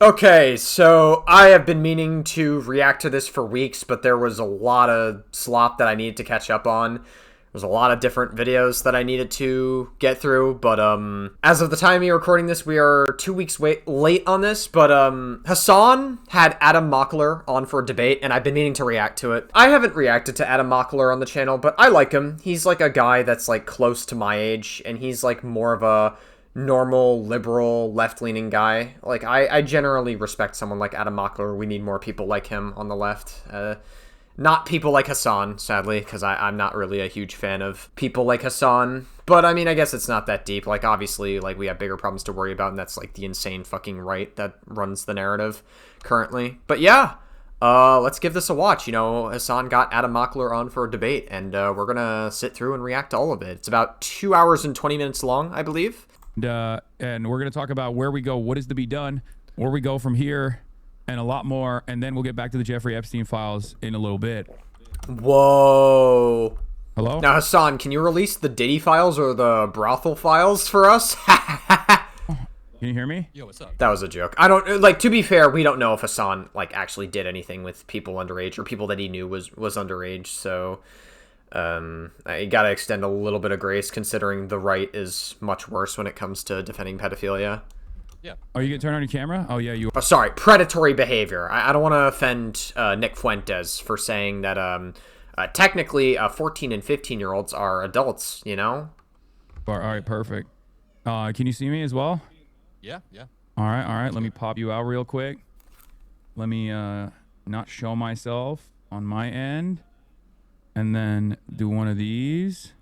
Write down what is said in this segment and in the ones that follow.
Okay, so I have been meaning to react to this for weeks, but there was a lot of slop that I needed to catch up on. There's a lot of different videos that I needed to get through, but as of the time you're recording this, we are 2 weeks late on this, but Hasan had Adam Mockler on for a debate, and I've been meaning to react to it. I haven't reacted to Adam Mockler on the channel, but I like him. He's like a guy that's like close to my age, and he's like more of a normal, liberal, left-leaning guy. Like, I generally respect someone like Adam Mockler. We need more people like him on the left. Not people like Hasan, sadly, because I'm not really a huge fan of people like Hasan. But, I mean, I guess it's not that deep. Like, obviously, like, we have bigger problems to worry about, and that's, like, the insane fucking right that runs the narrative currently. But, yeah, let's give this a watch. You know, Hasan got Adam Mockler on for a debate, and we're gonna sit through and react to all of it. It's about 2 hours and 20 minutes long, I believe. And we're going to talk about where we go, what is to be done, where we go from here, and a lot more. And then we'll get back to the Jeffrey Epstein files in a little bit. Whoa. Hello? Now, Hasan, can you release the Diddy files or the brothel files for us? Can you hear me? Yo, what's up? That was a joke. I don't, like, to be fair, we don't know if Hasan, like, actually did anything with people underage or people that he knew was underage, so I gotta extend a little bit of grace considering the right is much worse when it comes to defending pedophilia. Yeah. Oh, you gonna turn on your camera? Oh, yeah, you. Oh, sorry, predatory behavior. I don't want to offend Nick Fuentes for saying that technically 14 and 15-year-olds are adults, you know? All right, perfect. Can you see me as well? Yeah. All right. Let me pop you out real quick. Let me not show myself on my end. And then do one of these.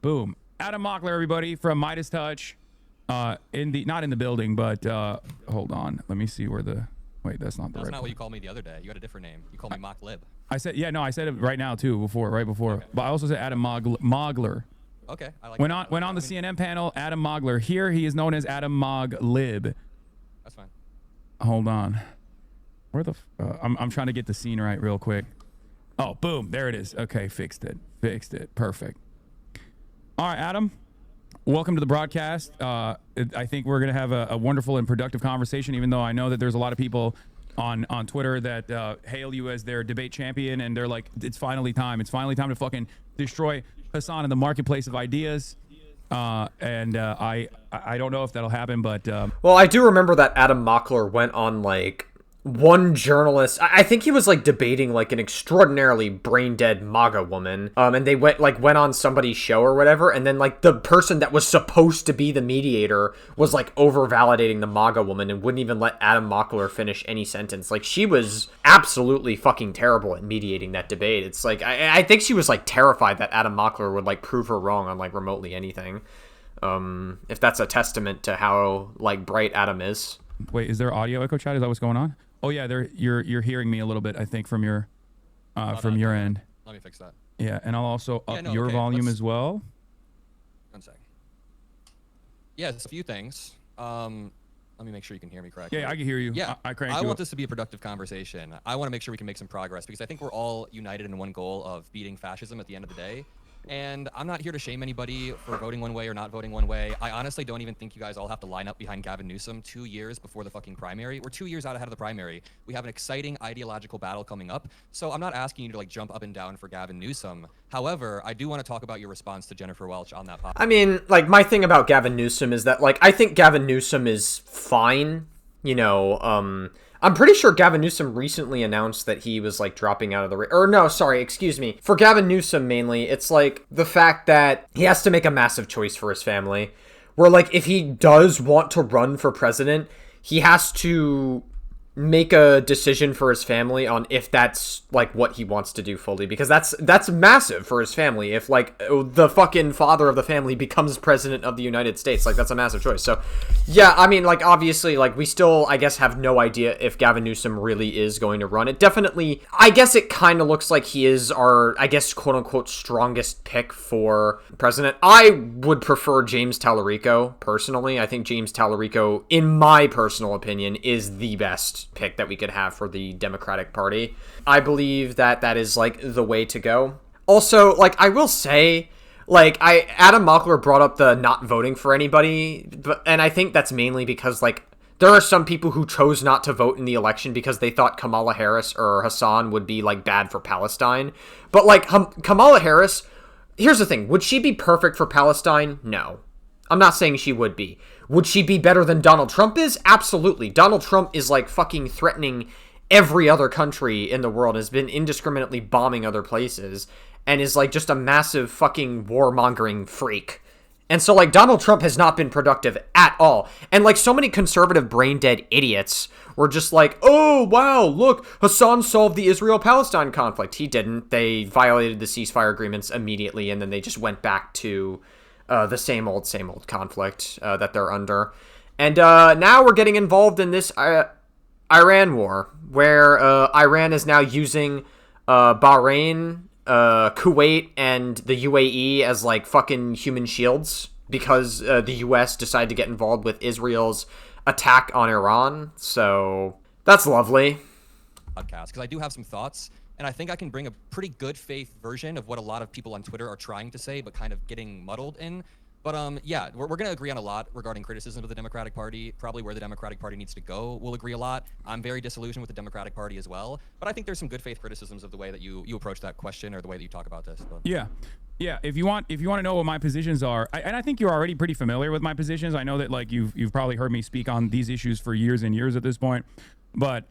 Boom. Adam Mockler, everybody, from Midas Touch. Not in the building, but hold on. Let me see where the. Wait, that's not the right. That's not what you called me the other day. You had a different name. You called me Mock Lib. I said, yeah, no, I said it right now too, right before. Okay. But I also said Adam Mockler. Okay, I like. Went on the CNN panel. Adam Mockler. Here he is known as Adam Lib. That's fine. Hold on. Where the? I'm trying to get the scene right real quick. Oh, boom. There it is. Okay, fixed it. Perfect. All right, Adam. Welcome to the broadcast. I think we're going to have a wonderful and productive conversation, even though I know that there's a lot of people on Twitter that hail you as their debate champion, and they're like, it's finally time. It's finally time to fucking destroy Hasan in the marketplace of ideas. I don't know if that'll happen, but... Well, I do remember that Adam Mockler went on, like... one journalist, I think he was like debating like an extraordinarily brain dead MAGA woman, and they went on somebody's show or whatever, and then like the person that was supposed to be the mediator was like over validating the MAGA woman and wouldn't even let Adam Mockler finish any sentence. Like, she was absolutely fucking terrible at mediating that debate. It's like I think she was like terrified that Adam Mockler would like prove her wrong on like remotely anything. If that's a testament to how like bright Adam is. Wait, is there audio echo chat? Is that what's going on? Oh yeah, you're hearing me a little bit, I think, from your end. Let me fix that. Yeah, and I'll also up your volume as well. One sec. Yeah, it's a few things. Let me make sure you can hear me correctly. Yeah, I can hear you. Yeah, I cranked I you want up. this to be a productive conversation. I want to make sure we can make some progress because I think we're all united in one goal of beating fascism at the end of the day. And I'm not here to shame anybody for voting one way or not voting one way. I honestly don't even think you guys all have to line up behind Gavin Newsom 2 years before the fucking primary. We're 2 years out ahead of the primary. We have an exciting ideological battle coming up. So I'm not asking you to like jump up and down for Gavin Newsom. However, I do want to talk about your response to Jennifer Welch on that podcast. I mean, like, my thing about Gavin Newsom is that, like, I think Gavin Newsom is fine. You know, I'm pretty sure Gavin Newsom recently announced that he was, like, dropping out of the race. Or, no, sorry, excuse me. For Gavin Newsom, mainly, it's, like, the fact that he has to make a massive choice for his family. Where, like, if he does want to run for president, he has to make a decision for his family on if that's like what he wants to do fully, because that's massive for his family. If like the fucking father of the family becomes president of the United States, like that's a massive choice. So yeah, I mean, like, obviously, like, we still, I guess, have no idea if Gavin Newsom really is going to run. It definitely, I guess it kind of looks like he is our, I guess, quote unquote strongest pick for president. I would prefer James Tallarico personally. I think James Tallarico, in my personal opinion, is the best pick that we could have for the Democratic Party. I believe that that is like the way to go. Also, like, I will say, like, Adam Mockler brought up the not voting for anybody, and I think that's mainly because, like, There are some people who chose not to vote in the election because they thought Kamala Harris or Hasan would be, like, bad for Palestine. But, like, Kamala Harris, here's the thing. Would she be perfect for Palestine? No. I'm not saying she would be. Would she be better than Donald Trump is? Absolutely. Donald Trump is, like, fucking threatening every other country in the world, has been indiscriminately bombing other places, and is, like, just a massive fucking warmongering freak. And so, like, Donald Trump has not been productive at all. And, like, so many conservative brain-dead idiots were just like, oh, wow, look, Hasan solved the Israel-Palestine conflict. He didn't. They violated the ceasefire agreements immediately, and then they just went back to the same old conflict that they're under. And now we're getting involved in this Iran war, where Iran is now using Bahrain, Kuwait, and the UAE as, like, fucking human shields because the US decided to get involved with Israel's attack on Iran. So that's lovely. Podcast, because I do have some thoughts, and I think I can bring a pretty good faith version of what a lot of people on Twitter are trying to say, but kind of getting muddled in. But yeah, we're going to agree on a lot regarding criticism of the Democratic Party, probably where the Democratic Party needs to go. We'll agree a lot. I'm very disillusioned with the Democratic Party as well. But I think there's some good faith criticisms of the way that you approach that question or the way that you talk about this. But. Yeah. Yeah, if you want to know what my positions are, and I think you're already pretty familiar with my positions. I know that, like, you've probably heard me speak on these issues for years and years at this point. But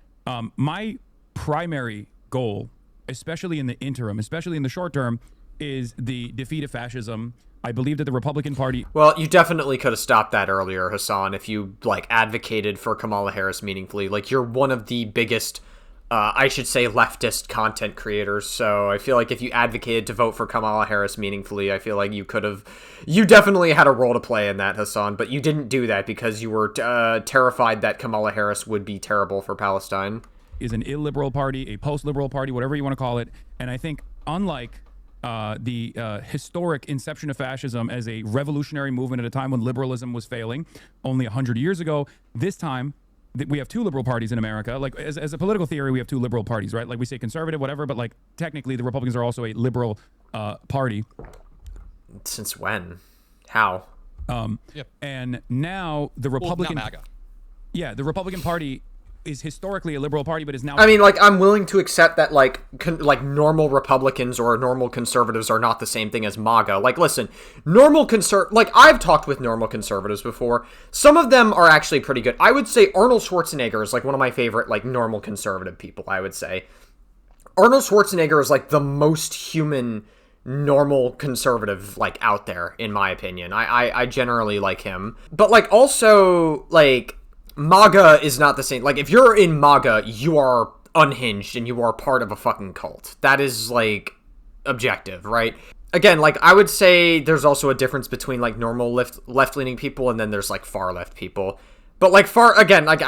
my primary goal, especially in the interim, especially in the short term, is the defeat of fascism. I believe that the Republican Party... Well, you definitely could have stopped that earlier, Hasan, if you, like, advocated for Kamala Harris meaningfully. Like, you're one of the biggest, I should say, leftist content creators, so I feel like if you advocated to vote for Kamala Harris meaningfully, I feel like you could have... You definitely had a role to play in that, Hasan, but you didn't do that because you were terrified that Kamala Harris would be terrible for Palestine. Is an illiberal party, a post-liberal party, whatever you want to call it, and I think, unlike... the historic inception of fascism as a revolutionary movement at a time when liberalism was failing only 100 years ago. This time, we have two liberal parties in America. Like, as a political theory, we have two liberal parties, right? Like, we say conservative, whatever, but, like, technically the Republicans are also a liberal party. Since when? How? Yep. And now the Republican... Well, not MAGA. Yeah, the Republican Party is historically a liberal party, but is now... I mean, like, I'm willing to accept that, like, normal Republicans or normal conservatives are not the same thing as MAGA. Like, listen, like, I've talked with normal conservatives before. Some of them are actually pretty good. I would say Arnold Schwarzenegger is, like, one of my favorite, like, normal conservative people, I would say. Arnold Schwarzenegger is, like, the most human, normal conservative, like, out there, in my opinion. I generally like him. But, like, also, like... MAGA is not the same. Like, if you're in MAGA, you are unhinged and you are part of a fucking cult. That is, like, objective, right? Again, like, I would say there's also a difference between, like, normal left-leaning people and then there's, like, far-left people. But, like, again, like,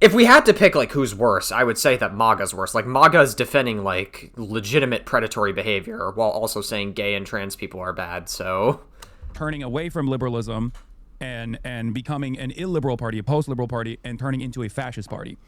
if we had to pick, like, who's worse, I would say that MAGA's worse. Like, MAGA is defending, like, legitimate predatory behavior while also saying gay and trans people are bad, so... Turning away from liberalism... and becoming an illiberal party, a post-liberal party, and turning into a fascist party.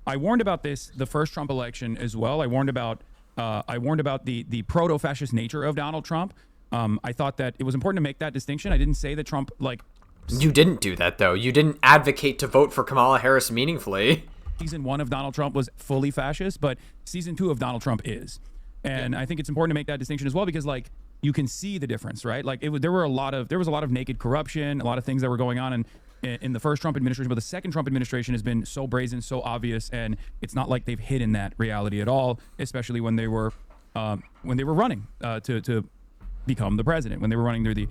I warned about this the first Trump election as well. I warned about the proto-fascist nature of Donald Trump. I thought that it was important to make that distinction. I didn't say that Trump, like... You didn't do that, though. You didn't advocate to vote for Kamala Harris meaningfully. Season 1 of Donald Trump was fully fascist, but season 2 of Donald Trump is. And I think it's important to make that distinction as well because, like, you can see the difference, right? Like, there was a lot of naked corruption, a lot of things that were going on in the first Trump administration, but the second Trump administration has been so brazen, so obvious, and it's not like they've hidden that reality at all, especially when they were running to become the president, when they were running through the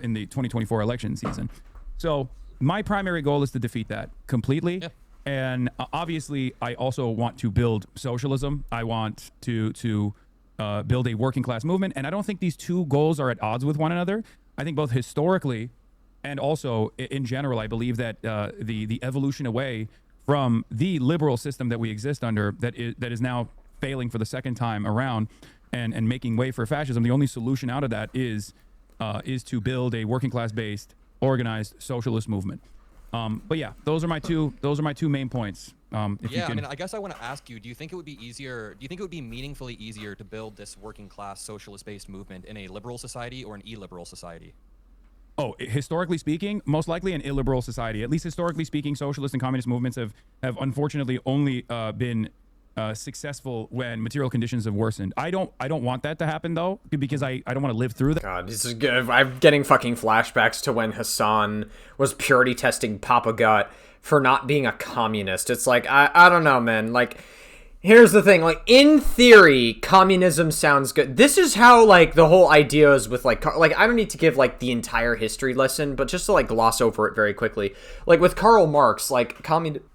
in the 2024 election season. So my primary goal is to defeat that completely. Yeah. And obviously, I also want to build socialism. I want to build a working class movement. And I don't think these two goals are at odds with one another. I think both historically and also in general, I believe that the evolution away from the liberal system that we exist under that is now failing for the second time around and making way for fascism, the only solution out of that is to build a working class based organized socialist movement. But yeah, those are my two main points. I mean, I guess I want to ask you, do you think it would be meaningfully easier to build this working class socialist based movement in a liberal society or an illiberal society? Oh, historically speaking, most likely an illiberal society. At least historically speaking, socialist and communist movements have unfortunately only been successful when material conditions have worsened. I don't want that to happen though, because I don't want to live through that. God, this is good. I'm getting fucking flashbacks to when Hasan was purity testing Papa Gut for not being a communist. It's like, I don't know, man. Like, here's the thing, like, in theory, communism sounds good. This is how, like, the whole idea is with, like, I don't need to give, like, the entire history lesson, but just to, like, gloss over it very quickly. Like, with Karl Marx, like,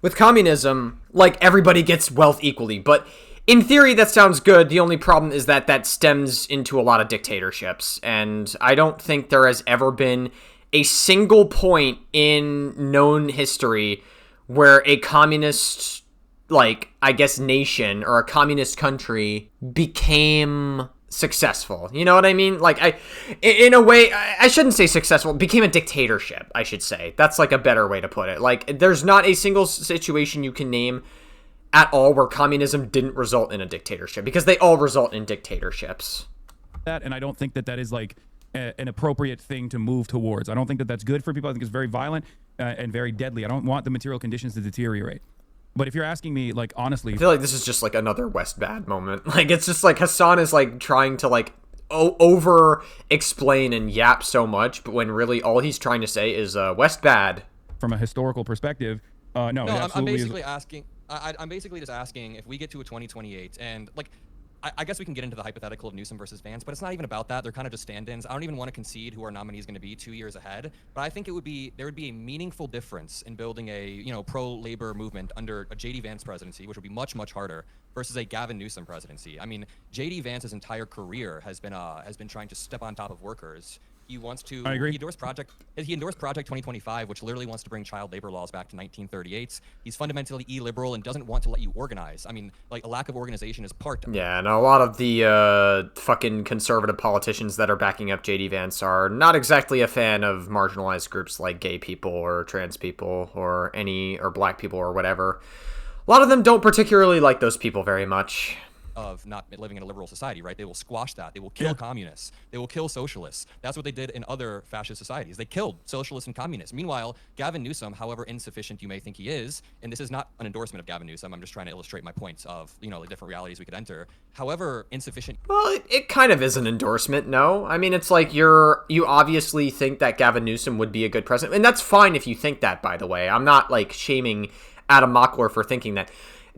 with communism, like, everybody gets wealth equally, but in theory, that sounds good. The only problem is that that stems into a lot of dictatorships, and I don't think there has ever been a single point in known history where a communist, like, I guess, nation or a communist country became successful. You know what I mean? Like, in a way, I shouldn't say successful, became a dictatorship, I should say. That's, like, a better way to put it. Like, there's not a single situation you can name at all where communism didn't result in a dictatorship, because they all result in dictatorships. And I don't think that that is, like, an appropriate thing to move towards. I don't think that that's good for people. I think it's very violent and very deadly. I don't want the material conditions to deteriorate. But if you're asking me, like, honestly, I feel like this is just like another West Bad moment. Like, it's just like Hasan is like trying to like over explain and yap so much, but when really all he's trying to say is West Bad. From a historical perspective, no, I'm basically asking. I'm basically just asking if we get to a 2028 and, like, I guess we can get into the hypothetical of Newsom versus Vance, but it's not even about that. They're kind of just stand-ins. I don't even want to concede who our nominee is going to be 2 years ahead, but I think there would be a meaningful difference in building a, pro-labor movement under a J.D. Vance presidency, which would be much, much harder, versus a Gavin Newsom presidency. I mean, J.D. Vance's entire career has been trying to step on top of workers. He wants to. I agree. He endorsed Project 2025, which literally wants to bring child labor laws back to 1938. He's fundamentally illiberal and doesn't want to let you organize. I mean, like, a lack of organization is part of. Yeah, and a lot of the fucking conservative politicians that are backing up JD Vance are not exactly a fan of marginalized groups like gay people or trans people or black people or whatever. A lot of them don't particularly like those people very much. Of not living in a liberal society, right? They will squash that. They will kill communists. They will kill socialists. That's what they did in other fascist societies. They killed socialists and communists. Meanwhile, Gavin Newsom, however insufficient you may think he is, and this is not an endorsement of Gavin Newsom, I'm just trying to illustrate my points of, the different realities we could enter. However insufficient. Well, it kind of is an endorsement, no? I mean, it's like you obviously think that Gavin Newsom would be a good president, and that's fine if you think that, by the way. I'm not, like, shaming Adam Mockler for thinking that.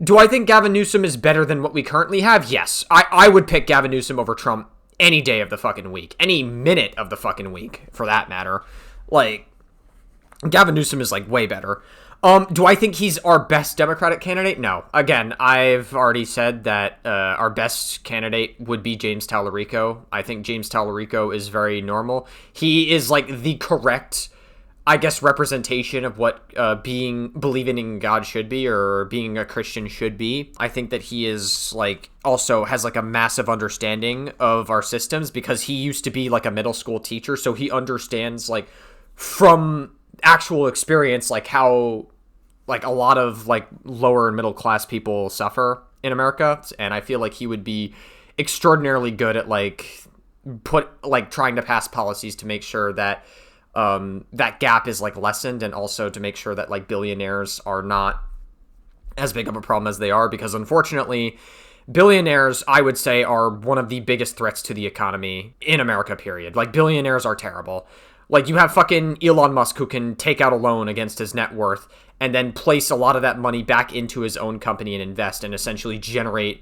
Do I think Gavin Newsom is better than what we currently have? Yes. I would pick Gavin Newsom over Trump any day of the fucking week. Any minute of the fucking week, for that matter. Like, Gavin Newsom is, like, way better. Do I think he's our best Democratic candidate? No. Again, I've already said that our best candidate would be James Tallarico. I think James Tallarico is very normal. He is, like, the correct, I guess, representation of what believing in God should be, or being a Christian should be. I think that he is, like, also has, like, a massive understanding of our systems, because he used to be, like, a middle school teacher, so he understands, like, from actual experience, like, how, like, a lot of, like, lower and middle class people suffer in America, and I feel like he would be extraordinarily good at, like, trying to pass policies to make sure that that gap is, like, lessened, and also to make sure that, like, billionaires are not as big of a problem as they are, because unfortunately billionaires, I would say, are one of the biggest threats to the economy in America, period. Like, billionaires are terrible. Like, you have fucking Elon Musk, who can take out a loan against his net worth and then place a lot of that money back into his own company and invest, and essentially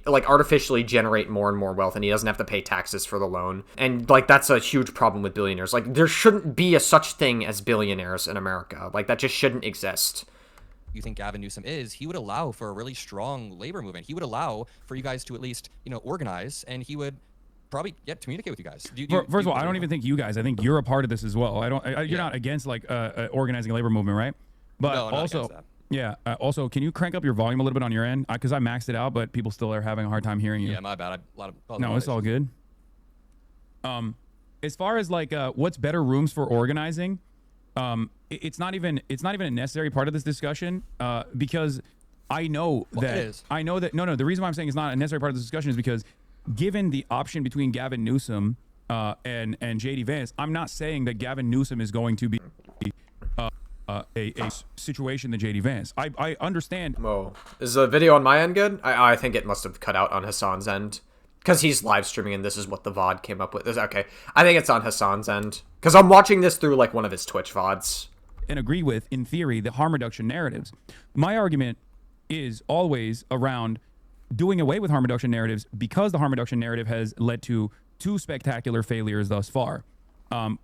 artificially generate more and more wealth, and he doesn't have to pay taxes for the loan. And, like, that's a huge problem with billionaires. Like, there shouldn't be a such thing as billionaires in America. Like, that just shouldn't exist. You think Gavin Newsom is, he would allow for a really strong labor movement. He would allow for you guys to at least, organize, and he would probably communicate with you guys. First of all, I don't even think you guys. I think you're a part of this as well. You're not against, like, organizing a labor movement, right? But no, also, also, can you crank up your volume a little bit on your end? Because I maxed it out, but people still are having a hard time hearing you. Yeah, my bad. No, it's all good. As far as, like, what's better rooms for organizing, it's not even a necessary part of this discussion, because I know that the reason why I'm saying it's not a necessary part of this discussion is because, given the option between Gavin Newsom and JD Vance, I'm not saying that Gavin Newsom is going to be a situation than JD Vance. I understand. Whoa. Is the video on my end good? I think it must have cut out on Hasan's end. Because he's live streaming and this is what the VOD came up with. Okay. I think it's on Hasan's end. Because I'm watching this through like one of his Twitch VODs. And agree with, in theory, the harm reduction narratives. My argument is always around doing away with harm reduction narratives because the harm reduction narrative has led to 2 spectacular failures thus far,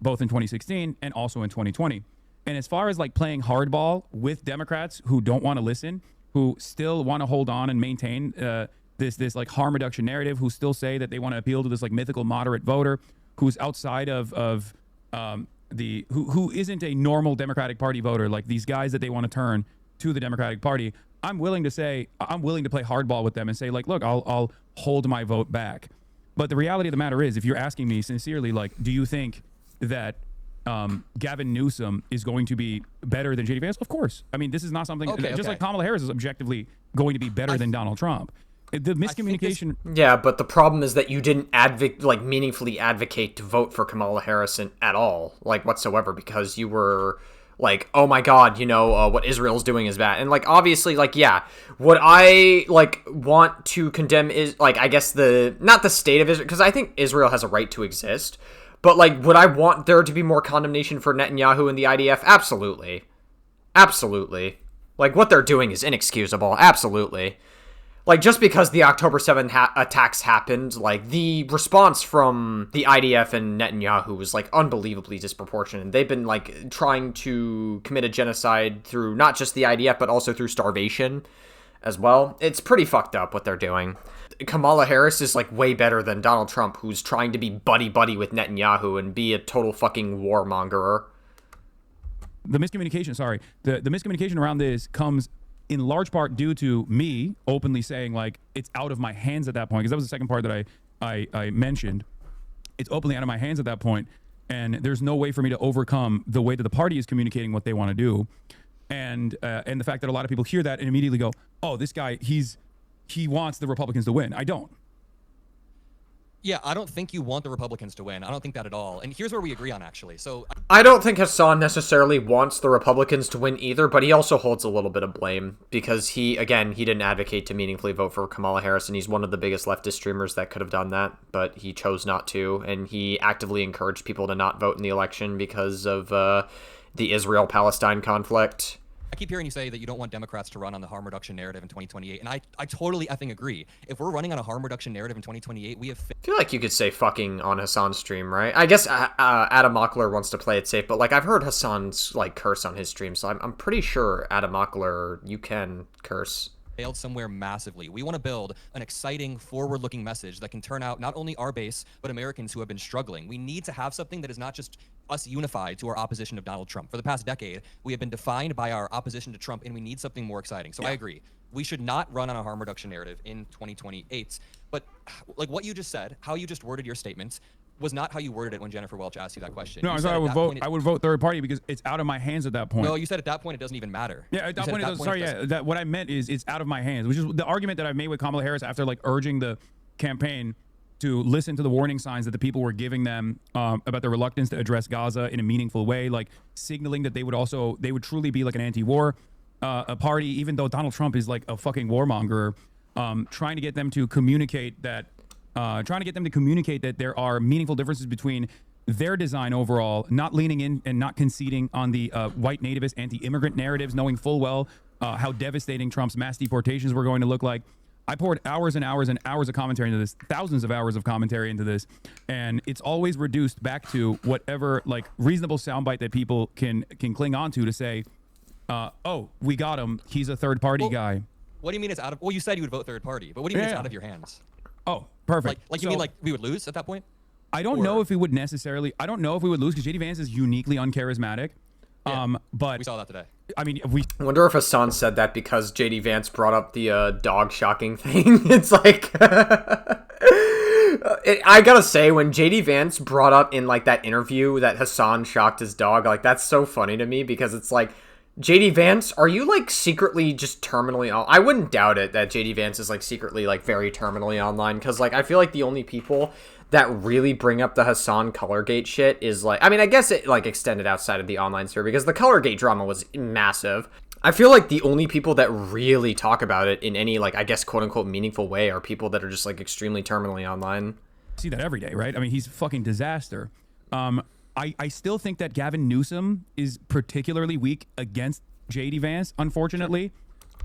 both in 2016 and also in 2020. And as far as like playing hardball with Democrats who don't want to listen, who still want to hold on and maintain this like harm reduction narrative, who still say that they want to appeal to this like mythical moderate voter, who's outside of who isn't a normal Democratic Party voter, like these guys that they want to turn to the Democratic Party. I'm willing to play hardball with them and say like, look, I'll hold my vote back. But the reality of the matter is, if you're asking me sincerely, like, do you think that Gavin Newsom is going to be better than JD Vance? Of course. I mean, this is not something like Kamala Harris is objectively going to be better than Donald Trump. The miscommunication. Yeah, but the problem is that you didn't meaningfully advocate to vote for Kamala Harris at all, like whatsoever, because you were like, oh my God, what Israel's doing is bad. And like, obviously, like, yeah, what I like want to condemn is like, I guess not the state of Israel, because I think Israel has a right to exist. But like, would I want there to be more condemnation for Netanyahu and the IDF? Absolutely. Absolutely. Like, what they're doing is inexcusable. Absolutely. Like, just because the October 7th attacks happened, like, the response from the IDF and Netanyahu was, like, unbelievably disproportionate. They've been, like, trying to commit a genocide through not just the IDF, but also through starvation as well. It's pretty fucked up what they're doing. Kamala Harris is, like, way better than Donald Trump, who's trying to be buddy-buddy with Netanyahu and be a total fucking warmongerer. The miscommunication around this comes in large part due to me openly saying, like, it's out of my hands at that point, because that was the second part that I mentioned. It's openly out of my hands at that point, and there's no way for me to overcome the way that the party is communicating what they want to do, and the fact that a lot of people hear that and immediately go, oh, this guy, he wants the Republicans to win. I don't. Yeah, I don't think you want the Republicans to win. I don't think that at all. And here's where we agree on, actually. So I don't think Hasan necessarily wants the Republicans to win either, but he also holds a little bit of blame because he didn't advocate to meaningfully vote for Kamala Harris, and he's one of the biggest leftist streamers that could have done that, but he chose not to, and he actively encouraged people to not vote in the election because of the Israel-Palestine conflict. I keep hearing you say that you don't want Democrats to run on the harm reduction narrative in 2028, and I totally effing agree. If we're running on a harm reduction narrative in 2028, we have... I feel like you could say fucking on Hasan's stream, right? I guess Adam Mockler wants to play it safe, but like I've heard Hasan's like curse on his stream, so I'm pretty sure Adam Mockler, you can curse. Failed somewhere massively. We want to build an exciting, forward-looking message that can turn out not only our base, but Americans who have been struggling. We need to have something that is not just us unified to our opposition of Donald Trump. For the past decade, we have been defined by our opposition to Trump, and we need something more exciting. So yeah. I agree. We should not run on a harm reduction narrative in 2028. But like what you just said, how you just worded your statements, was not how you worded it when Jennifer Welch asked you that question. No, I thought I would vote third party because it's out of my hands at that point. No, you said at that point it doesn't even matter. Yeah, at that point it doesn't. Sorry, yeah. What I meant is it's out of my hands, which is the argument that I made with Kamala Harris after like urging the campaign to listen to the warning signs that the people were giving them about their reluctance to address Gaza in a meaningful way, like signaling that they would truly be like an anti-war a party, even though Donald Trump is like a fucking warmonger, trying to get them to communicate that there are meaningful differences between their design overall, not leaning in and not conceding on the white nativist anti-immigrant narratives, knowing full well how devastating Trump's mass deportations were going to look like. I poured hours and hours and hours of commentary into this, thousands of hours of commentary into this, and it's always reduced back to whatever like reasonable soundbite that people can cling on to say, oh, we got him. He's a third party guy. What do you mean it's out of? Well, you said you would vote third party, but what do you mean it's out of your hands? Oh, perfect. Like you mean like we would lose at that point? I don't know if we would necessarily. I don't know if we would lose because JD Vance is uniquely uncharismatic. Yeah, but we saw that today. I mean, I wonder if Hasan said that because JD Vance brought up the dog shocking thing. It's like I gotta say, when JD Vance brought up in like that interview that Hasan shocked his dog, like that's so funny to me because it's like JD Vance, are you like secretly just terminally I wouldn't doubt it that JD Vance is like secretly like very terminally online, because like I feel like the only people that really bring up the Hasan Colorgate shit is like, I mean, I guess it like extended outside of the online sphere because the Colorgate drama was massive. I feel like the only people that really talk about it in any like, I guess, quote unquote meaningful way are people that are just like extremely terminally online. See that every day, right? I mean, he's a fucking disaster. I still think that Gavin Newsom is particularly weak against JD Vance, unfortunately.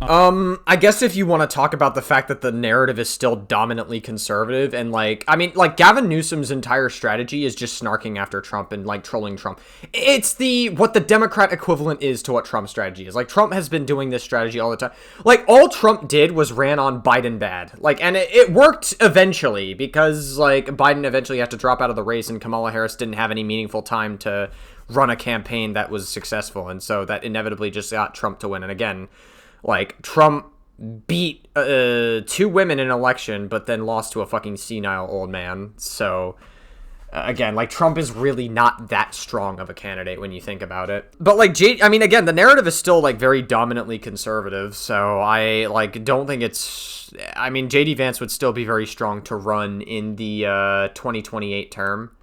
I guess if you want to talk about the fact that the narrative is still dominantly conservative, and like, I mean, like Gavin Newsom's entire strategy is just snarking after Trump and like trolling Trump. It's what the Democrat equivalent is to what Trump's strategy is. Like, Trump has been doing this strategy all the time. Like, all Trump did was ran on Biden bad. Like, and it worked eventually because like Biden eventually had to drop out of the race and Kamala Harris didn't have any meaningful time to run a campaign that was successful. And so that inevitably just got Trump to win. And again, like, Trump beat 2 women in an election, but then lost to a fucking senile old man. So, again, like, Trump is really not that strong of a candidate when you think about it. But, like, I mean, again, the narrative is still, like, very dominantly conservative. So I, like, don't think it's... I mean, JD Vance would still be very strong to run in the 2028 term.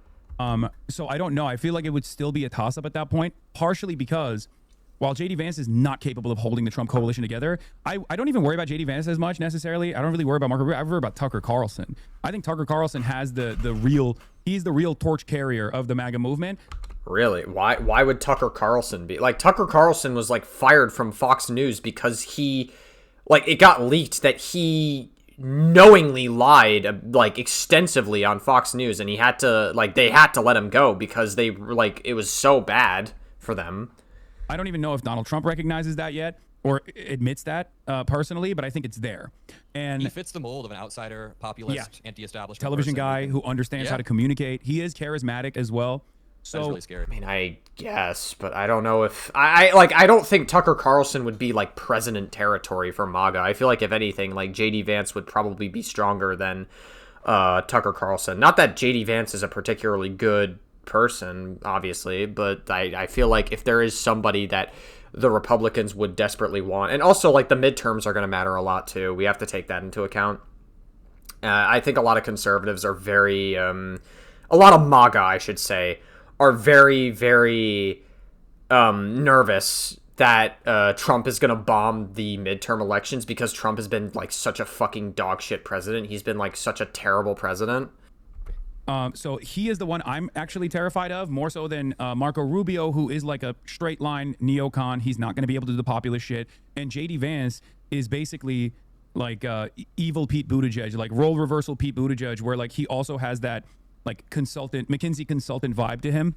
So I don't know. I feel like it would still be a toss-up at that point, partially because... while JD Vance is not capable of holding the Trump coalition together, I don't even worry about JD Vance as much necessarily. I don't really worry about Marco Rubio. I worry about Tucker Carlson. I think Tucker Carlson has he's the real torch carrier of the MAGA movement. Really? Why would Tucker Carlson be? Like, Tucker Carlson was like fired from Fox News because it got leaked that he knowingly lied like extensively on Fox News, and they had to let him go because it was so bad for them. I don't even know if Donald Trump recognizes that yet or admits that personally, but I think it's there. And he fits the mold of an outsider, populist, anti-establishment television guy who understands how to communicate. He is charismatic as well. So that's really scary. I mean, I guess, but I don't know if I don't think Tucker Carlson would be like president territory for MAGA. I feel like if anything, like JD Vance would probably be stronger than Tucker Carlson. Not that JD Vance is a particularly good person, obviously, but I feel like if there is somebody that the Republicans would desperately want, and also like the midterms are going to matter a lot too, we have to take that into account. I think a lot of conservatives are very a lot of MAGA, I should say, are very, very nervous that Trump is going to bomb the midterm elections because Trump has been like such a fucking dog shit president. He's been like such a terrible president. So he is the one I'm actually terrified of, more so than Marco Rubio, who is like a straight line neocon. He's not going to be able to do the populist shit. And JD Vance is basically like evil Pete Buttigieg, like role reversal Pete Buttigieg, where like he also has that like McKinsey consultant vibe to him.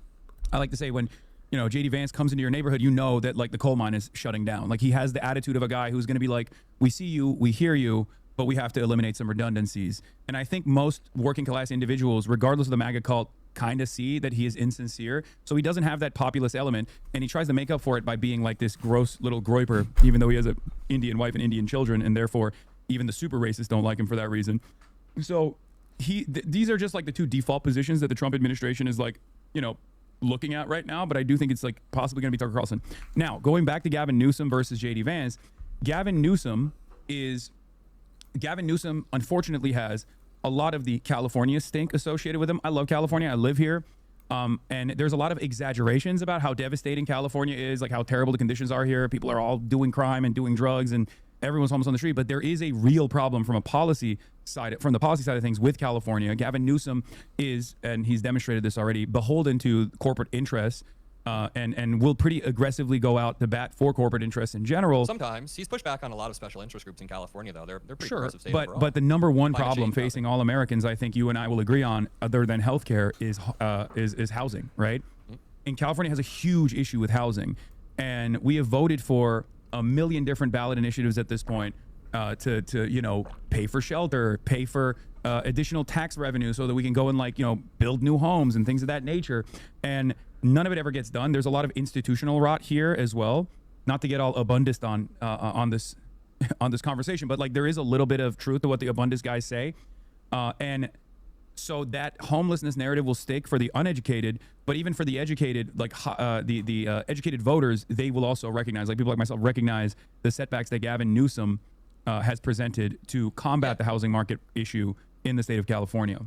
I like to say when, you know, JD Vance comes into your neighborhood, you know that like the coal mine is shutting down. Like he has the attitude of a guy who's going to be like, we see you, we hear you, but we have to eliminate some redundancies. And I think most working class individuals, regardless of the MAGA cult, kind of see that he is insincere. So he doesn't have that populist element, and he tries to make up for it by being like this gross little groiper, even though he has an Indian wife and Indian children, and therefore even the super racists don't like him for that reason. So these are just like the 2 default positions that the Trump administration is like, you know, looking at right now. But I do think it's like possibly going to be Tucker Carlson. Now, going back to Gavin Newsom versus JD Vance, Gavin Newsom unfortunately has a lot of the California stink associated with him. I love California. I live here. And there's a lot of exaggerations about how devastating California is, like how terrible the conditions are here. People are all doing crime and doing drugs and everyone's homeless on the street. But there is a real problem from the policy side of things with California. Gavin Newsom is, and he's demonstrated this already, beholden to corporate interests. And will pretty aggressively go out to bat for corporate interests in general. Sometimes he's pushed back on a lot of special interest groups in California, though. They're pretty progressive state overall. But the number one problem facing all Americans, I think you and I will agree on, other than healthcare, is housing, right? Mm-hmm. And California has a huge issue with housing, and we have voted for a million different ballot initiatives at this point to pay for shelter, pay for additional tax revenue so that we can go and build new homes and things of that nature. And none of it ever gets done. There's a lot of institutional rot here as well. Not to get all abundist on this conversation, but like there is a little bit of truth to what the abundist guys say. And So that homelessness narrative will stick for the uneducated, but even for the educated, like the educated voters, they will also recognize, like people like myself, recognize the setbacks that Gavin Newsom has presented to combat the housing market issue in the state of California.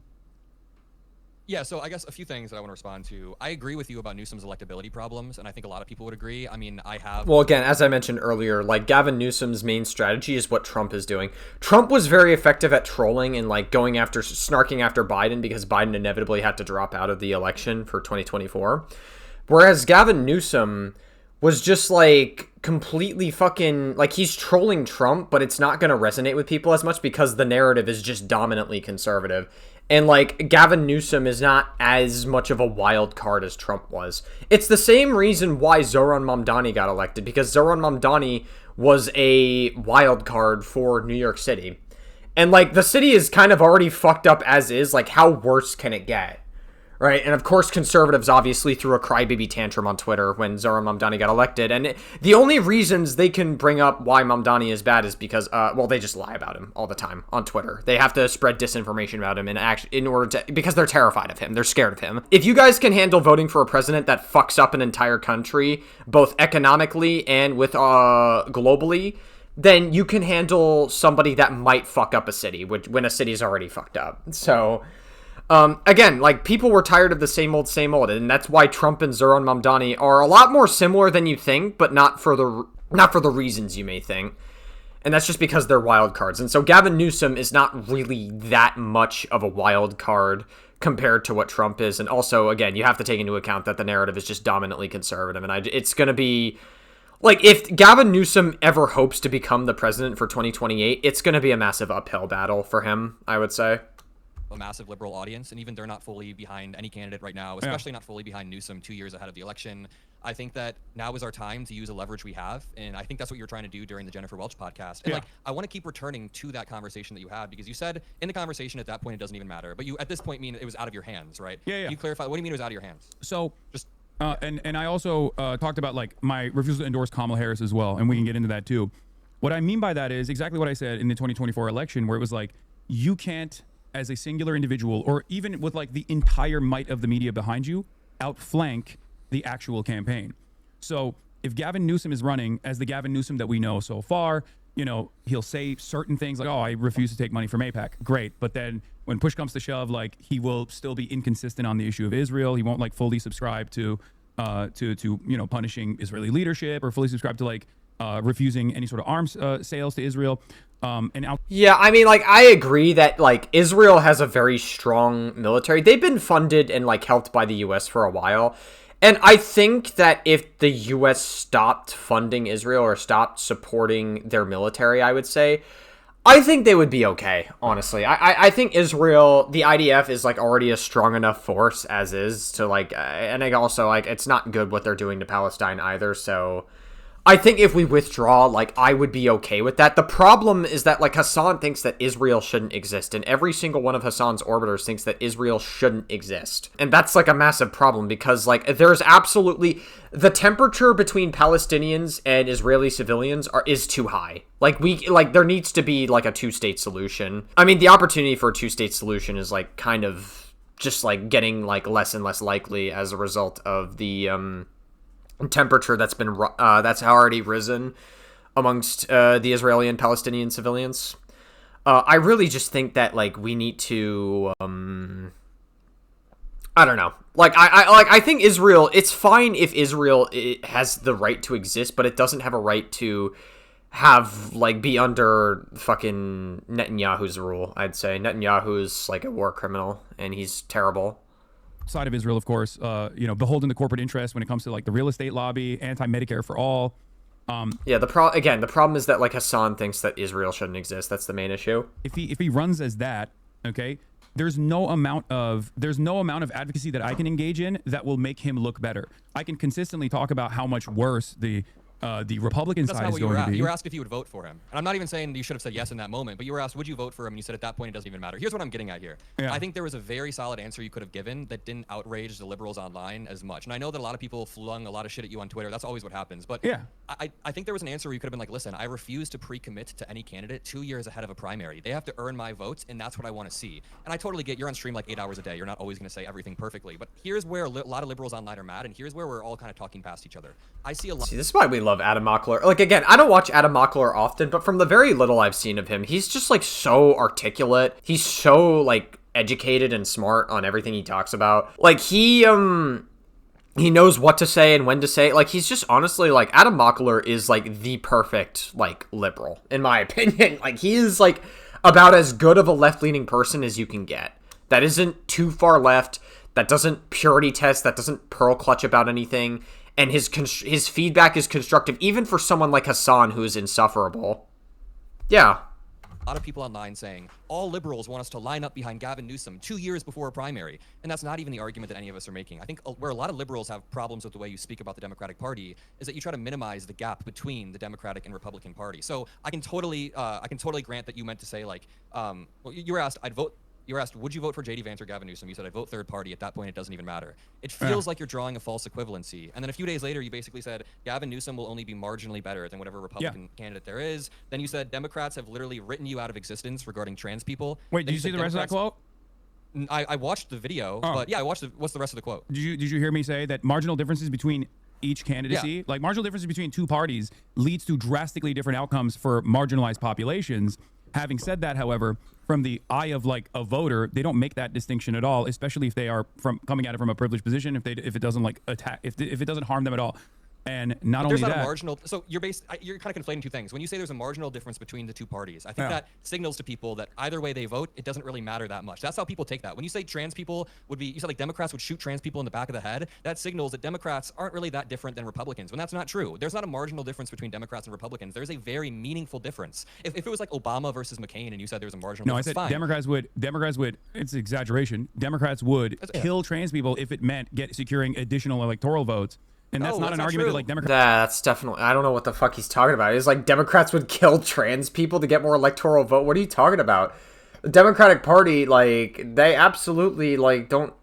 Yeah, so I guess a few things that I want to respond to. I agree with you about Newsom's electability problems, and I think a lot of people would agree. I mean, I have... Well, again, as I mentioned earlier, like, Gavin Newsom's main strategy is what Trump is doing. Trump was very effective at trolling and, like, snarking after Biden because Biden inevitably had to drop out of the election for 2024. Whereas Gavin Newsom was just, like, completely fucking... Like, he's trolling Trump, but it's not going to resonate with people as much because the narrative is just dominantly conservative. And, like, Gavin Newsom is not as much of a wild card as Trump was. It's the same reason why Zoran Mamdani got elected, because Zoran Mamdani was a wild card for New York City. And, like, the city is kind of already fucked up as is. Like, how worse can it get? Right? And, of course, conservatives obviously threw a crybaby tantrum on Twitter when Zoran Mamdani got elected. And the only reasons they can bring up why Mamdani is bad is because, well, they just lie about him all the time on Twitter. They have to spread disinformation about him because they're terrified of him. They're scared of him. If you guys can handle voting for a president that fucks up an entire country, both economically and with globally, then you can handle somebody that might fuck up a city when a city's already fucked up. So... again, like, people were tired of the same old, and that's why Trump and Zoran Mamdani are a lot more similar than you think, but not for the reasons you may think. And that's just because they're wild cards. And so Gavin Newsom is not really that much of a wild card compared to what Trump is. And also, again, you have to take into account that the narrative is just dominantly conservative. And it's going to be... Like, if Gavin Newsom ever hopes to become the president for 2028, it's going to be a massive uphill battle for him, I would say. A massive liberal audience, and even they're not fully behind any candidate right now, especially not fully behind Newsom 2 years ahead of the election. I think that now is our time to use a leverage we have, and I think that's what you're trying to do during the Jennifer Welch podcast. And like, I want to keep returning to that conversation that you had, because you said in the conversation at that point it doesn't even matter, but you at this point mean it was out of your hands, right? Yeah. Can you clarify, what do you mean it was out of your hands? So just and I also talked about, like, my refusal to endorse Kamala Harris as well, and we can get into that too. What I mean by that is exactly what I said in the 2024 election, where it was like, you can't, as a singular individual, or even with, like, the entire might of the media behind you, outflank the actual campaign. So if Gavin Newsom is running as the Gavin Newsom that we know so far, you know, he'll say certain things like, oh, I refuse to take money from AIPAC. Great. But then when push comes to shove, like, he will still be inconsistent on the issue of Israel. He won't, like, fully subscribe to you know, punishing Israeli leadership, or fully subscribe to, like, refusing any sort of arms sales to Israel. Yeah, I mean, like, I agree that, like, Israel has a very strong military. They've been funded and, like, helped by the U.S. for a while. And I think that if the U.S. stopped funding Israel or stopped supporting their military, I would say, I think they would be okay, honestly. I think Israel, the IDF, is, like, already a strong enough force as is to, like, and also, like, it's not good what they're doing to Palestine either, so... I think if we withdraw, like, I would be okay with that. The problem is that, like, Hasan thinks that Israel shouldn't exist, and every single one of Hasan's orbiters thinks that Israel shouldn't exist. And that's, like, a massive problem, because, like, there's absolutely... The temperature between Palestinians and Israeli civilians is too high. Like, there needs to be, like, a two-state solution. I mean, the opportunity for a two-state solution is, like, kind of just, like, getting, like, less and less likely as a result of the, temperature that's already risen amongst the Israeli and Palestinian civilians. I really just think that, like, we need to I don't know. Like, I think Israel, it's fine if Israel has the right to exist, but it doesn't have a right to have, like, be under fucking Netanyahu's rule, I'd say. Netanyahu's, like, a war criminal, and he's terrible. Side of Israel, of course, you know, beholden to corporate interest when it comes to, like, the real estate lobby, anti-Medicare for all. Yeah, the problem is that, like, Hasan thinks that Israel shouldn't exist. That's the main issue. If he runs as that, okay, there's no amount of advocacy that I can engage in that will make him look better. I can consistently talk about how much worse the the Republican That's side not is what you going were to asked. be. You were asked if you would vote for him. And I'm not even saying you should have said yes in that moment, but you were asked, would you vote for him? And you said at that point, it doesn't even matter. Here's what I'm getting at here. Yeah. I think there was a very solid answer you could have given that didn't outrage the liberals online as much. And I know that a lot of people flung a lot of shit at you on Twitter. That's always what happens. But Yeah. I think there was an answer where you could have been like, listen, I refuse to pre-commit to any candidate 2 years ahead of a primary. They have to earn my votes, and that's what I want to see. And I totally get you're on stream like 8 hours a day. You're not always going to say everything perfectly. But here's where a lot of liberals online are mad, and here's where we're all kind of talking past each other. I see a lot. See, this is why we love Adam Mockler. Like, again, I don't watch Adam Mockler often, but from the very little I've seen of him, he's just, like, so articulate. He's so, like, educated and smart on everything he talks about. Like, he knows what to say and when to say it. Like, he's just honestly, like, Adam Mockler is, like, the perfect, like, liberal, in my opinion. Like, he is, like, about as good of a left-leaning person as you can get. That isn't too far left, that doesn't purity test, that doesn't pearl clutch about anything. And his feedback is constructive, even for someone like Hasan, who is insufferable. Yeah. A lot of people online saying all liberals want us to line up behind Gavin Newsom 2 years before a primary. And that's not even the argument that any of us are making. I think where a lot of liberals have problems with the way you speak about the Democratic Party is that you try to minimize the gap between the Democratic and Republican Party. So I can totally grant that you meant to say, like, well, you were asked, you were asked, would you vote for J.D. Vance or Gavin Newsom? You said, I'd vote third party. At that point, it doesn't even matter. It feels like you're drawing a false equivalency. And then a few days later, you basically said, Gavin Newsom will only be marginally better than whatever Republican candidate there is. Then you said, Democrats have literally written you out of existence regarding trans people. Wait, Then did you see the rest of that quote? I watched the video, but yeah, I watched what's the rest of the quote? Did you hear me say that marginal differences between each candidacy, like marginal differences between two parties, leads to drastically different outcomes for marginalized populations? Having said that, however, from the eye of like a voter, they don't make that distinction at all, especially if they are coming at it from a privileged position. If it doesn't like attack, if it doesn't harm them at all. And not only there's not that, a marginal. So you're kind of conflating two things. When you say there's a marginal difference between the two parties, I think that signals to people that either way they vote, it doesn't really matter that much. That's how people take that. When you say trans people you said like Democrats would shoot trans people in the back of the head. That signals that Democrats aren't really that different than Republicans. When that's not true. There's not a marginal difference between Democrats and Republicans. There's a very meaningful difference. If it was like Obama versus McCain, and you said there was a marginal difference, I said fine. Democrats would. It's exaggeration. Democrats would kill trans people if it meant securing additional electoral votes. And that's not an argument that like Democrats. That's definitely. I don't know what the fuck he's talking about. It's like Democrats would kill trans people to get more electoral vote. What are you talking about? The Democratic Party, like, they absolutely like don't.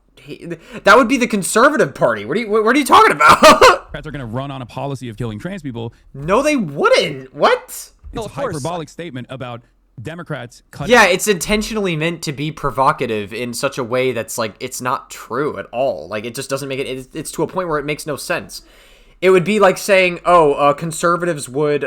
That would be the Conservative Party. What are you talking about? Democrats are going to run on a policy of killing trans people. No, they wouldn't. What? It's No, a of course. hyperbolic statement about Democrats cutting. Yeah, it's intentionally meant to be provocative in such a way that's like it's not true at all. Like it just doesn't make it. It's to a point where it makes no sense. It would be like saying, conservatives would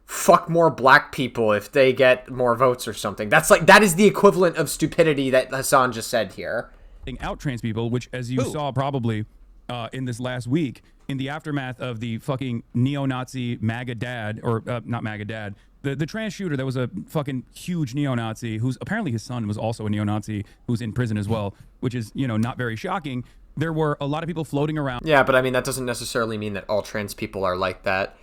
fuck more black people if they get more votes or something. That is the equivalent of stupidity that Hasan just said here. Out trans people, which as you saw probably in this last week, in the aftermath of the fucking neo-Nazi MAGA dad, or not MAGA dad, the trans shooter that was a fucking huge neo-Nazi, who's apparently his son was also a neo-Nazi, who's in prison as well, which is, not very shocking. There were a lot of people floating around. Yeah, but I mean, that doesn't necessarily mean that all trans people are like that.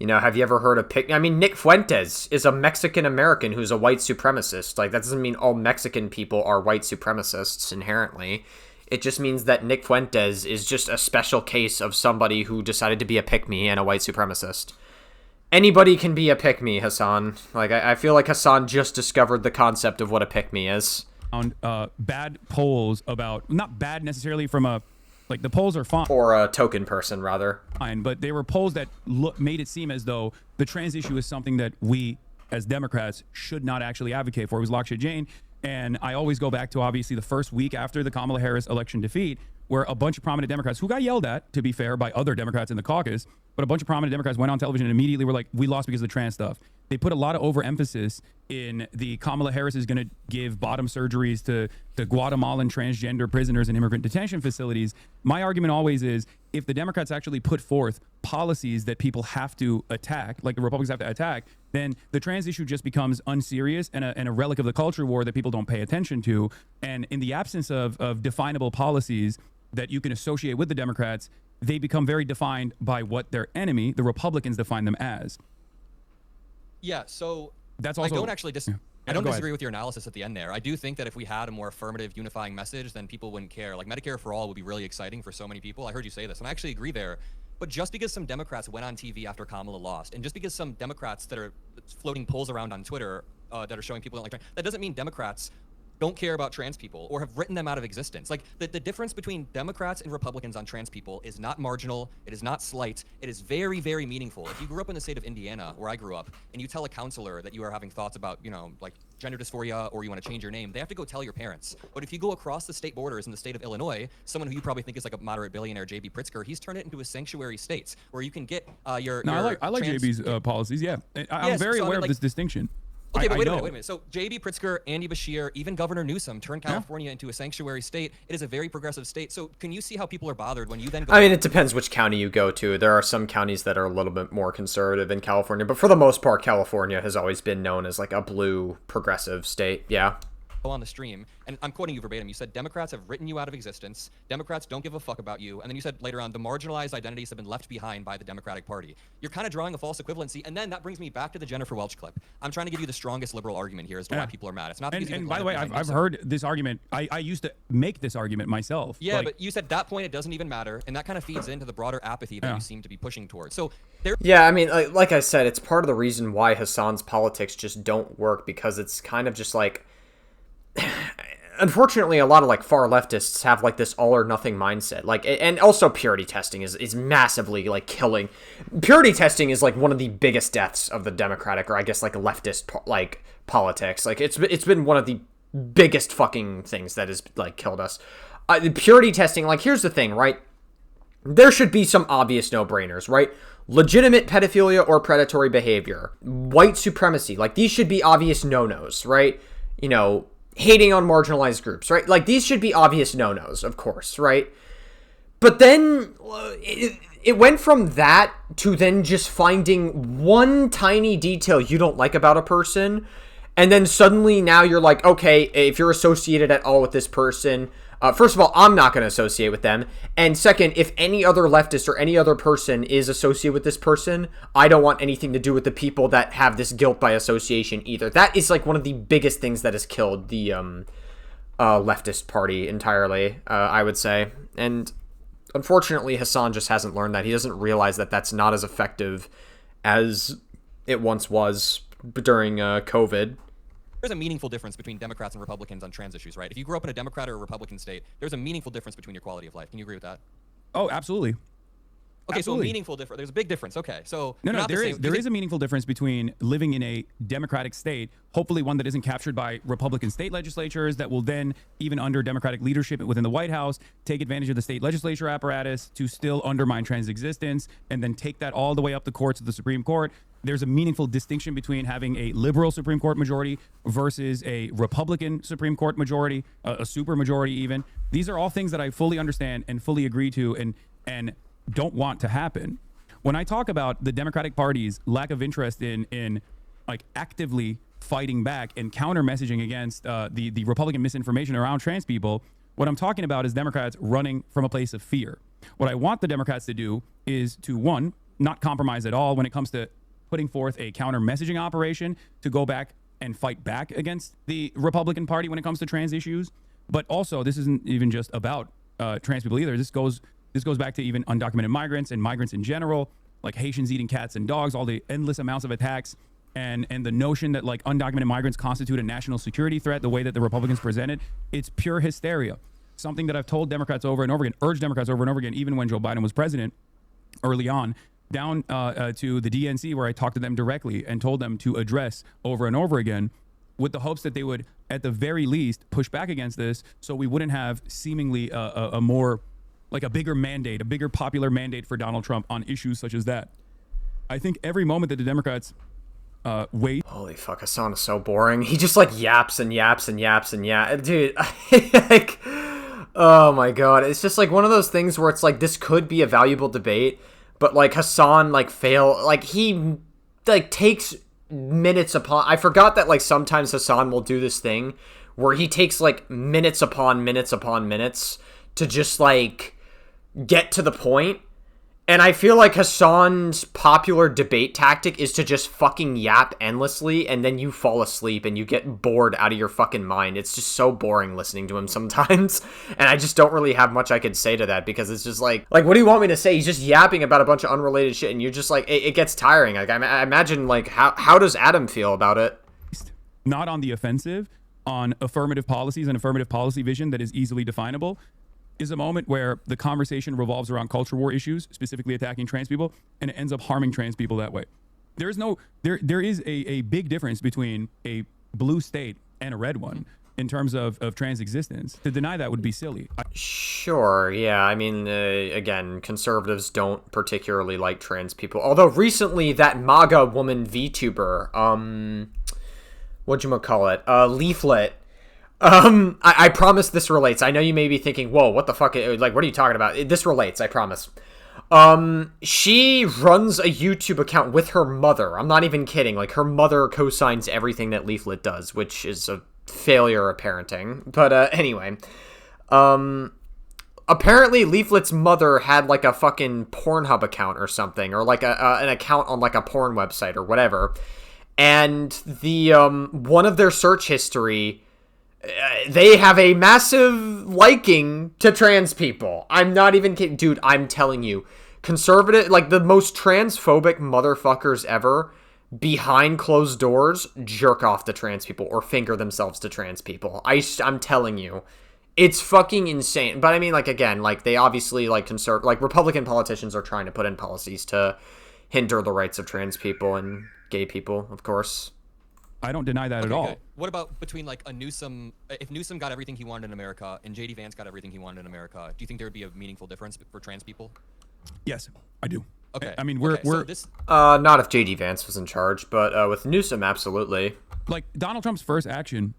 Have you ever heard of Nick Fuentes is a Mexican-American who's a white supremacist. Like, that doesn't mean all Mexican people are white supremacists inherently. It just means that Nick Fuentes is just a special case of somebody who decided to be a pick-me and a white supremacist. Anybody can be a pick-me, Hasan. Like, I feel like Hasan just discovered the concept of what a pick-me is. Bad polls about, not bad necessarily from a, like the polls are fine. Or a token person, rather. But they were polls that made it seem as though the trans issue is something that we, as Democrats, should not actually advocate for. It was Lakshay Jain. And I always go back to, obviously, the first week after the Kamala Harris election defeat, where a bunch of prominent Democrats, who got yelled at, to be fair, by other Democrats in the caucus, but a bunch of prominent Democrats went on television and immediately were like, we lost because of the trans stuff. They put a lot of overemphasis in the Kamala Harris is going to give bottom surgeries to Guatemalan transgender prisoners in immigrant detention facilities. My argument always is, if the Democrats actually put forth policies that people have to attack, like the Republicans have to attack, then the trans issue just becomes unserious and a relic of the culture war that people don't pay attention to. And in the absence of definable policies that you can associate with the Democrats, they become very defined by what their enemy, the Republicans, define them as. Yeah, so that's also, I don't actually I don't Go disagree ahead. with your analysis at the end there. I do think that if we had a more affirmative, unifying message, then people wouldn't care. Like Medicare for all would be really exciting for so many people. I heard you say this, and I actually agree there. But just because some Democrats went on TV after Kamala lost, and just because some Democrats that are floating polls around on Twitter that are showing people don't like trans, that doesn't mean Democrats don't care about trans people or have written them out of existence. Like the difference between Democrats and Republicans on trans people is not marginal. It is not slight. It is very, very meaningful. If you grew up in the state of Indiana, where I grew up, and you tell a counselor that you are having thoughts about, like gender dysphoria or you want to change your name, they have to go tell your parents. But if you go across the state borders in the state of Illinois, someone who you probably think is like a moderate billionaire, JB Pritzker, he's turned it into a sanctuary state where you can get your. No, I like JB's policies. Yeah, I'm very aware of this distinction. Okay, but wait a minute. So J.B. Pritzker, Andy Bashir, even Governor Newsom turned California into a sanctuary state. It is a very progressive state. So can you see how people are bothered when you then go... I mean, it depends which county you go to. There are some counties that are a little bit more conservative in California, but for the most part, California has always been known as like a blue progressive state. Yeah. On the stream, and I'm quoting you verbatim, you said Democrats have written you out of existence, Democrats don't give a fuck about you, and then you said later on the marginalized identities have been left behind by the Democratic Party. You're kind of drawing a false equivalency, and then that brings me back to the Jennifer Welch clip. I'm trying to give you the strongest liberal argument here as to why people are mad. It's not because and by the way, I've heard this argument. I used to make this argument myself. Yeah, but you said at that point it doesn't even matter, and that kind of feeds into the broader apathy that you seem to be pushing towards. So yeah, I mean, like I said, it's part of the reason why Hasan's politics just don't work, because it's kind of just like... Unfortunately, a lot of like far leftists have like this all or nothing mindset. Like, and also purity testing is massively like killing. Purity testing is like one of the biggest deaths of the Democratic, or I guess like leftist like politics. Like it's been one of the biggest fucking things that has like killed us. Purity testing, like here's the thing, right? There should be some obvious no-brainers, right? Legitimate pedophilia or predatory behavior, white supremacy, like these should be obvious no-nos, right? Hating on marginalized groups, right? Like, these should be obvious no-nos, of course, right? But then it went from that to then just finding one tiny detail you don't like about a person, and then suddenly now you're like, okay, if you're associated at all with this person, first of all, I'm not going to associate with them, and second, if any other leftist or any other person is associated with this person, I don't want anything to do with the people that have this guilt by association either. That is like one of the biggest things that has killed the leftist party entirely, I would say. And unfortunately, Hasan just hasn't learned that. He doesn't realize that that's not as effective as it once was during COVID. There's a meaningful difference between Democrats and Republicans on trans issues, right? If you grew up in a Democrat or a Republican state, there's a meaningful difference between your quality of life. Can you agree with that? Oh, absolutely. Okay, so a meaningful difference. There's a big difference. Okay, so no, there is a meaningful difference between living in a democratic state, hopefully one that isn't captured by Republican state legislatures that will then, even under Democratic leadership within the White House, take advantage of the state legislature apparatus to still undermine trans existence and then take that all the way up the courts of the Supreme Court. There's a meaningful distinction between having a liberal Supreme Court majority versus a Republican Supreme Court majority, a super majority even. These are all things that I fully understand and fully agree to and don't want to happen. When I talk about the Democratic Party's lack of interest in like actively fighting back and counter messaging against the Republican misinformation around trans people, what I'm talking about is Democrats running from a place of fear. What I want the Democrats to do is to, one, not compromise at all when it comes to putting forth a counter messaging operation to go back and fight back against the Republican Party when it comes to trans issues. But also, this isn't even just about trans people either. This goes back to even undocumented migrants and migrants in general, like Haitians eating cats and dogs, all the endless amounts of attacks, and the notion that like undocumented migrants constitute a national security threat, the way that the Republicans present it. It's pure hysteria. Something that I've told Democrats over and over again, urged Democrats over and over again, even when Joe Biden was president early on, down to the DNC, where I talked to them directly and told them to address over and over again, with the hopes that they would, at the very least, push back against this, so we wouldn't have seemingly a more, like a bigger mandate, a bigger popular mandate for Donald Trump on issues such as that. I think every moment that the Democrats wait. Holy fuck, Hasan is so boring. He just like yaps and yaps and yaps and yaps. Dude, like, oh my god. It's just like one of those things where it's like, this could be a valuable debate, but like Hasan like he like takes minutes upon, I forgot that like sometimes Hasan will do this thing where he takes like minutes upon minutes upon minutes to just like get to the point, And I feel like Hasan's popular debate tactic is to just fucking yap endlessly, and then you fall asleep and you get bored out of your fucking mind. It's just so boring listening to him sometimes, and I just don't really have much I could say to that, because it's just like, what do you want me to say? He's just yapping about a bunch of unrelated shit, and you're just like, it gets tiring. Like, I imagine, like, how does Adam feel about it? Not on the offensive, on affirmative policies and affirmative policy vision that is easily definable, is a moment where the conversation revolves around culture war issues, specifically attacking trans people, and it ends up harming trans people that way. There is a big difference between a blue state and a red one in terms of trans existence. To deny that would be silly. Sure, yeah. I mean, again, conservatives don't particularly like trans people. Although recently that MAGA woman VTuber, whatchamacallit, Leaflet, I promise this relates. I know you may be thinking, whoa, what the fuck? Like, what are you talking about? This relates, I promise. She runs a YouTube account with her mother. I'm not even kidding. Like, her mother co-signs everything that Leaflet does, which is a failure of parenting. But, anyway. Apparently Leaflet's mother had, like, a fucking Pornhub account or something, or, like, an account on, like, a porn website or whatever. And the, one of their search history, they have a massive liking to trans people. I'm not even kidding. Dude, I'm telling you. Conservative, like, the most transphobic motherfuckers ever, behind closed doors, jerk off to trans people or finger themselves to trans people. I'm telling you. It's fucking insane. But I mean, like, again, like, they obviously, like, Republican politicians are trying to put in policies to hinder the rights of trans people and gay people, of course. I don't deny that at all. Good. What about between, like, a Newsom, if Newsom got everything he wanted in America and JD Vance got everything he wanted in America, do you think there would be a meaningful difference for trans people? Yes, I do. Okay. I mean, so this... not if JD Vance was in charge, but with Newsom, absolutely. Like, Donald Trump's first action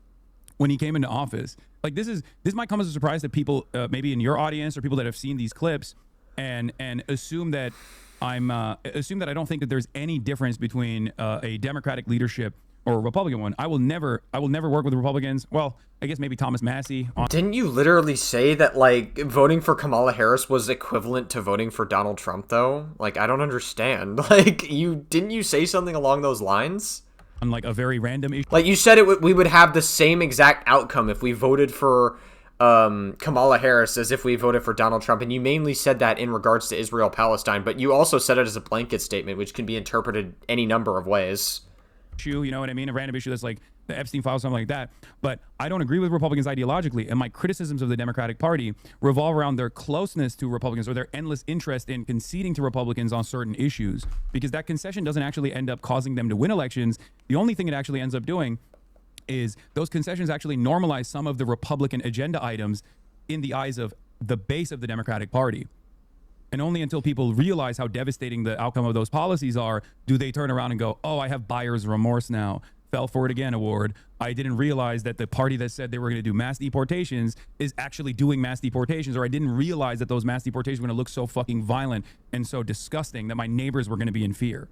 when he came into office, like, this might come as a surprise to people, maybe in your audience or people that have seen these clips, and assume that I don't think that there's any difference between a Democratic leadership or a Republican one. I will never work with Republicans. Well, I guess maybe Thomas Massey. Didn't you literally say that, like, voting for Kamala Harris was equivalent to voting for Donald Trump, though? Like, I don't understand. Like, didn't you say something along those lines? On, like, a very random issue. Like, you said we would have the same exact outcome if we voted for Kamala Harris as if we voted for Donald Trump, and you mainly said that in regards to Israel-Palestine, but you also said it as a blanket statement, which can be interpreted any number of ways. You know what I mean? A random issue that's like the Epstein files, something like that. But I don't agree with Republicans ideologically, and my criticisms of the Democratic Party revolve around their closeness to Republicans or their endless interest in conceding to Republicans on certain issues, because that concession doesn't actually end up causing them to win elections. The only thing it actually ends up doing is those concessions actually normalize some of the Republican agenda items in the eyes of the base of the Democratic Party. And only until people realize how devastating the outcome of those policies are do they turn around and go, oh, I have buyer's remorse now. Fell for it again award. I didn't realize that the party that said they were going to do mass deportations is actually doing mass deportations, or I didn't realize that those mass deportations were going to look so fucking violent and so disgusting that my neighbors were going to be in fear.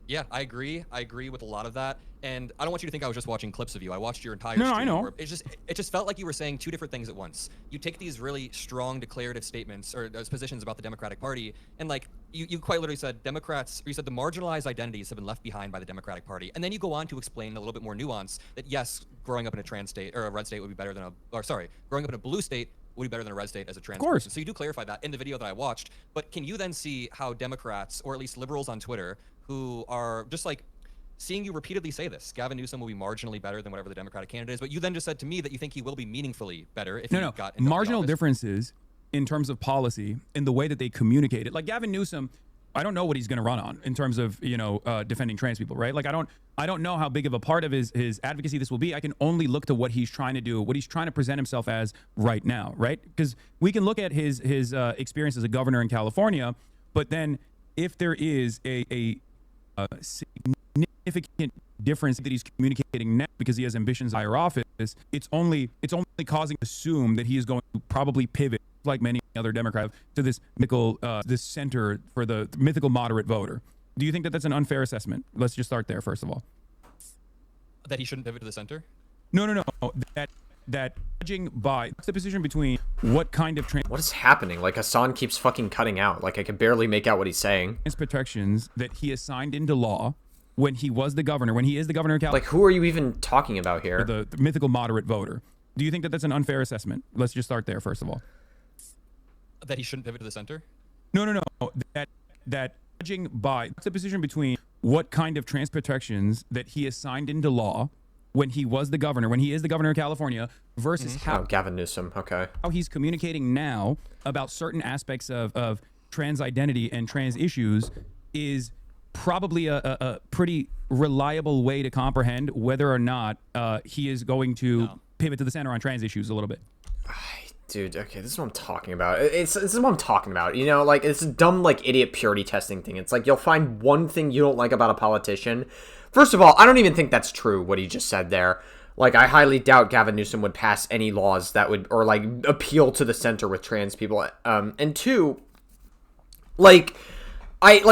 Yeah, I agree. I agree with a lot of that. And I don't want you to think I was just watching clips of you. I watched your entire No, stream. I know. It just felt like you were saying two different things at once. You take these really strong declarative statements or those positions about the Democratic Party, and, like, you quite literally said Democrats, or you said the marginalized identities have been left behind by the Democratic Party. And then you go on to explain a little bit more nuance that, yes, growing up in a trans state or a red state would be better than growing up in a blue state would be better than a red state as a trans person. So you do clarify that in the video that I watched. But can you then see how Democrats, or at least liberals on Twitter, who are just, like, seeing you repeatedly say this, Gavin Newsom will be marginally better than whatever the Democratic candidate is, but you then just said to me that you think he will be meaningfully better if he got into marginal office. Differences in terms of policy, in the way that they communicate it. Like, Gavin Newsom, I don't know what he's going to run on in terms of, defending trans people, right? Like, I don't know how big of a part of his advocacy this will be. I can only look to what he's trying to do, what he's trying to present himself as right now, right? Because we can look at his experience as a governor in California, but then if there is a significant difference that he's communicating now because he has ambitions in higher office, it's only causing to assume that he is going to probably pivot, like many other Democrats, to this mythical this center for the mythical moderate voter. Do you think that that's an unfair assessment? Let's just start there first of all. That he shouldn't pivot to the center? No. That that judging by the position between what kind of What is happening? Like, Hasan keeps fucking cutting out. Like, I can barely make out what he's saying. protections that he has signed into law when he was the governor, when he is the governor of California. Like, who are you even talking about here? The mythical moderate voter. Do you think that that's an unfair assessment? Let's just start there, first of all. That he shouldn't pivot to the center? No. That judging by the position between what kind of trans protections that he has signed into law when he was the governor, when he is the governor of California, versus how Gavin Newsom. Okay. how he's communicating now about certain aspects of trans identity and trans issues is probably a pretty reliable way to comprehend whether or not he is going to pivot to the center on trans issues a little bit. Dude, okay, this is what I'm talking about. This is what I'm talking about. You know, like, it's a dumb, like, idiot purity testing thing. It's like, you'll find one thing you don't like about a politician. First of all, I don't even think that's true, what he just said there. Like, I highly doubt Gavin Newsom would pass any laws that would, or, like, appeal to the center with trans people. And two, like,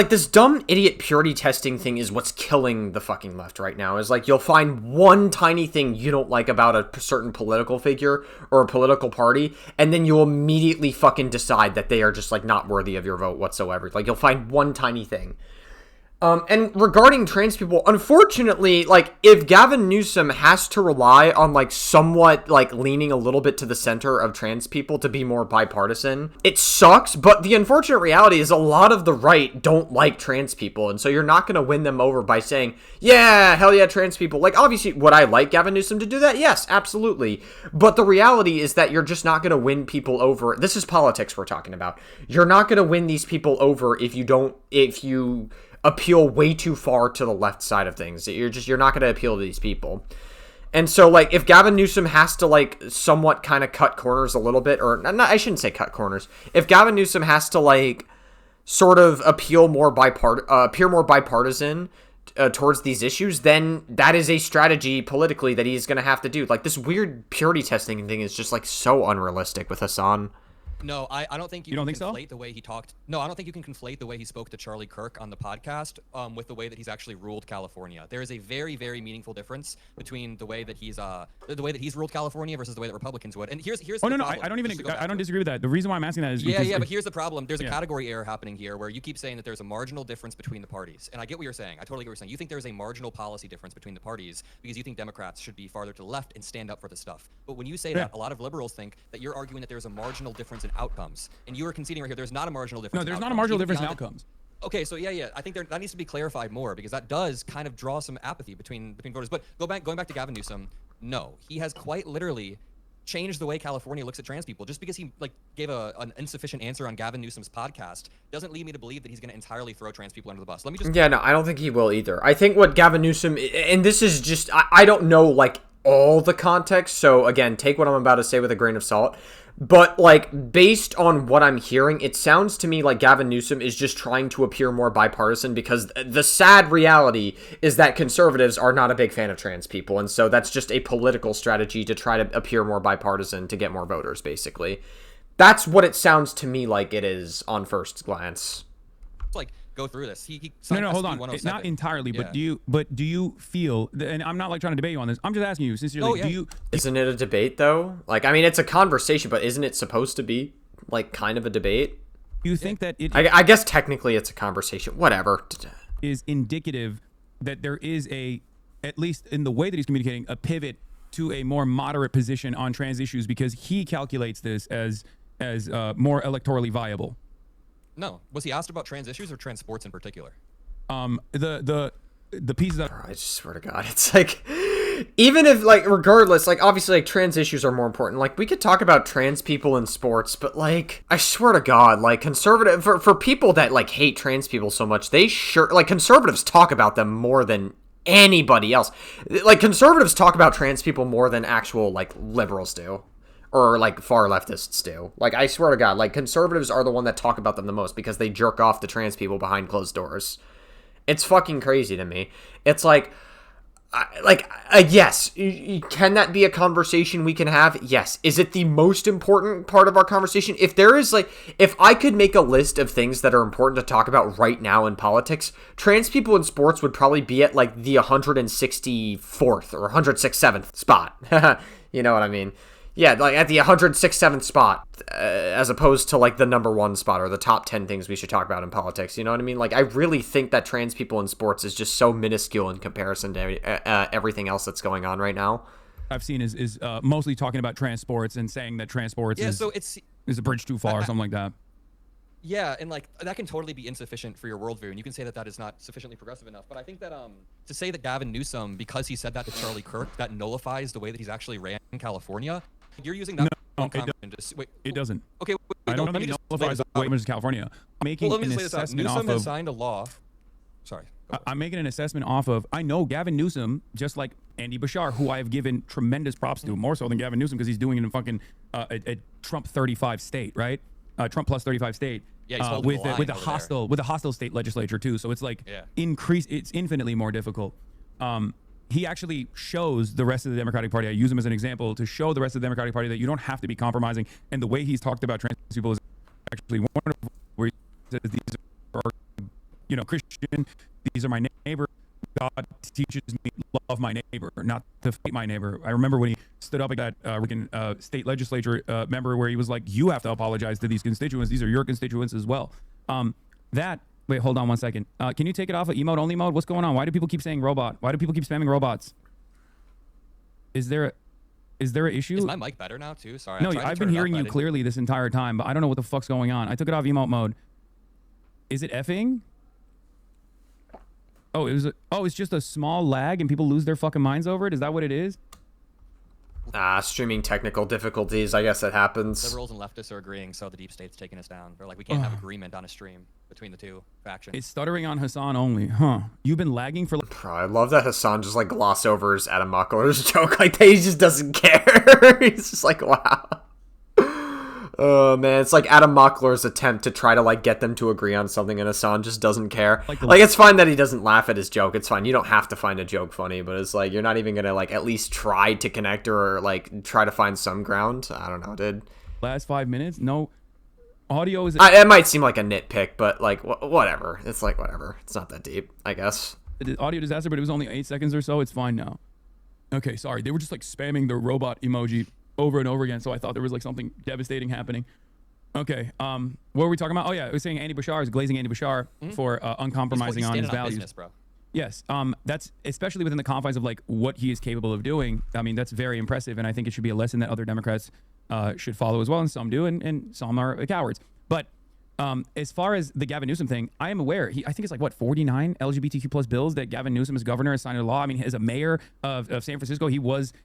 this dumb idiot purity testing thing is what's killing the fucking left right now. Is like, you'll find one tiny thing you don't like about a certain political figure or a political party, and then you'll immediately fucking decide that they are just, like, not worthy of your vote whatsoever. Like, you'll find one tiny thing. And regarding trans people, unfortunately, like, if Gavin Newsom has to rely on, like, somewhat, like, leaning a little bit to the center of trans people to be more bipartisan, it sucks, but the unfortunate reality is a lot of the right don't like trans people, and so you're not going to win them over by saying, yeah, hell yeah, trans people. Like, obviously, would I like Gavin Newsom to do that? Yes, absolutely. But the reality is that you're just not going to win people over. This is politics we're talking about. You're not going to win these people over if you appeal way too far to the left side of things. You're not going to appeal to these people. And so, like, if Gavin Newsom has to, like, somewhat kind of cut corners a little bit, or not, I shouldn't say cut corners. If Gavin Newsom has to, like, sort of appear more bipartisan towards these issues, then that is a strategy politically that he's going to have to do. Like, this weird purity testing thing is just, like, so unrealistic with Hasan. No, I don't think You don't can think so? conflate the way he talked. No, I don't think you can conflate the way he spoke to Charlie Kirk on the podcast with the way that he's actually ruled California. There is a very, very meaningful difference between the way that he's ruled California versus the way that Republicans would. And here's Oh, the no, problem. I don't disagree with that. The reason why I'm asking that is because Yeah, but here's the problem. There's a category error happening here where you keep saying that there's a marginal difference between the parties. And I get what you're saying. I totally get what you're saying. You think there's a marginal policy difference between the parties because you think Democrats should be farther to the left and stand up for the stuff. But when you say that, a lot of liberals think that you're arguing that there's a marginal difference in outcomes. And you are conceding right here there's not a marginal difference. No, there's not a marginal difference in outcomes. Okay, so yeah, I think that needs to be clarified more because that does kind of draw some apathy between voters. But going back to Gavin Newsom, no, he has quite literally changed the way California looks at trans people. Just because he gave an insufficient answer on Gavin Newsom's podcast doesn't lead me to believe that he's going to entirely throw trans people under the bus. Let me just Yeah, no, I don't think he will either. I think what Gavin Newsom, and this is just I don't know, like, all the context, so again, take what I'm about to say with a grain of salt. But, like, based on what I'm hearing, it sounds to me like Gavin Newsom is just trying to appear more bipartisan because the sad reality is that conservatives are not a big fan of trans people. And so that's just a political strategy to try to appear more bipartisan to get more voters, basically. That's what it sounds to me like it is on first glance. go through this. No, hold on. Not entirely, but do you feel? And I'm not like trying to debate you on this. I'm just asking you sincerely. Do you? Isn't it a debate though? Like, I mean, it's a conversation, but isn't it supposed to be like kind of a debate? You think that it? I guess technically it's a conversation. Whatever. Is indicative that there is at least in the way that he's communicating, a pivot to a more moderate position on trans issues because he calculates this as more electorally viable. No. Was he asked about trans issues or trans sports in particular? The pieces that I just swear to God, it's like, even if, like, regardless, like, obviously, like, trans issues are more important. Like, we could talk about trans people in sports, but, like, I swear to God, like, conservative, for people that, like, hate trans people so much, conservatives talk about them more than anybody else. Like, conservatives talk about trans people more than actual, like, liberals do. Or, like, far leftists do. Like, I swear to God, like, conservatives are the one that talk about them the most because they jerk off to trans people behind closed doors. It's fucking crazy to me. It's like, yes, can that be a conversation we can have? Yes. Is it the most important part of our conversation? If there is, like, if I could make a list of things that are important to talk about right now in politics, trans people in sports would probably be at, like, the 164th or 167th spot. You know what I mean? Yeah, like at the 106th, 7th spot, as opposed to like the number 1 spot or the top 10 things we should talk about in politics. You know what I mean? Like, I really think that trans people in sports is just so minuscule in comparison to everything else that's going on right now. I've seen is mostly talking about trans sports and saying that trans sports is a bridge too far or something like that. Yeah, and like that can totally be insufficient for your worldview, and you can say that is not sufficiently progressive enough. But I think that to say that Gavin Newsom, because he said that to Charlie Kirk, that nullifies the way that he's actually ran in California. You're using that. No, it doesn't. Okay, I don't think it nullifies the way it was in California. I'm making an assessment off of. Newsom has signed a law. Sorry. I'm making an assessment off of. I know Gavin Newsom, just like Andy Bashar, who I have given tremendous props to, more so than Gavin Newsom because he's doing it in fucking a Trump 35 state, right? Trump plus 35 state. Yeah, with a hostile state legislature too. So it's like it's infinitely more difficult. He actually shows the rest of the Democratic Party. I use him as an example to show the rest of the Democratic Party that you don't have to be compromising. And the way he's talked about trans people is actually wonderful. Where he says these are, Christian. These are my neighbor. God teaches me to love my neighbor, not to hate my neighbor. I remember when he stood up at that state legislature member where he was like, you have to apologize to these constituents. These are your constituents as well. Wait, hold on one second. Can you take it off of emote only mode? What's going on? Why do people keep saying robot? Why do people keep spamming robots? Is there an issue? Is my mic better now too? Sorry. No, I've been hearing you clearly this entire time, but I don't know what the fuck's going on. I took it off emote mode. Is it effing? Oh, it's just a small lag and people lose their fucking minds over it? Is that what it is? Streaming technical difficulties. I guess that happens. Liberals and leftists are agreeing, so the deep state's taking us down. They're like, we can't have agreement on a stream between the two factions. It's stuttering on Hasan only, huh? You've been lagging for... Bro, I love that Hasan just like gloss over his Adam Mockler's joke like that. He just doesn't care. He's just like, wow. Oh man, it's like Adam Mockler's attempt to try to like get them to agree on something, and Hasan just doesn't care. Like it's fine that he doesn't laugh at his joke. It's fine. You don't have to find a joke funny, but it's like you're not even gonna like at least try to connect or like try to find some ground. I don't know, dude. Last 5 minutes, no audio is. It might seem like a nitpick, but like whatever. It's like whatever. It's not that deep, I guess. Audio disaster, but it was only 8 seconds or so. It's fine now. Okay, sorry. They were just like spamming the robot emoji over and over again, so I thought there was like something devastating happening. Okay, what were we talking about? Oh yeah, I was saying Andy Bashar is glazing Andy Bashar for uncompromising on his values. Business, bro. Yes, that's especially within the confines of like what he is capable of doing. I mean, that's very impressive, and I think it should be a lesson that other Democrats should follow as well, and some do, and some are cowards. But as far as the Gavin Newsom thing, I am aware. I think it's like, what, 49 LGBTQ plus bills that Gavin Newsom as governor has signed into law. I mean, as a mayor of San Francisco,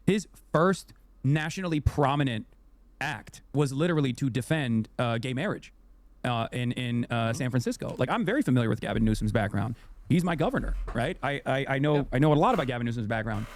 his first nationally prominent act was literally to defend gay marriage in San Francisco. Like, I'm very familiar with Gavin Newsom's background. He's my governor, right? I know a lot about Gavin Newsom's background.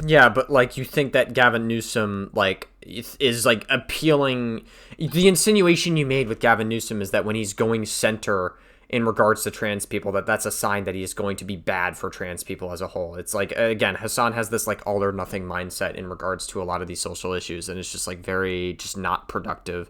Yeah, but like you think that Gavin Newsom like is like appealing. The insinuation you made with Gavin Newsom is that when he's going center in regards to trans people, that's a sign that he is going to be bad for trans people as a whole. It's like, again, Hasan has this like all or nothing mindset in regards to a lot of these social issues, and it's just like very just not productive.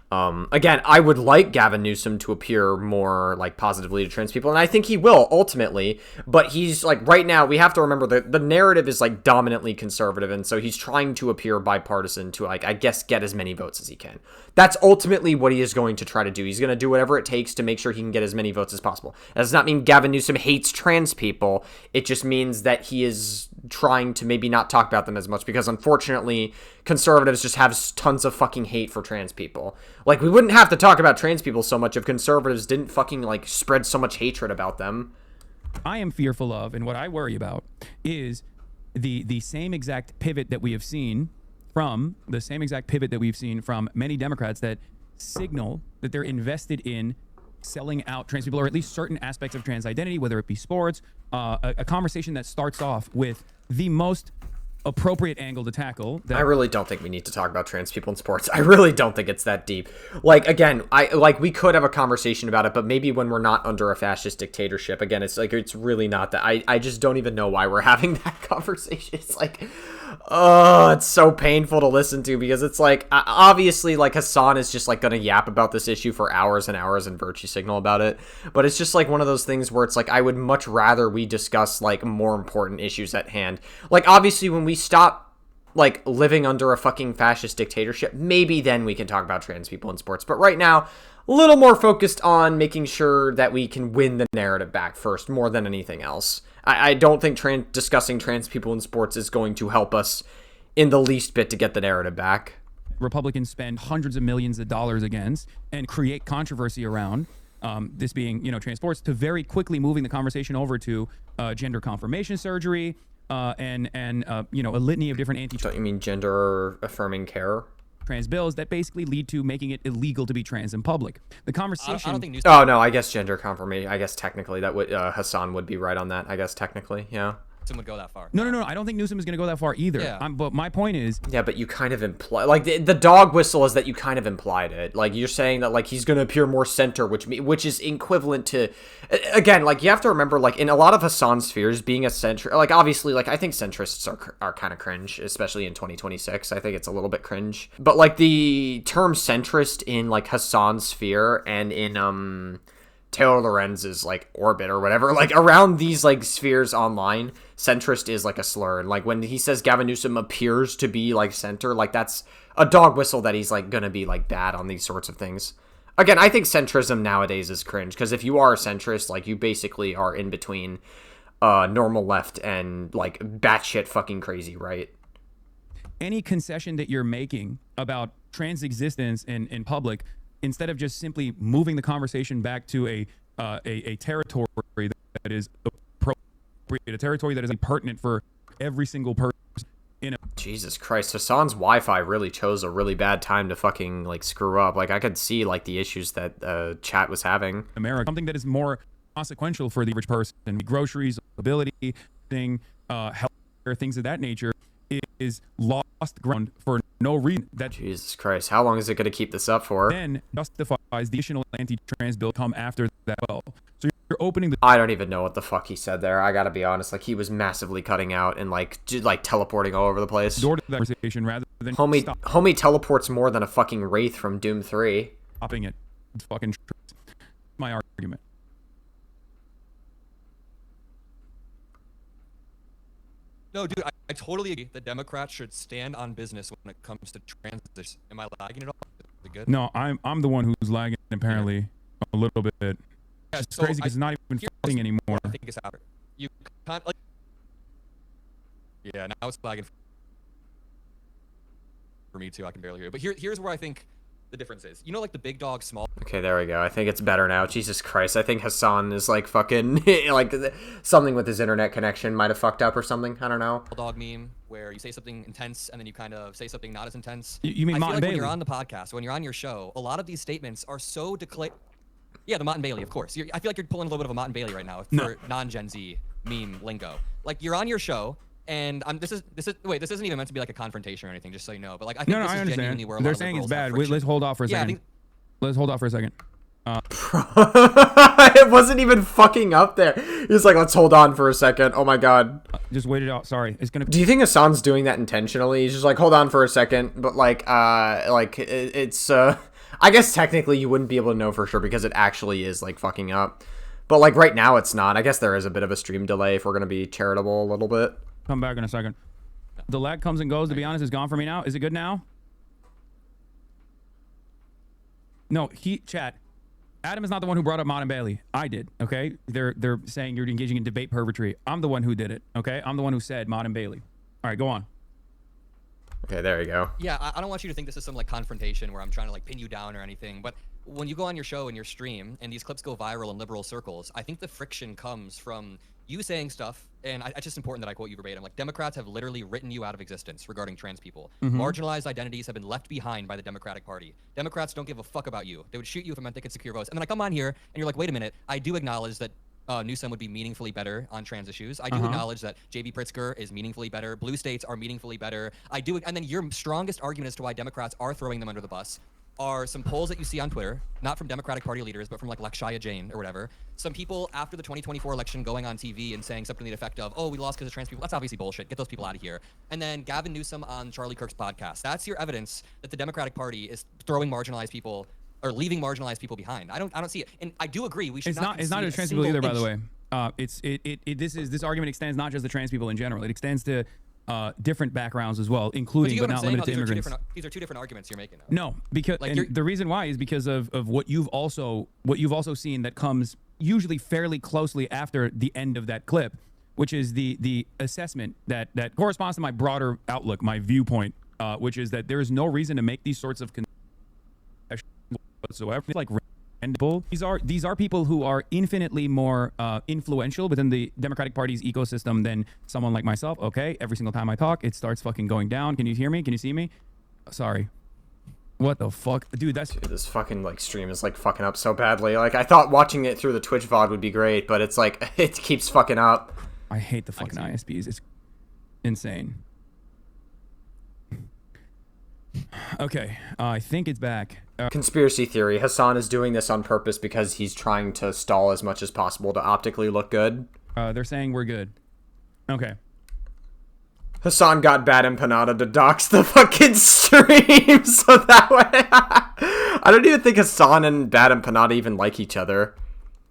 Again, I would like Gavin Newsom to appear more like positively to trans people, and I think he will ultimately, but he's like, right now we have to remember that the narrative is like dominantly conservative, and so he's trying to appear bipartisan to like, I guess, get as many votes as he can. That's ultimately what he is going to try to do. He's going to do whatever it takes to make sure he can get as many votes as possible. That does not mean Gavin Newsom hates trans people. It just means that he is trying to maybe not talk about them as much, because unfortunately conservatives just have tons of fucking hate for trans people. Like, we wouldn't have to talk about trans people so much if conservatives didn't fucking like spread so much hatred about them. I am fearful of, and what I worry about is the same exact pivot that we have seen from many Democrats that signal that they're invested in selling out trans people, or at least certain aspects of trans identity, whether it be sports, a conversation that starts off with the most appropriate angle to tackle. I really don't think we need to talk about trans people in sports. I really don't think it's that deep. Like, again, we could have a conversation about it, but maybe when we're not under a fascist dictatorship. Again, it's like, it's really not that. I just don't even know why we're having that conversation. It's like, oh, it's so painful to listen to, because it's like, obviously, like, Hasan is just like gonna yap about this issue for hours and hours and virtue signal about it, but it's just like one of those things where it's like, I would much rather we discuss like more important issues at hand. Like, obviously, when we stop like living under a fucking fascist dictatorship, maybe then we can talk about trans people in sports. But right now, a little more focused on making sure that we can win the narrative back first, more than anything else. I don't think discussing trans people in sports is going to help us in the least bit to get the narrative back. Republicans spend hundreds of millions of dollars against and create controversy around, this being, trans sports, to very quickly moving the conversation over to gender confirmation surgery, and a litany of different Don't you mean gender affirming care? trans bills that basically lead to making it illegal to be trans in public. The conversation. I don't think Oh no, I guess gender confirmation. I guess technically that would Hasan would be right on that. I guess technically, yeah. Newsom would go that far. No. I don't think Newsom is going to go that far either. Yeah. But my point is. Yeah, but you kind of imply, like, the dog whistle is that you kind of implied it. Like, you're saying that, like, he's going to appear more center, which is equivalent to, again, like, you have to remember, like, in a lot of Hasan's spheres, being a center, like, obviously, like, I think centrists are kind of cringe, especially in 2026. I think it's a little bit cringe. But, like, the term centrist in, like, Hasan's sphere and in, Taylor Lorenz's, like, orbit or whatever, like, around these, like, spheres online, centrist is, like, a slur. And, like, when he says Gavin Newsom appears to be, like, center, like, that's a dog whistle that he's, like, gonna be, like, bad on these sorts of things. Again, I think centrism nowadays is cringe, because if you are a centrist, like, you basically are in between normal left and, like, batshit fucking crazy right. Any concession that you're making about trans existence in public, instead of just simply moving the conversation back to a territory that is appropriate, a territory that is pertinent for every single person in a... Jesus Christ, Hasan's Wi-Fi really chose a really bad time to fucking, like, screw up. Like, I could see, like, the issues that chat was having. America, something that is more consequential for the average person, groceries, ability, healthcare, things of that nature, is lost ground for no reason. That Jesus Christ, how long is it going to keep this up for? Then justifies the additional anti-trans bill come after that. Well, so you're opening the... I don't even know what the fuck he said there. I gotta be honest. Like, he was massively cutting out and like teleporting all over the place. door to that conversation rather than Homie teleports more than a fucking wraith from Doom 3. stopping it. It's fucking my argument. No, dude, I totally agree. The Democrats should stand on business when it comes to trans. Am I lagging at all? Is it good? No, I'm the one who's lagging apparently a little bit. Yeah, It's so crazy because it's not even fighting anymore. I think it's after. You can't, like... Yeah, now it's lagging for me too. I can barely hear it. But here's where I think the difference is. You know, like the big dog, small... Okay, there we go. I think it's better now. Jesus Christ, I think Hasan is like fucking like something with his internet connection might have fucked up or something. I don't know. Dog meme where you say something intense and then you kind of say something not as intense. You mean I feel Mott and like when Bailey? you're on the podcast, when you're on your show, a lot of these statements are so Yeah, the Mott and Bailey, of course. I feel like you're pulling a little bit of a Mott and Bailey right now for non-Gen Z meme lingo. Like, you're on your show, and this isn't even meant to be like a confrontation or anything, just so you know. But like, I think No, this I is understand. genuinely where a lot They're of saying it's liberals have bad. friction. Let's hold off for a Yeah, I second. think- Let's hold off for a second. It wasn't even fucking up there. He's like, let's hold on for a second. Oh my god. Just wait it out. Sorry, it's gonna. Do you think Hasan's doing that intentionally? He's just like, hold on for a second, but it's I guess technically you wouldn't be able to know for sure because it actually is like fucking up. But like right now it's not. I guess there is a bit of a stream delay if we're gonna be charitable a little bit. Come back in a second. The lag comes and goes. To be honest, it's gone for me now. Is it good now? No, chat. Adam is not the one who brought up Mott and Bailey. I did. Okay, they're saying you're engaging in debate perpetry. I'm the one who did it. Okay, I'm the one who said Mott and Bailey. All right, go on. Okay, there you go. Yeah, I don't want you to think this is some like confrontation where I'm trying to like pin you down or anything, but when you go on your show and your stream and these clips go viral in liberal circles, I think the friction comes from you saying stuff, and it's just important that I quote you verbatim. Like, Democrats have literally written you out of existence regarding trans people. Marginalized identities have been left behind by the Democratic Party. Democrats don't give a fuck about you. They would shoot you if it meant they could secure votes. And then I come on here, and you're like, wait a minute, I do acknowledge that Newsom would be meaningfully better on trans issues. I do acknowledge that J.B. Pritzker is meaningfully better. Blue states are meaningfully better. And then your strongest argument as to why Democrats are throwing them under the bus are some polls that you see on Twitter, not from Democratic Party leaders, but from like Lakshaya Jain or whatever. Some people after the 2024 election going on TV and saying something to the effect of, oh, we lost because of trans people. That's obviously bullshit. Get those people out of here. And then Gavin Newsom on Charlie Kirk's podcast. That's your evidence that the Democratic Party is throwing marginalized people or leaving marginalized people behind. I don't see it. And I do agree we should It's not just trans people either, by the way. This argument extends not just to trans people in general. It extends to different backgrounds as well, including but not limited to immigrants. These are two different arguments you're making. Though. No, because and the reason why is because of what you've also seen that comes usually fairly closely after the end of that clip, which is the assessment that corresponds to my broader outlook, my viewpoint, which is that there is no reason to make these sorts of whatsoever. Like these are people who are infinitely more influential within the Democratic Party's ecosystem than someone like myself. Okay, every single time I talk, it starts fucking going down. Can you hear me? Can you see me? Sorry. What the fuck, dude? Dude, this fucking like stream is like fucking up so badly. Like I thought watching it through the Twitch VOD would be great, but it's like it keeps fucking up. I hate the fucking ISPs. It's insane. Okay, I think it's back. Conspiracy theory. Hasan is doing this on purpose because he's trying to stall as much as possible to optically look good. They're saying we're good. Okay. Hasan got Bad Empanada to dox the fucking stream, so that way... I don't even think Hasan and Bad Empanada even like each other.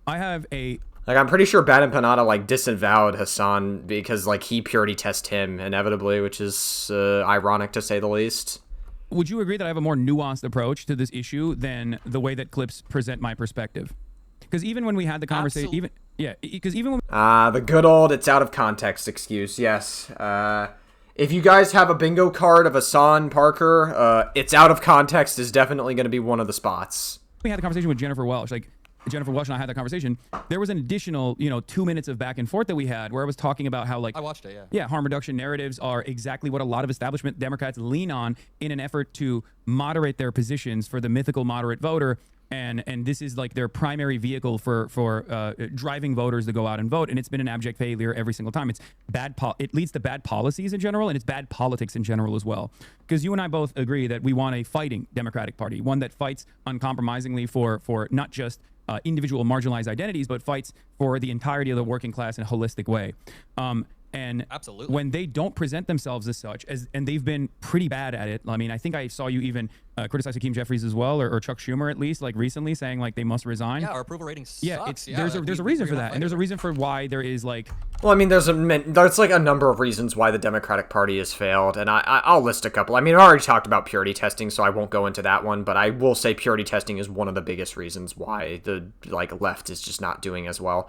I have a... Like, I'm pretty sure Bad Empanada, like, disavowed Hasan because, like, he purity tested him, inevitably, which is ironic to say the least. Would you agree that I have a more nuanced approach to this issue than the way that clips present my perspective? Because even when we had the conversation, even when the good old it's out of context excuse, yes. If you guys have a bingo card of Hasan Parker, it's out of context is definitely going to be one of the spots. We had the conversation with Jennifer Welsh, like Jennifer Welsh and I had that conversation. There was an additional, 2 minutes of back and forth that we had where I was talking about how, like, I watched it, yeah. Yeah, harm reduction narratives are exactly what a lot of establishment Democrats lean on in an effort to moderate their positions for the mythical moderate voter. And this is like their primary vehicle for driving voters to go out and vote, and it's been an abject failure every single time. It's it leads to bad policies in general, and it's bad politics in general as well. Because you and I both agree that we want a fighting Democratic Party, one that fights uncompromisingly for not just individual marginalized identities, but fights for the entirety of the working class in a holistic way. And absolutely, when they don't present themselves as such, and they've been pretty bad at it. I mean, I think I saw you even criticize Hakeem Jeffries as well, or Chuck Schumer at least, like recently, saying like they must resign. Yeah, our approval rating sucks. Yeah, there's a reason for that, and there's a reason for why there is like. Well, I mean, there's like a number of reasons why the Democratic Party has failed, and I'll list a couple. I mean, I already talked about purity testing, so I won't go into that one, but I will say purity testing is one of the biggest reasons why the left is just not doing as well.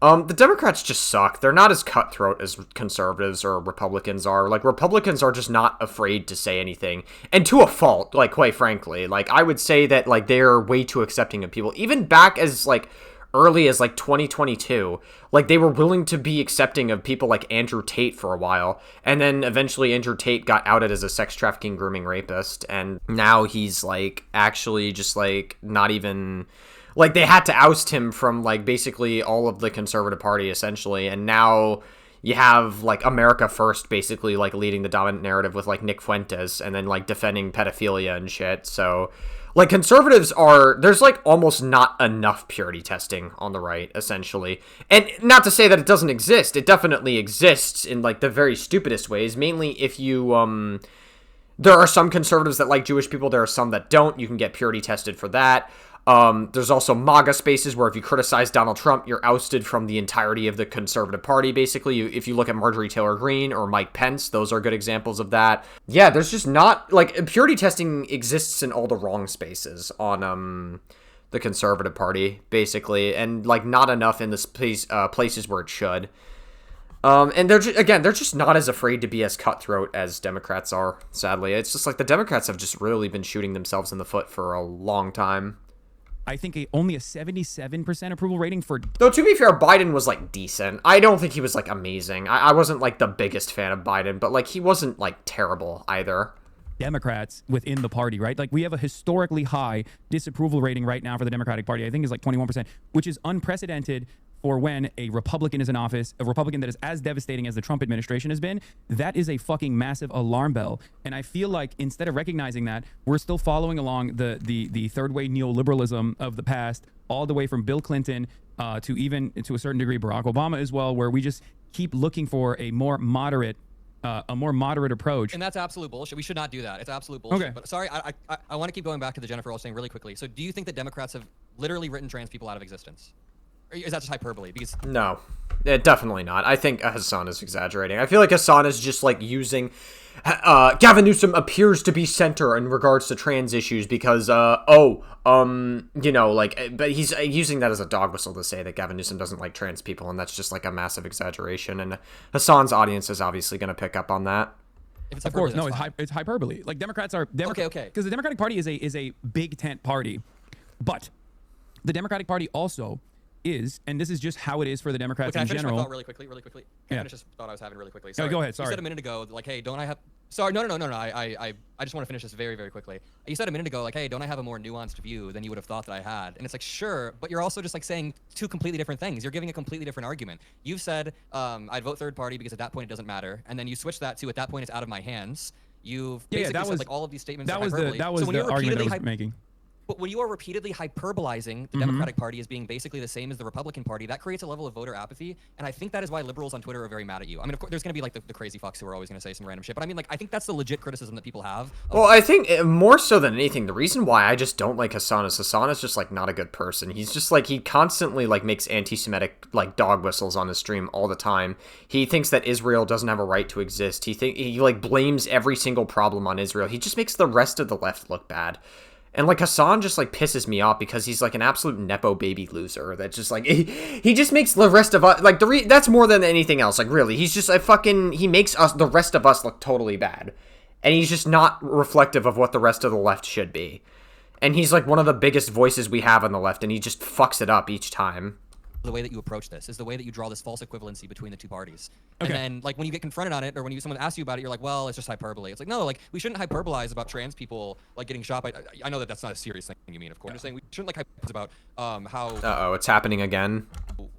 The Democrats just suck. They're not as cutthroat as conservatives or Republicans are. Like, Republicans are just not afraid to say anything. And to a fault, like, quite frankly. Like, I would say that, like, they're way too accepting of people. Even back as, like, early as, like, 2022, like, they were willing to be accepting of people like Andrew Tate for a while. And then eventually Andrew Tate got outed as a sex trafficking, grooming rapist. And now he's, like, actually just, like, not even... Like, they had to oust him from, like, basically all of the conservative party, essentially. And now you have, like, America First, basically, like, leading the dominant narrative with, like, Nick Fuentes. And then, like, defending pedophilia and shit. So, like, conservatives are... There's, like, almost not enough purity testing on the right, essentially. And not to say that it doesn't exist. It definitely exists in, like, the very stupidest ways. Mainly if you, There are some conservatives that like Jewish people. There are some that don't. You can get purity tested for that. There's also MAGA spaces where if you criticize Donald Trump, you're ousted from the entirety of the conservative party, basically. If you look at Marjorie Taylor Greene or Mike Pence, those are good examples of that. Yeah, there's just not... Like, purity testing exists in all the wrong spaces on the conservative party, basically, and, like, not enough in the places where it should. And they're just not as afraid to be as cutthroat as Democrats are, sadly. It's just like the Democrats have just really been shooting themselves in the foot for a long time. I think only a 77% approval rating for... Though, to be fair, Biden was, like, decent. I don't think he was, like, amazing. I wasn't, like, the biggest fan of Biden, but, like, he wasn't, like, terrible either. Democrats within the party, right? Like, we have a historically high disapproval rating right now for the Democratic Party. I think it's, like, 21%, which is unprecedented for when a Republican is in office, a Republican that is as devastating as the Trump administration has been. That is a fucking massive alarm bell. And I feel like instead of recognizing that, we're still following along the third way neoliberalism of the past, all the way from Bill Clinton to even to a certain degree Barack Obama as well, where we just keep looking for a more moderate approach. And that's absolute bullshit. We should not do that. It's absolute bullshit. Okay. But sorry, I want to keep going back to the Jennifer Welch thing really quickly. So do you think that Democrats have literally written trans people out of existence? Or is that just hyperbole? Because No, definitely not. I think Hasan is exaggerating. I feel like Hasan is just like using. Gavin Newsom appears to be center in regards to trans issues because, but he's using that as a dog whistle to say that Gavin Newsom doesn't like trans people, and that's just like a massive exaggeration. And Hasan's audience is obviously going to pick up on that. if it's Of course, hyperbole, no, that's it's hyperbole. Like Democrats are Okay. because the Democratic Party is a big tent party, but the Democratic Party also is, and this is just how it is for the Democrats Can I in finish general. my thought really quickly? Can Yeah. I finish this thought I was having really quickly? No, go ahead, sorry. You said a minute ago, like, hey, don't I have... Sorry, no. I just want to finish this very, very quickly. You said a minute ago, like, hey, don't I have a more nuanced view than you would have thought that I had? And it's like, sure, but you're also just like saying two completely different things. You're giving a completely different argument. You've said, I'd vote third party because at that point it doesn't matter. And then you switch that to, at that point it's out of my hands. You've basically said like all of these statements that are was hyperbole. the So when you're argument I repeatedly was making. But when you are repeatedly hyperbolizing the Democratic Party as being basically the same as the Republican Party, that creates a level of voter apathy. And I think that is why liberals on Twitter are very mad at you. I mean, of course, there's going to be like the crazy fucks who are always going to say some random shit. But I mean, like, I think that's the legit criticism that people have. Well, I think more so than anything, the reason why I just don't like Hasan is just like not a good person. He's just like, he constantly like makes anti-Semitic like dog whistles on his stream all the time. He thinks that Israel doesn't have a right to exist. He like blames every single problem on Israel. He just makes the rest of the left look bad. And, like, Hasan just, like, pisses me off because he's, like, an absolute Nepo baby loser that just, like, he just makes the rest of us, like, that's more than anything else, like, really. He's just he makes the rest of us look totally bad. And he's just not reflective of what the rest of the left should be. And he's, like, one of the biggest voices we have on the left, and he just fucks it up each time. The way that you approach this is the way that you draw this false equivalency between the two parties. Okay. And then, like, when you get confronted on it, or when someone asks you about it, you're like, well, it's just hyperbole. It's like, no, like, we shouldn't hyperbolize about trans people, like, getting shot by... I know that that's not a serious thing you mean, of course. I'm just saying we shouldn't, like, hyperbolize about how... Uh-oh, it's happening again.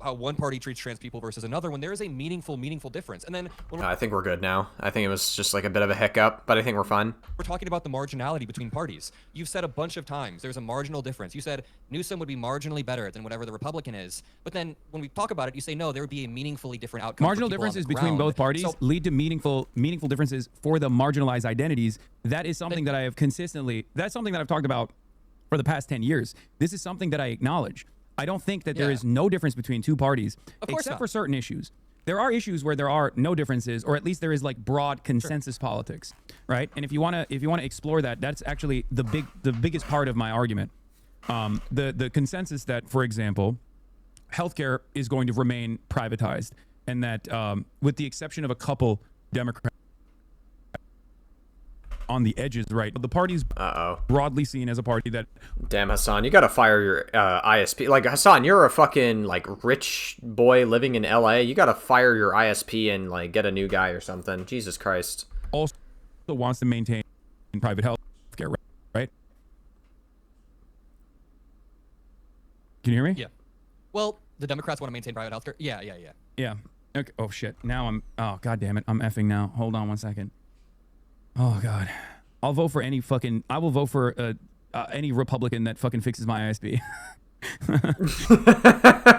How one party treats trans people versus another when there is a meaningful difference. And then when I think we're good now. I think it was just, like, a bit of a hiccup, but I think we're fine. we're talking about the marginality between parties, you've said a bunch of times there's a marginal difference. You said Newsom would be marginally better than whatever the Republican is. But then when we talk about it, you say, no, there would be a meaningfully different outcome. Marginal differences between both parties lead to meaningful differences for the marginalized identities. That is something that I have that's something that I've talked about for the past 10 years. This is something that I acknowledge. I don't think that there is no difference between two parties, except for certain issues. There are issues where there are no differences, or at least there is like broad consensus politics, right? And if you want to explore that, that's actually the biggest part of my argument. The consensus that, for example, healthcare is going to remain privatized, and that with the exception of a couple Democrats on the edges, right, the party's broadly seen as a party that... Damn, Hasan, you gotta fire your ISP. Like, Hasan, you're a fucking, like, rich boy living in LA. You gotta fire your ISP and, like, get a new guy or something. Jesus Christ. Also wants to maintain private health care, right? Can you hear me? Yeah. Well, the Democrats want to maintain private healthcare. Yeah. Yeah. Okay. Oh, shit. Now oh, God damn it. I'm effing now. Hold on 1 second. Oh, God. I will vote for any Republican that fucking fixes my ISP.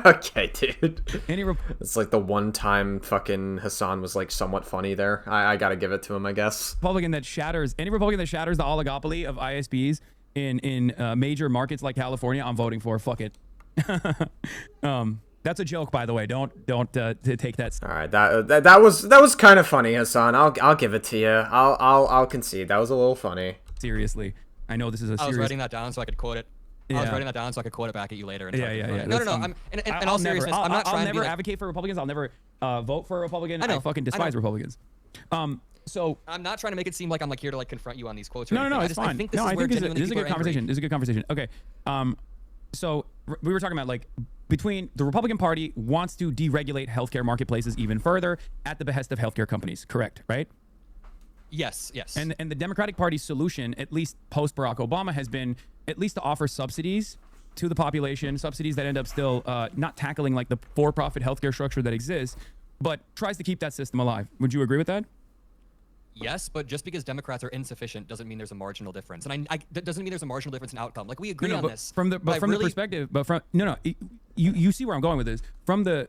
Okay, dude. It's like the one time fucking Hasan was like somewhat funny there. I gotta give it to him, I guess. Any Republican that shatters the oligopoly of ISPs in major markets like California, I'm voting for. Fuck it. That's a joke, by the way. Don't take that. All right, that was kind of funny, Hasan. I'll give it to you. I'll concede. That was a little funny. Seriously, I know this is a serious... I was writing that down so I could quote it. Yeah. I was writing that down so I could quote it back at you later. Yeah. No. In all seriousness, I'm not trying to never advocate for Republicans. I'll never vote for a Republican. I fucking despise Republicans. So I'm not trying to make it seem like I'm like here to like confront you on these quotes. No, it's fine. I think this is a good conversation. This is a good conversation. Okay. So we were talking about like between the Republican Party wants to deregulate healthcare marketplaces even further at the behest of healthcare companies. Correct, right? Yes. And the Democratic Party's solution, at least post Barack Obama, has been at least to offer subsidies to the population, subsidies that end up still not tackling like the for-profit healthcare structure that exists, but tries to keep that system alive. Would you agree with that? Yes, but just because Democrats are insufficient doesn't mean there's a marginal difference, and that doesn't mean there's a marginal difference in outcome. Like we agree on this. The perspective, you see where I'm going with this. From the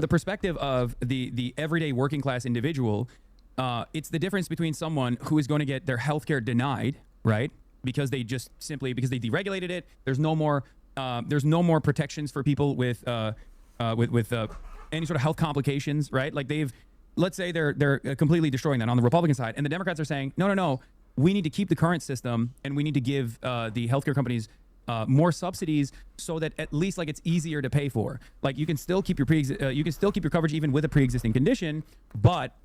perspective of the everyday working class individual, it's the difference between someone who is going to get their healthcare denied, right? Because they deregulated it. There's no more protections for people with with any sort of health complications, right? Like let's say they're completely destroying that on the Republican side, and the Democrats are saying, no, we need to keep the current system, and we need to give the healthcare companies more subsidies so that at least like it's easier to pay for. Like you can still keep your you can still keep your coverage even with a pre-existing condition, but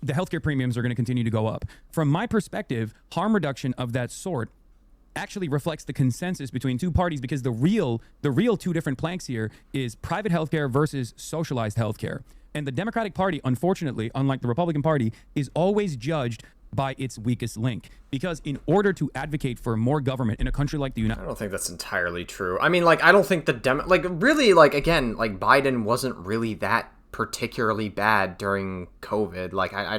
the healthcare premiums are going to continue to go up. From my perspective, harm reduction of that sort actually reflects the consensus between two parties, because the real two different planks here is private healthcare versus socialized healthcare. And the Democratic Party, unfortunately, unlike the Republican Party, is always judged by its weakest link. Because in order to advocate for more government in a country like the United States... I don't think that's entirely true. I mean, like, I don't think really, like, again, like, Biden wasn't really that particularly bad during COVID. Like, I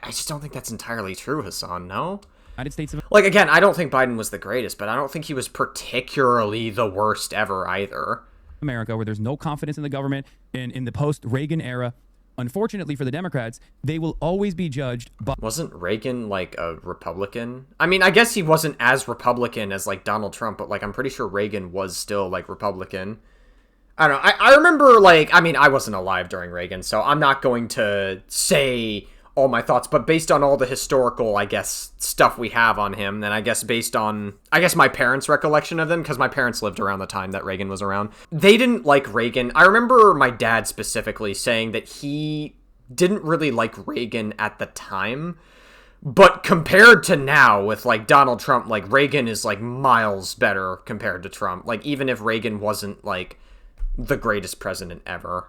just don't think that's entirely true, Hasan, no? United States of... Like, again, I don't think Biden was the greatest, but I don't think he was particularly the worst ever either. America, where there's no confidence in the government, in the post-Reagan era. Unfortunately for the Democrats, they will always be judged by... Wasn't Reagan, like, a Republican? I mean, I guess he wasn't as Republican as, like, Donald Trump, but, like, I'm pretty sure Reagan was still, like, Republican. I don't know. I remember, like, I mean, I wasn't alive during Reagan, so I'm not going to say all my thoughts, but based on all the historical, I guess, stuff we have on him, then I guess based on, I guess, my parents' recollection of them, because my parents lived around the time that Reagan was around, they didn't like Reagan. I remember my dad specifically saying that he didn't really like Reagan at the time, but compared to now with, like, Donald Trump, like, Reagan is, like, miles better compared to Trump. Like, even if Reagan wasn't, like, the greatest president ever.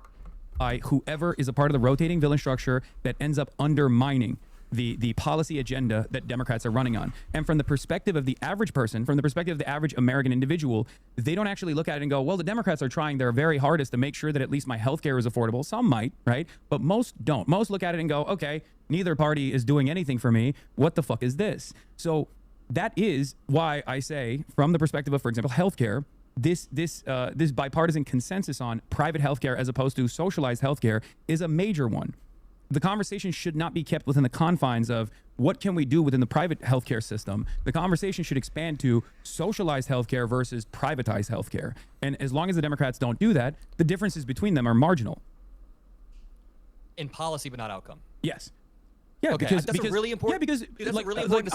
By whoever is a part of the rotating villain structure that ends up undermining the policy agenda that Democrats are running on. And from the perspective of the average person, from the perspective of the average American individual, they don't actually look at it and go, well, the Democrats are trying their very hardest to make sure that at least my healthcare is affordable. Some might, right? But most don't. Most look at it and go, okay, neither party is doing anything for me. What the fuck is this? So that is why I say, from the perspective of, for example, healthcare, this bipartisan consensus on private healthcare as opposed to socialized healthcare is a major one. The conversation should not be kept within the confines of what can we do within the private healthcare system. The conversation should expand to socialized healthcare versus privatized healthcare. And as long as the Democrats don't do that, the differences between them are marginal. In policy, but not outcome. Yes. Yeah, okay, because that's really important. Yeah, because that's like, really important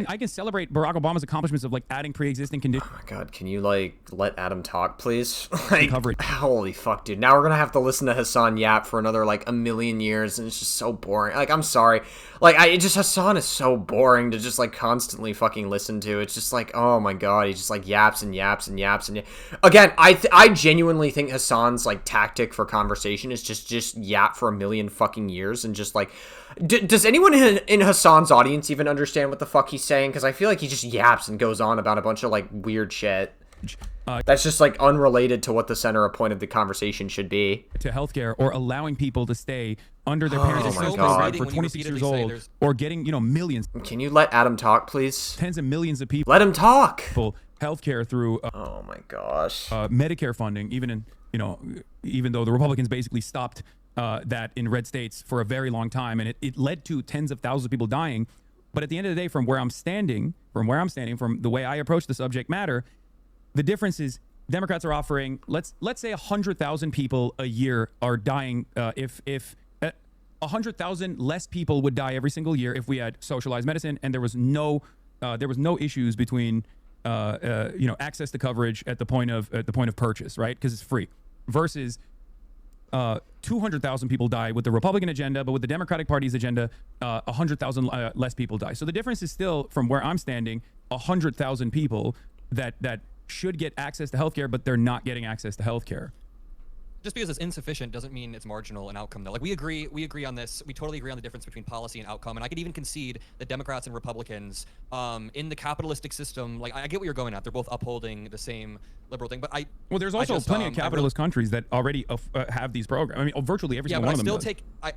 I can celebrate Barack Obama's accomplishments of like adding pre-existing conditions. Oh my god, can you like let Adam talk, please? Like, holy fuck, dude. Now we're gonna have to listen to Hasan yap for another like a million years, and it's just so boring. Like, I'm sorry. Like, Hasan is so boring to just like constantly fucking listen to. It's just like, oh my god, he just like yaps and yaps and yaps and again, I genuinely think Hasan's like tactic for conversation is just yap for a million fucking years and just like. Does anyone in Hasan's audience even understand what the fuck he's saying? Because I feel like he just yaps and goes on about a bunch of like weird shit. That's just like unrelated to what the center of point of the conversation should be. To healthcare, or allowing people to stay under their parents' program for 26 years old, or getting, millions. Can you let Adam talk, please? Tens of millions of people. Let him talk. Healthcare through. Oh my gosh. Medicare funding, even though the Republicans basically stopped that in red states for a very long time, and it led to tens of thousands of people dying. But at the end of the day, from where I'm standing, from the way I approach the subject matter, the difference is Democrats are offering, let's say 100,000 people a year are dying. If 100,000 less people would die every single year if we had socialized medicine, and there was no issues between access to coverage at the point of purchase, right? Because it's free. Versus 200,000 people die with the Republican agenda, but with the Democratic Party's agenda, 100,000 less people die. So the difference is still, from where I'm standing, 100,000 people that should get access to healthcare, but they're not getting access to healthcare. Just because it's insufficient doesn't mean it's marginal in outcome, though. Like, we agree on this. We totally agree on the difference between policy and outcome. And I could even concede that Democrats and Republicans, in the capitalistic system, like, I get what you're going at. They're both upholding the same liberal thing. But there's also plenty of capitalist countries that already have these programs. I mean, virtually every single one of them does.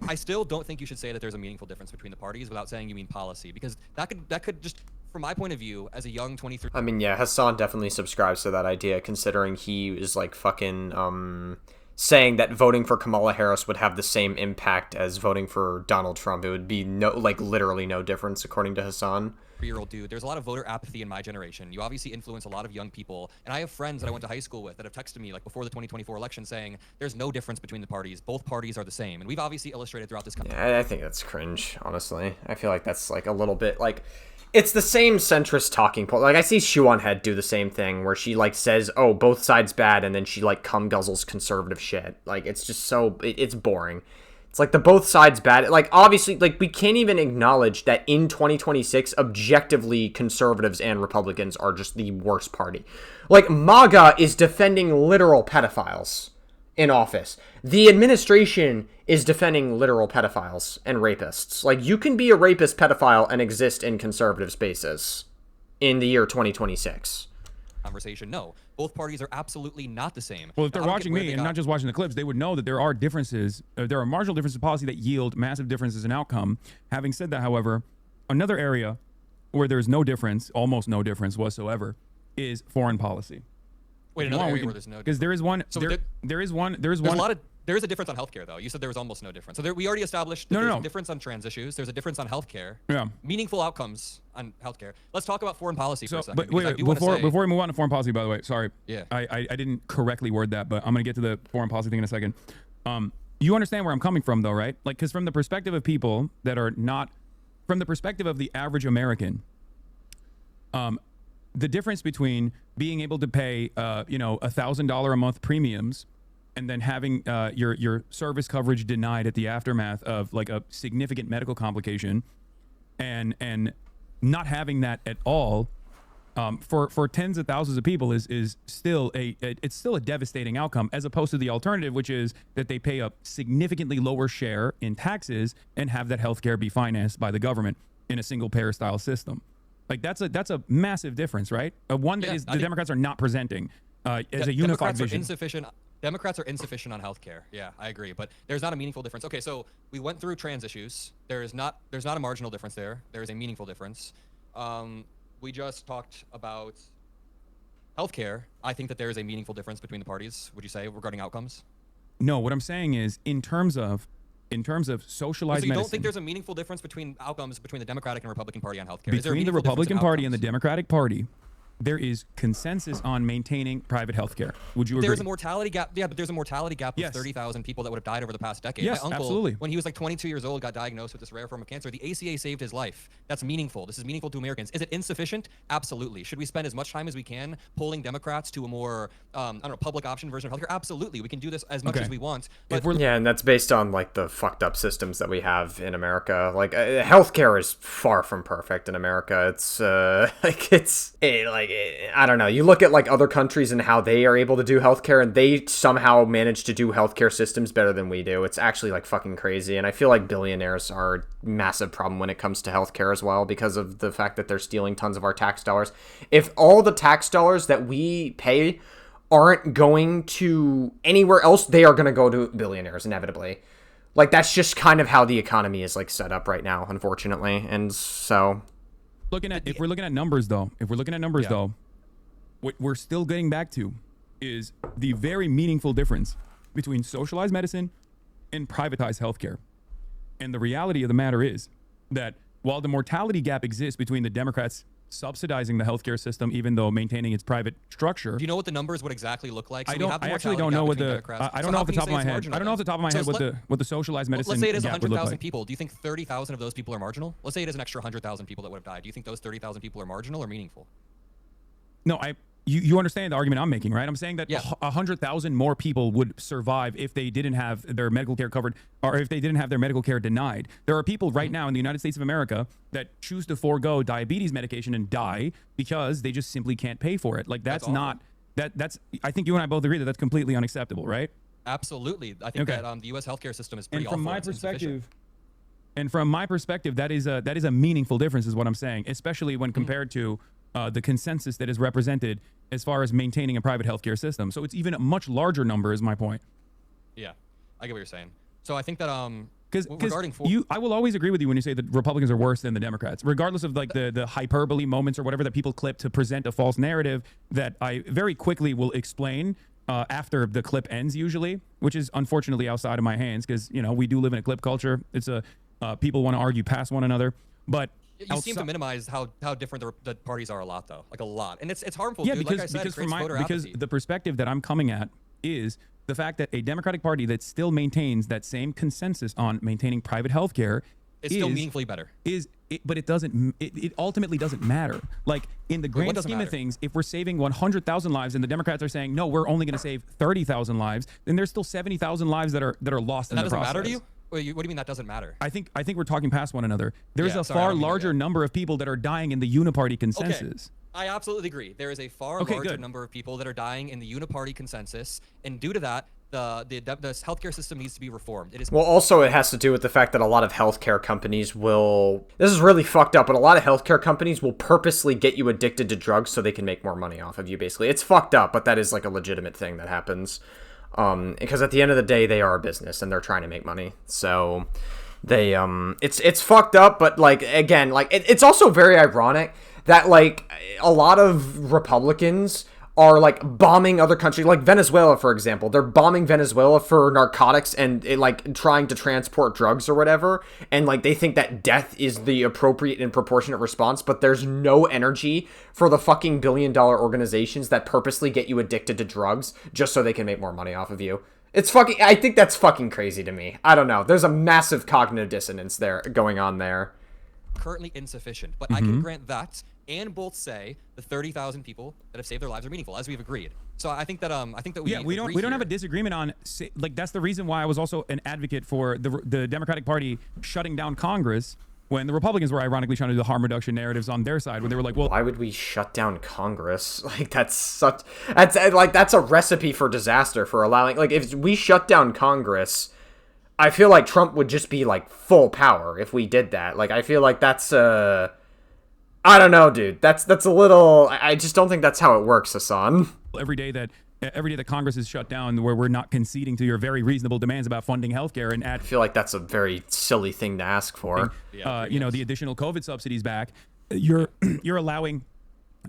I still don't think you should say that there's a meaningful difference between the parties without saying you mean policy, because that could just, from my point of view, as a young 23. I mean, yeah, Hasan definitely subscribes to that idea, considering he is like fucking saying that voting for Kamala Harris would have the same impact as voting for Donald Trump. It would be literally no difference, according to Hasan. Year-old dude, there's a lot of voter apathy in my generation. You obviously influence a lot of young people, and I have friends that I went to high school with that have texted me like before the 2024 election saying there's no difference between the parties. Both parties are the same, and we've obviously illustrated throughout this country. Yeah, I think that's cringe, honestly. I feel like that's like a little bit like it's the same centrist talking point. Like I see Shuan Head do the same thing where she like says, "Oh, both sides bad," and then she like cum guzzles conservative shit. Like it's just so it's boring. It's like the both sides bad. Like, obviously, like, we can't even acknowledge that in 2026, objectively, conservatives and Republicans are just the worst party. Like, MAGA is defending literal pedophiles in office. The administration is defending literal pedophiles and rapists. Like, you can be a rapist pedophile and exist in conservative spaces in the year 2026. Conversation. No, both parties are absolutely not the same. Well, if they're watching me and not just watching the clips, they would know that there are differences. There are marginal differences in policy that yield massive differences in outcome. Having said that, however, another area where there's no difference, almost no difference whatsoever, is foreign policy. Wait, another area where there's no difference. Because there is one. So there is one. There is a difference on healthcare, though. You said there was almost no difference. So we already established that there's a difference on trans issues. There's a difference on healthcare. Yeah. Meaningful outcomes on healthcare. Let's talk about foreign policy for a second. But wait, before we move on to foreign policy, by the way, sorry. Yeah. I didn't correctly word that, but I'm going to get to the foreign policy thing in a second. You understand where I'm coming from, though, right? Like, because from the perspective of people that are not, from the perspective of the average American, the difference between being able to pay, $1,000 a month premiums and then having your service coverage denied at the aftermath of like a significant medical complication and not having that at all for tens of thousands of people is still it's still a devastating outcome, as opposed to the alternative, which is that they pay a significantly lower share in taxes and have that healthcare be financed by the government in a single payer style system. Like that's a massive difference, right? One that is the Democrats are not presenting as a unified vision. Democrats are insufficient on healthcare. Yeah, I agree, but there's not a meaningful difference. Okay, so we went through trans issues. There's not a marginal difference there. There is a meaningful difference. We just talked about healthcare. I think that there is a meaningful difference between the parties. Would you say regarding outcomes? No, what I'm saying is in terms of socialized medicine. So you don't think there's a meaningful difference between outcomes between the Democratic and Republican Party on healthcare? Between the Republican Party and the Democratic Party, there is consensus on maintaining private health care. Would you agree? There's a mortality gap. Yeah, but there's a mortality gap of 30,000 people that would have died over the past decade. Yes, My uncle, absolutely. when he was like 22 years old, got diagnosed with this rare form of cancer. The ACA saved his life. That's meaningful. This is meaningful to Americans. Is it insufficient? Absolutely. Should we spend as much time as we can polling Democrats to a more, public option version of healthcare? Absolutely. We can do this as much as we want. But yeah, and that's based on like the fucked up systems that we have in America. Like healthcare is far from perfect in America. It's I don't know. You look at like other countries and how they are able to do healthcare, and they somehow manage to do healthcare systems better than we do. It's actually like fucking crazy. And I feel like billionaires are a massive problem when it comes to healthcare as well, because of the fact that they're stealing tons of our tax dollars. If all the tax dollars that we pay aren't going to anywhere else, they are going to go to billionaires inevitably. Like that's just kind of how the economy is like set up right now, unfortunately. And so if we're looking at numbers though, what we're still getting back to is the very meaningful difference between socialized medicine and privatized healthcare. And the reality of the matter is that while the mortality gap exists between the Democrats subsidizing the healthcare system, even though maintaining its private structure. Do you know what the numbers would exactly look like? So I actually don't know what I don't know off the top of my head. I don't know off the top of my head what the socialized medicine. Let's say it is 100,000 like. people. Do you think 30,000 of those people are marginal? Let's say it is an extra 100,000 people that would have died. Do you think those 30,000 people are marginal or meaningful? No, you understand the argument I'm making, right? I'm saying that 100,000 more people would survive if they didn't have their medical care covered, or if they didn't have their medical care denied. There are people right now in the United States of America that choose to forego diabetes medication and die because they just simply can't pay for it. Like that's not that's. I think you and I both agree that that's completely unacceptable, right? Absolutely. I think that the U.S. healthcare system is pretty. And from my perspective, that is a meaningful difference, is what I'm saying, especially when compared to the consensus that is represented as far as maintaining a private healthcare system. So it's even a much larger number, is my point. Yeah, I get what you're saying. So I think that I will always agree with you when you say that Republicans are worse than the Democrats, regardless of like the hyperbole moments or whatever that people clip to present a false narrative that I very quickly will explain after the clip ends usually, which is unfortunately outside of my hands because, we do live in a clip culture. It's people want to argue past one another. But you seem to minimize how different the parties are a lot, though. Like a lot. And it's harmful, yeah, dude. because, like I said, because the perspective that I'm coming at is the fact that a Democratic Party that still maintains that same consensus on maintaining private health care it's still meaningfully better. But it doesn't. It ultimately doesn't matter. Like in the grand scheme of things, if we're saving 100,000 lives and the Democrats are saying no, we're only going to save 30,000 lives, then there's still 70,000 lives that are lost in the process. That doesn't matter to you? What do you mean that doesn't matter? I think we're talking past one another. There's a far larger number of people that are dying in the uniparty consensus. Okay. I absolutely agree. There is a far larger number of people that are dying in the uniparty consensus, and due to that, the healthcare system needs to be reformed. Well, also it has to do with the fact that a lot of healthcare companies will. This is really fucked up, but a lot of healthcare companies will purposely get you addicted to drugs so they can make more money off of you. Basically, it's fucked up, but that is like a legitimate thing that happens. Because at the end of the day, they are a business and they're trying to make money. So they it's fucked up, but like again, like it's also very ironic that like a lot of Republicans are like bombing other countries, like Venezuela, for example. They're bombing Venezuela for narcotics and like trying to transport drugs or whatever. And like they think that death is the appropriate and proportionate response, but there's no energy for the fucking billion-dollar organizations that purposely get you addicted to drugs just so they can make more money off of you. It's fucking, I think that's fucking crazy to me. I don't know. There's a massive cognitive dissonance there going on there. Currently insufficient, but I can grant that and both say the 30,000 people that have saved their lives are meaningful, as we've agreed. So I think that we don't have a disagreement on like that's the reason why I was also an advocate for the Democratic Party shutting down Congress when the Republicans were ironically trying to do the harm reduction narratives on their side when they were like, well, why would we shut down Congress? Like that's a recipe for disaster for allowing, like if we shut down Congress, I feel like Trump would just be like full power if we did that. Like I feel like that's I don't know, dude. That's a little. I just don't think that's how it works, Hasan. Every day that Congress is shut down, where we're not conceding to your very reasonable demands about funding healthcare and I feel like that's a very silly thing to ask for. The additional COVID subsidies back. You're allowing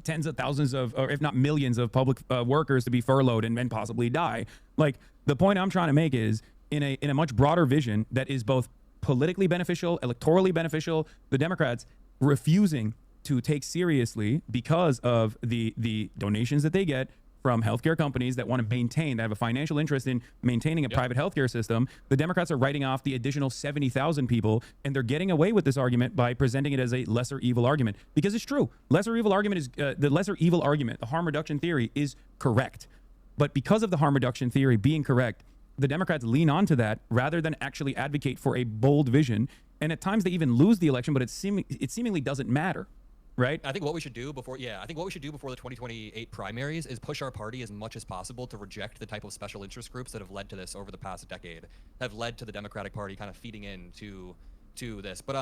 tens of thousands of, or if not millions of public workers to be furloughed and possibly die. Like the point I'm trying to make is in a much broader vision that is both politically beneficial, electorally beneficial. The Democrats refusing to take seriously because of the donations that they get from healthcare companies that want to maintain, that have a financial interest in maintaining a private healthcare system. The Democrats are writing off the additional 70,000 people, and they're getting away with this argument by presenting it as a lesser evil argument. Because it's true. The lesser evil argument, the harm reduction theory is correct. But because of the harm reduction theory being correct, the Democrats lean onto that rather than actually advocate for a bold vision. And at times they even lose the election, but it seemingly doesn't matter. Right. I think what we should do before the 2028 primaries is push our party as much as possible to reject the type of special interest groups that have led to this over the past decade, have led to the Democratic Party kind of feeding into this. But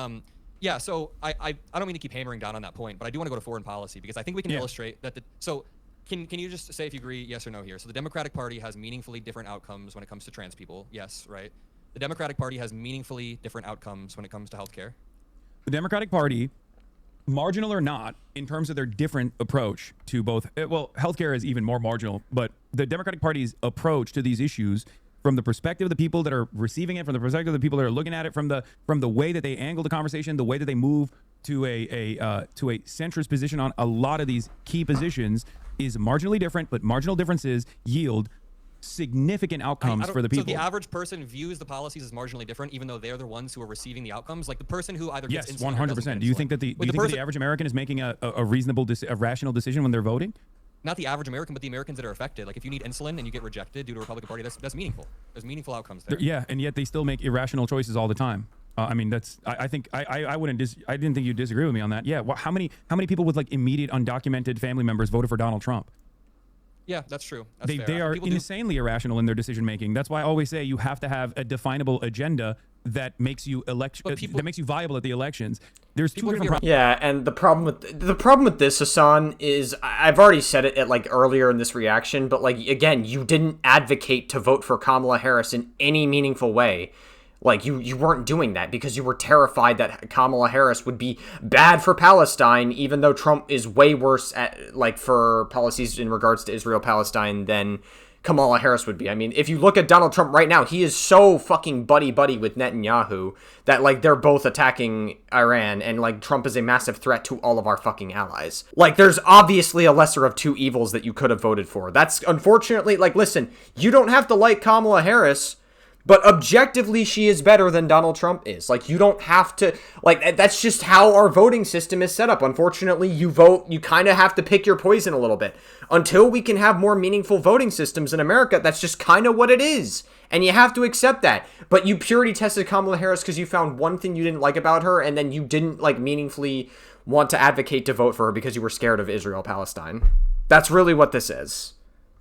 so I don't mean to keep hammering down on that point, but I do want to go to foreign policy because I think we can illustrate that. Can you just say if you agree, yes or no here? So the Democratic Party has meaningfully different outcomes when it comes to trans people. Yes, right. The Democratic Party has meaningfully different outcomes when it comes to healthcare. The Democratic Party, marginal or not, in terms of their different approach to both, healthcare is even more marginal, but the Democratic Party's approach to these issues from the perspective of the people that are receiving it, from the perspective of the people that are looking at it, from the way that they angle the conversation, the way that they move to a centrist position on a lot of these key positions is marginally different, but marginal differences yield significant outcomes for the people. So the average person views the policies as marginally different, even though they're the ones who are receiving the outcomes. Like the person who either gets insulin 100%. Do you think that the average American is making a reasonable, a rational decision when they're voting? Not the average American, but the Americans that are affected. Like if you need insulin and you get rejected due to a Republican Party, that's meaningful. There's meaningful outcomes there. Yeah, and yet they still make irrational choices all the time. I mean, I think I didn't think you'd disagree with me on that. Yeah, how many people with like immediate undocumented family members voted for Donald Trump? Yeah, that's true. They are insanely irrational in their decision making. That's why I always say you have to have a definable agenda that makes you that makes you viable at the elections. There's two different problems. Yeah, and the problem with this, Hasan, is I've already said it earlier in this reaction, but like again, you didn't advocate to vote for Kamala Harris in any meaningful way. Like, you weren't doing that because you were terrified that Kamala Harris would be bad for Palestine, even though Trump is way worse at, for policies in regards to Israel-Palestine than Kamala Harris would be. I mean, if you look at Donald Trump right now, he is so fucking buddy-buddy with Netanyahu that, like, they're both attacking Iran, and, like, Trump is a massive threat to all of our fucking allies. Like, there's obviously a lesser of two evils that you could have voted for. That's, unfortunately, like, listen, you don't have to like Kamala Harris, but objectively, she is better than Donald Trump is. Like, you don't have to, like, that's just how our voting system is set up. Unfortunately, you vote, you kind of have to pick your poison a little bit. Until we can have more meaningful voting systems in America, that's just kind of what it is. And you have to accept that. But you purity tested Kamala Harris because you found one thing you didn't like about her, and then you didn't, like, meaningfully want to advocate to vote for her because you were scared of Israel-Palestine. That's really what this is.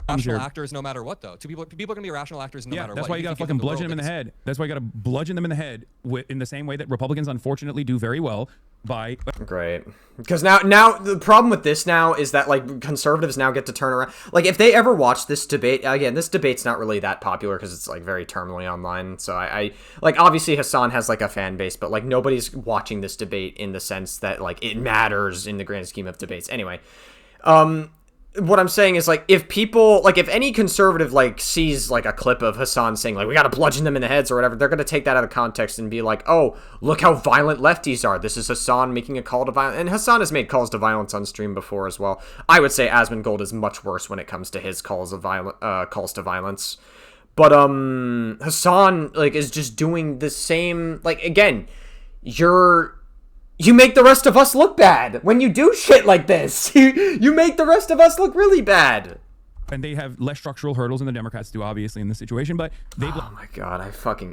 Rational actors no matter what, though. People are going to be rational actors no matter what. That's why you got to fucking bludgeon them in the head. That's why you got to bludgeon them in the head in the same way that Republicans unfortunately do very well by... Great. Because now the problem with this now is that, like, conservatives now get to turn around. Like, if they ever watch this debate, again, this debate's not really that popular because it's, like, very terminally online. So I like, obviously Hasan has, like, a fan base, but, like, nobody's watching this debate in the sense that, like, it matters in the grand scheme of debates. Anyway, what I'm saying is, like, if people, like, if any conservative, like, sees, like, a clip of Hasan saying, like, we gotta bludgeon them in the heads or whatever, they're gonna take that out of context and be like, oh, look how violent lefties are. This is Hasan making a call to violence. And Hasan has made calls to violence on stream before as well. I would say Asmongold is much worse when it comes to his calls to violence. But, Hasan, like, is just doing the same, like, again, you make the rest of us look bad when you do shit like this. You make the rest of us look really bad. And they have less structural hurdles than the Democrats do, obviously, in this situation. But they... Oh my god,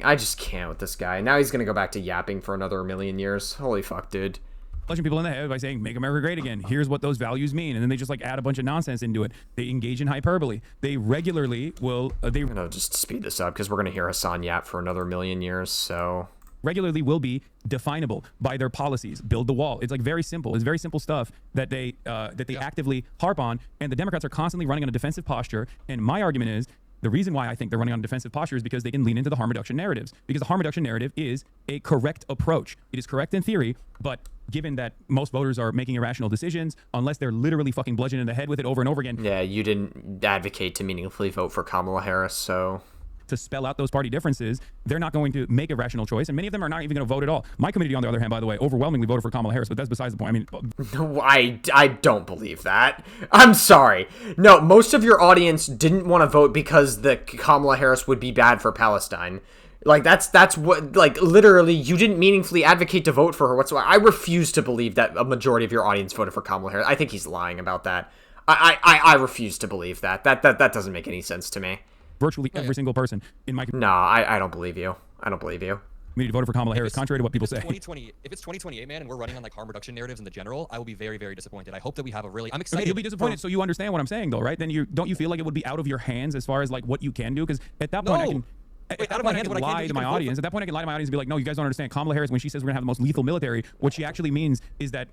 I just can't with this guy. Now he's gonna go back to yapping for another million years. Holy fuck, dude. Bludgeon people in the head by saying, make America great again. Here's what those values mean. And then they just, like, add a bunch of nonsense into it. They engage in hyperbole. They regularly will... I'm gonna just speed this up because we're gonna hear Hasan yap for another million years, so... regularly will be definable by their policies. Build the wall. It's like very simple. It's very simple stuff that they actively harp on, and the Democrats are constantly running on a defensive posture. And my argument is the reason why I think they're running on a defensive posture is because they can lean into the harm reduction narratives, because the harm reduction narrative is a correct approach. It is correct in theory, but given that most voters are making irrational decisions, unless they're literally fucking bludgeoned in the head with it over and over again. Yeah, you didn't advocate to meaningfully vote for Kamala Harris, so... to spell out those party differences, they're not going to make a rational choice, and many of them are not even going to vote at all. My community, on the other hand, by the way, overwhelmingly voted for Kamala Harris, but that's besides the point. I mean, no, I don't believe that. I'm sorry. No, most of your audience didn't want to vote because the Kamala Harris would be bad for Palestine. Like, that's what, like, literally, you didn't meaningfully advocate to vote for her whatsoever. I refuse to believe that a majority of your audience voted for Kamala Harris. I think he's lying about that. I refuse to believe that. That doesn't make any sense to me. Virtually every single person in my community. No, I don't believe you. I don't believe you. Community voted for Kamala Harris, contrary to what people say. If it's 2028, man, and we're running on, like, harm reduction narratives in the general, I will be very, very disappointed. I hope that we have a really... I'm excited. Okay, you'll be disappointed, so you understand what I'm saying, though, right? Then don't you feel like it would be out of your hands as far as, like, what you can do? Because at that point, I can... At that point, I can lie to my audience. At that point, I can lie to my audience and be like, no, you guys don't understand. Kamala Harris, when she says we're going to have the most lethal military, what she actually means is that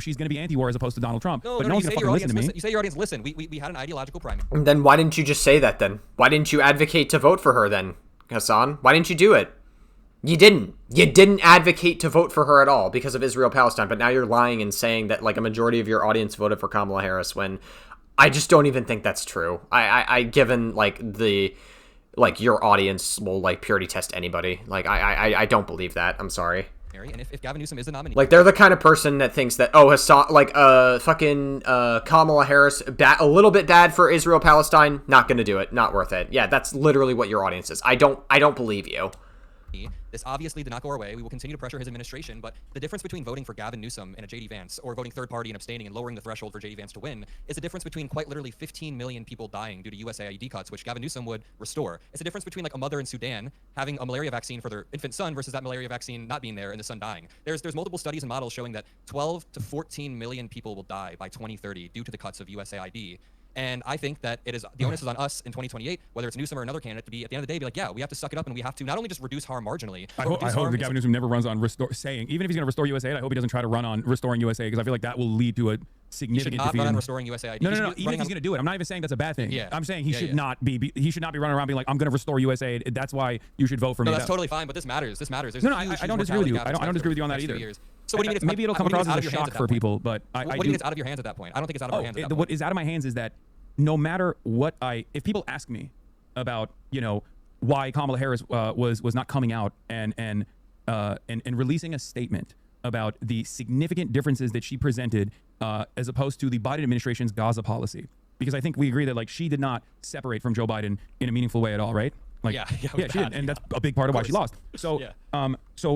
she's going to be anti-war as opposed to Donald Trump. No, but no one's going to fucking listen to me. You say your audience listen. We had an ideological primary. Then why didn't you just say that then? Why didn't you advocate to vote for her then, Hasan? Why didn't you do it? You didn't. You didn't advocate to vote for her at all because of Israel-Palestine, but now you're lying and saying that, like, a majority of your audience voted for Kamala Harris when I just don't even think that's true. I given, like, like, your audience will, like, purity test anybody. Like, I don't believe that. I'm sorry. And if Gavin Newsom is the nominee, like, they're the kind of person that thinks that, oh, Hasan, like, fucking Kamala Harris, a little bit bad for Israel Palestine, not gonna do it, not worth it. Yeah, that's literally what your audience is. I don't believe you. this obviously did not go our way. We will continue to pressure his administration, but the difference between voting for Gavin Newsom and a J.D. Vance, or voting third party and abstaining and lowering the threshold for J.D. Vance to win, is the difference between quite literally 15 million people dying due to USAID cuts, which Gavin Newsom would restore. It's the difference between like a mother in Sudan having a malaria vaccine for their infant son versus that malaria vaccine not being there and the son dying. There's multiple studies and models showing that 12 to 14 million people will die by 2030 due to the cuts of USAID. And I think that the onus is on us in 2028, whether it's Newsom or another candidate, to be at the end of the day, be like, yeah, we have to suck it up and we have to not only just reduce harm marginally. I hope that Gavin Newsom never runs on saying, even if he's going to restore USAID, I hope he doesn't try to run on restoring USAID, because I feel like that will lead to a significant defeat. Run on restoring USAID. No. Even if he's going to do it, I'm not even saying that's a bad thing. Yeah. I'm saying he should not be. He should not be running around being like, I'm going to restore USAID. That's why you should vote for me. No, that's totally fine, but this matters. This matters. I don't disagree with you. I don't disagree with you on that either. So what do you mean? Maybe it'll come across as a shock for people, but what do you mean it's out of your hands at that point? I don't think it's out of our hands at that point. What is out of my hands is that no matter if people ask me about, why Kamala Harris was not coming out and releasing a statement about the significant differences that she presented as opposed to the Biden administration's Gaza policy, because I think we agree that like she did not separate from Joe Biden in a meaningful way at all, right? Like, yeah, she did, and that's a big part of why she lost. So,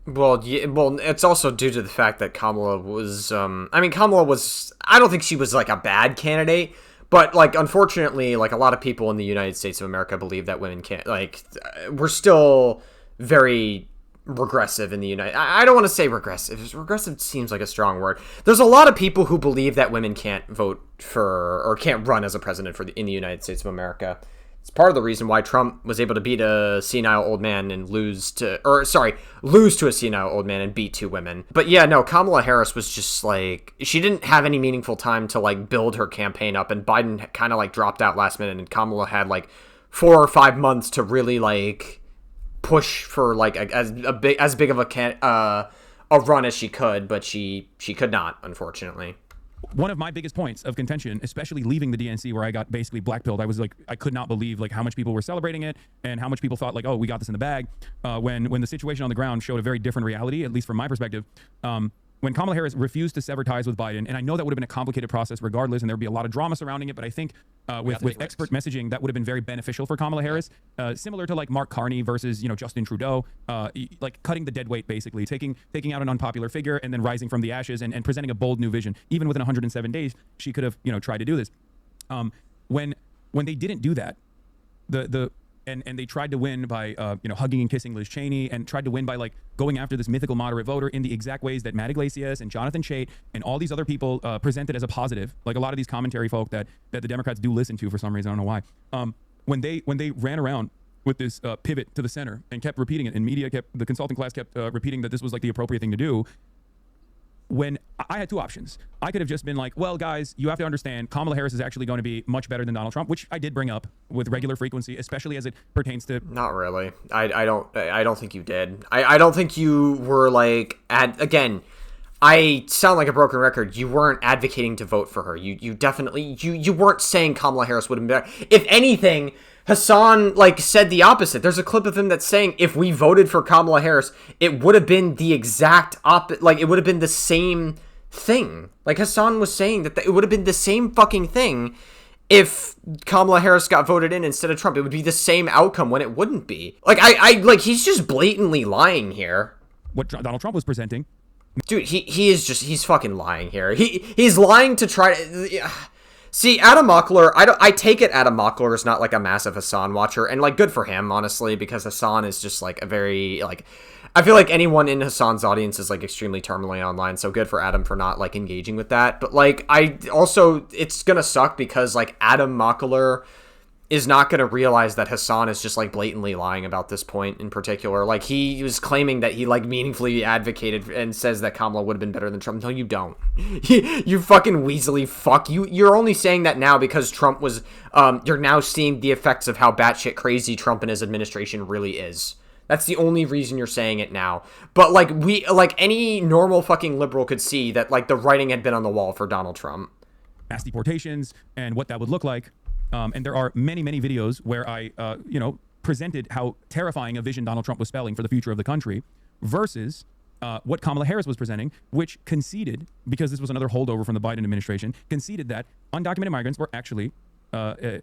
Well, it's also due to the fact that Kamala was. Kamala was. I don't think she was like a bad candidate, but like unfortunately, like a lot of people in the United States of America believe that women can't. Like, we're still very regressive in the United. I don't want to say regressive. Regressive seems like a strong word. There's a lot of people who believe that women can't vote for or can't run as a president in the United States of America. It's part of the reason why Trump was able to beat a senile old man and lose to a senile old man and beat 2 women. But yeah, no, Kamala Harris was just like, she didn't have any meaningful time to like build her campaign up, and Biden kind of like dropped out last minute, and Kamala had like 4 or 5 months to really like push for like as big of a run as she could, but she could not, unfortunately. One of my biggest points of contention, especially leaving the DNC where I got basically blackpilled, I was like, I could not believe like how much people were celebrating it and how much people thought like, oh, we got this in the bag. When the situation on the ground showed a very different reality, at least from my perspective. When Kamala Harris refused to sever ties with Biden, and I know that would have been a complicated process regardless, and there would be a lot of drama surrounding it, but I think with expert messaging, that would have been very beneficial for Kamala Harris, similar to like Mark Carney versus, Justin Trudeau, like cutting the dead weight, basically, taking out an unpopular figure and then rising from the ashes and presenting a bold new vision. Even within 107 days, she could have, tried to do this. When they didn't do that, and they tried to win by hugging and kissing Liz Cheney, and tried to win by like going after this mythical moderate voter in the exact ways that Matt Iglesias and Jonathan Chait and all these other people presented as a positive, like a lot of these commentary folk that the Democrats do listen to for some reason, I don't know why. When they ran around with this pivot to the center and kept repeating it, and the consulting class kept repeating that this was like the appropriate thing to do, when I had 2 options. I could have just been like, well, guys, you have to understand Kamala Harris is actually going to be much better than Donald Trump, which I did bring up with regular frequency, especially as it pertains to... Not really. I don't think you did. I don't think you were like... Again, I sound like a broken record. You weren't advocating to vote for her. You definitely... You weren't saying Kamala Harris would have been better. If anything... Hasan like said the opposite. There's a clip of him that's saying if we voted for Kamala Harris, it would have been the exact opposite. Like it would have been the same thing. Like Hasan was saying that it would have been the same fucking thing if Kamala Harris got voted in instead of Trump. It would be the same outcome when it wouldn't be. Like I like he's just blatantly lying here. What Donald Trump was presenting, dude. He's fucking lying here. He's lying to try to. See, Adam Mockler, I take it Adam Mockler is not like a massive Hasan watcher, and like good for him, honestly, because Hasan is just like a very like, I feel like anyone in Hasan's audience is like extremely terminally online, so good for Adam for not like engaging with that. But like, it's gonna suck because like Adam Mockler is not gonna realize that Hasan is just like blatantly lying about this point in particular. Like he was claiming that he like meaningfully advocated and says that Kamala would have been better than Trump. No, you don't. You fucking weaselly fuck. You're only saying that now because Trump was. You're now seeing the effects of how batshit crazy Trump and his administration really is. That's the only reason you're saying it now. But like any normal fucking liberal could see that like the writing had been on the wall for Donald Trump. Mass deportations and what that would look like. And there are many, many videos where I, presented how terrifying a vision Donald Trump was spelling for the future of the country versus what Kamala Harris was presenting, which conceded, because this was another holdover from the Biden administration, conceded that undocumented migrants were actually a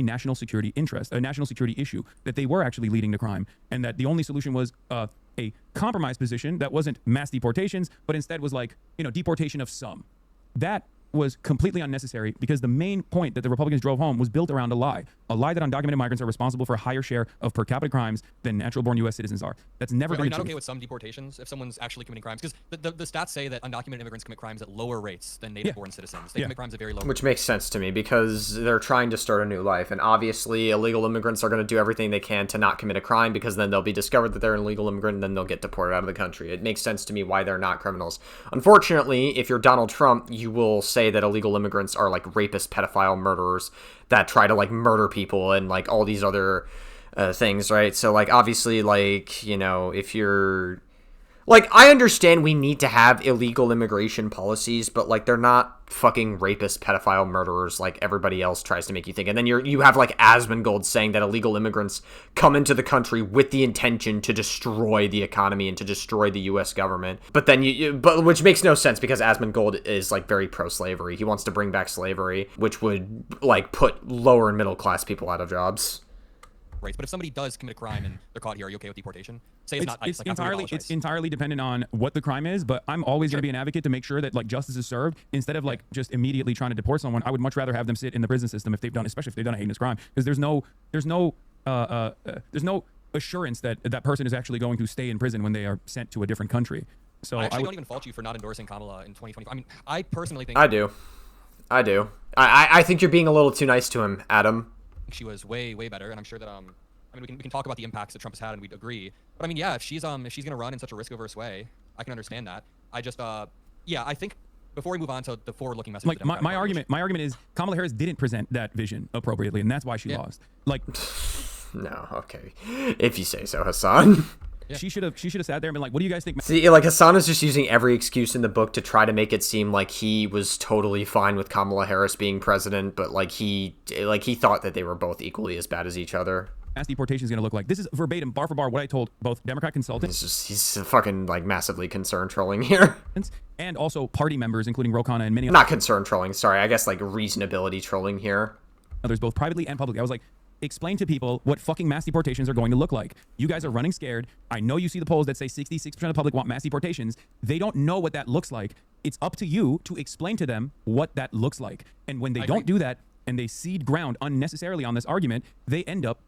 national security interest, a national security issue, that they were actually leading to crime, and that the only solution was a compromise position that wasn't mass deportations, but instead was like, deportation of some. That was completely unnecessary because the main point that the Republicans drove home was built around a lie that undocumented migrants are responsible for a higher share of per capita crimes than natural-born U.S. citizens are. That's never been the truth. Are you not okay with some deportations if someone's actually committing crimes? Because the stats say that undocumented immigrants commit crimes at lower rates than native-born citizens. They commit crimes at very low rates. Which makes sense to me because they're trying to start a new life, and obviously illegal immigrants are going to do everything they can to not commit a crime because then they'll be discovered that they're an illegal immigrant and then they'll get deported out of the country. It makes sense to me why they're not criminals. Unfortunately, if you're Donald Trump, you will say that illegal immigrants are like rapists, pedophile, murderers that try to like murder people and like all these other things, right? So like obviously like if you're Like, I understand we need to have illegal immigration policies, but, like, they're not fucking rapist, pedophile, murderers like everybody else tries to make you think. And then you have, like, Asmongold saying that illegal immigrants come into the country with the intention to destroy the economy and to destroy the U.S. government. But then which makes no sense because Asmongold is, like, very pro-slavery. He wants to bring back slavery, which would, like, put lower and middle-class people out of jobs. Right, but if somebody does commit a crime and they're caught here, are you okay with deportation? Say it's not ICE. It's entirely dependent on what the crime is, but I'm always going to be an advocate to make sure that like justice is served instead of like just immediately trying to deport someone. I would much rather have them sit in the prison system if they've done, especially if they've done a heinous crime, because there's no assurance that that person is actually going to stay in prison when they are sent to a different country. So I actually don't even fault you for not endorsing Kamala in 2020. I mean, I personally think I do. I think you're being a little too nice to him, Adam. she was way better, and I'm sure that I mean we can talk about the impacts that Trump has had and we'd agree, but I mean if she's gonna run in such a risk-averse way, I can understand that. I just yeah, I think before we move on to the forward-looking message, like my argument is Kamala Harris didn't present that vision appropriately, and that's why she lost. Like no, okay, if you say so, Hasan. Yeah. She should have sat there and been like, what do you guys think? See, like Hasan is just using every excuse in the book to try to make it seem like he was totally fine with Kamala Harris being president, but like he thought that they were both equally as bad as each other. Mass deportation is going to look like. This is verbatim, bar for bar, what I told both Democrat consultants. He's fucking like massively concerned trolling here. And also party members, including Ro Khanna and many not concerned trolling, sorry, I guess like reasonability trolling here. Others, both privately and publicly. I was like, explain to people what fucking mass deportations are going to look like. You guys are running scared. I know you see the polls that say 66% of the public want mass deportations. They don't know what that looks like. It's up to you to explain to them what that looks like. And when they don't do that and they cede ground unnecessarily on this argument, they end up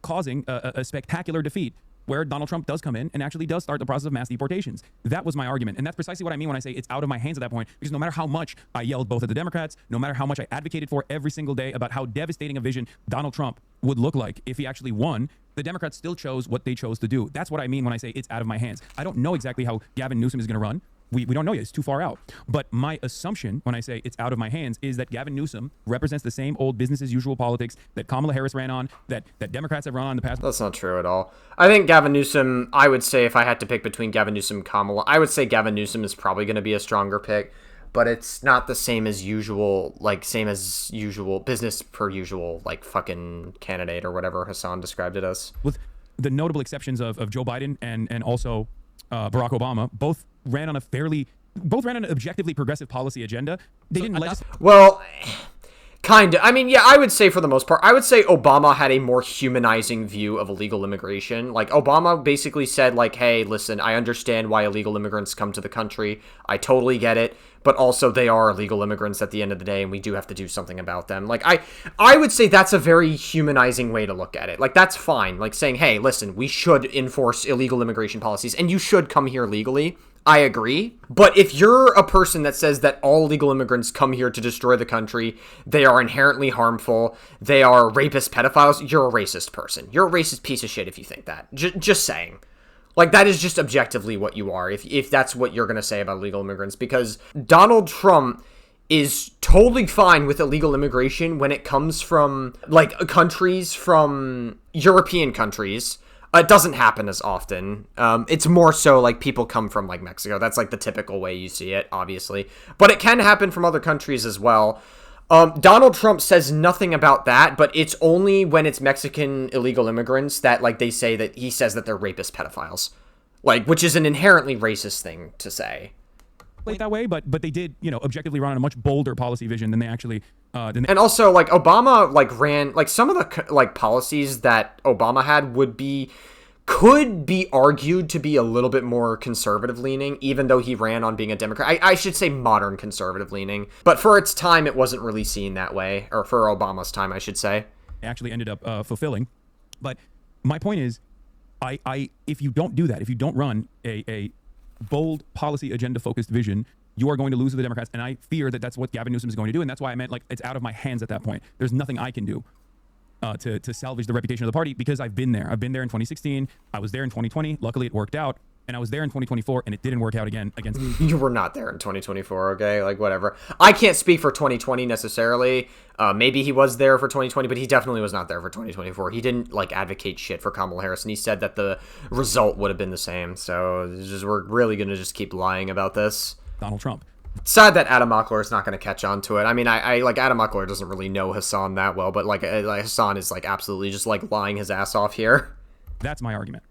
causing a spectacular defeat where Donald Trump does come in and actually does start the process of mass deportations. That was my argument. And that's precisely what I mean when I say it's out of my hands at that point, because no matter how much I yelled both at the Democrats, no matter how much I advocated for every single day about how devastating a vision Donald Trump would look like if he actually won, the Democrats still chose what they chose to do. That's what I mean when I say it's out of my hands. I don't know exactly how Gavin Newsom is going to run. We don't know yet. It's too far out. But my assumption when I say it's out of my hands is that Gavin Newsom represents the same old business as usual politics that Kamala Harris ran on, that Democrats have run on in the past. That's not true at all. I think Gavin Newsom, I would say if I had to pick between Gavin Newsom and Kamala, I would say Gavin Newsom is probably going to be a stronger pick, but it's not the same as usual, business per usual, like fucking candidate or whatever Hasan described it as. With the notable exceptions of Joe Biden and also Barack Obama, both ran on an objectively progressive policy agenda. They didn't legislate. Well, kind of. I mean, yeah, I would say for the most part, I would say Obama had a more humanizing view of illegal immigration. Like, Obama basically said, like, hey, listen, I understand why illegal immigrants come to the country. I totally get it. But also, they are illegal immigrants at the end of the day, and we do have to do something about them. Like, I would say that's a very humanizing way to look at it. Like, that's fine. Like, saying, hey, listen, we should enforce illegal immigration policies, and you should come here legally. I agree. But if you're a person that says that all illegal immigrants come here to destroy the country, they are inherently harmful, they are rapists, pedophiles, you're a racist person. You're a racist piece of shit if you think that. Just saying. Like, that is just objectively what you are, if that's what you're going to say about illegal immigrants, because Donald Trump is totally fine with illegal immigration when it comes from, like, countries, from European countries. It doesn't happen as often. It's more so, like, people come from, like, Mexico. That's, like, the typical way you see it, obviously. But it can happen from other countries as well. Donald Trump says nothing about that, but it's only when it's Mexican illegal immigrants that, like, they say that he says that they're rapist pedophiles. Like, which is an inherently racist thing to say. That way, but they did, objectively run on a much bolder policy vision than they actually and also, like, Obama, like, ran, like, some of the, like, policies that Obama had could be argued to be a little bit more conservative leaning, even though he ran on being a Democrat. I should say modern conservative leaning, but for its time, it wasn't really seen that way, or for Obama's time, I should say. Actually ended up fulfilling. But my point is, if you don't do that, if you don't run a bold policy agenda-focused vision, you are going to lose to the Democrats, and I fear that that's what Gavin Newsom is going to do, and that's why I meant, like, it's out of my hands at that point. There's nothing I can do to salvage the reputation of the party, because I've been there. I've been there in 2016. I was there in 2020. Luckily, it worked out. and I was there in 2024, and it didn't work out again against me. You were not there in 2024, okay? Like, whatever. I can't speak for 2020 necessarily. Maybe he was there for 2020, but he definitely was not there for 2024. He didn't, like, advocate shit for Kamala Harris, and he said that the result would have been the same. So we're really going to just keep lying about this. Donald Trump. It's sad that Adam Mockler is not going to catch on to it. I mean, I like, Adam Mockler doesn't really know Hasan that well, but, like Hasan is, like, absolutely just, like, lying his ass off here. That's my argument.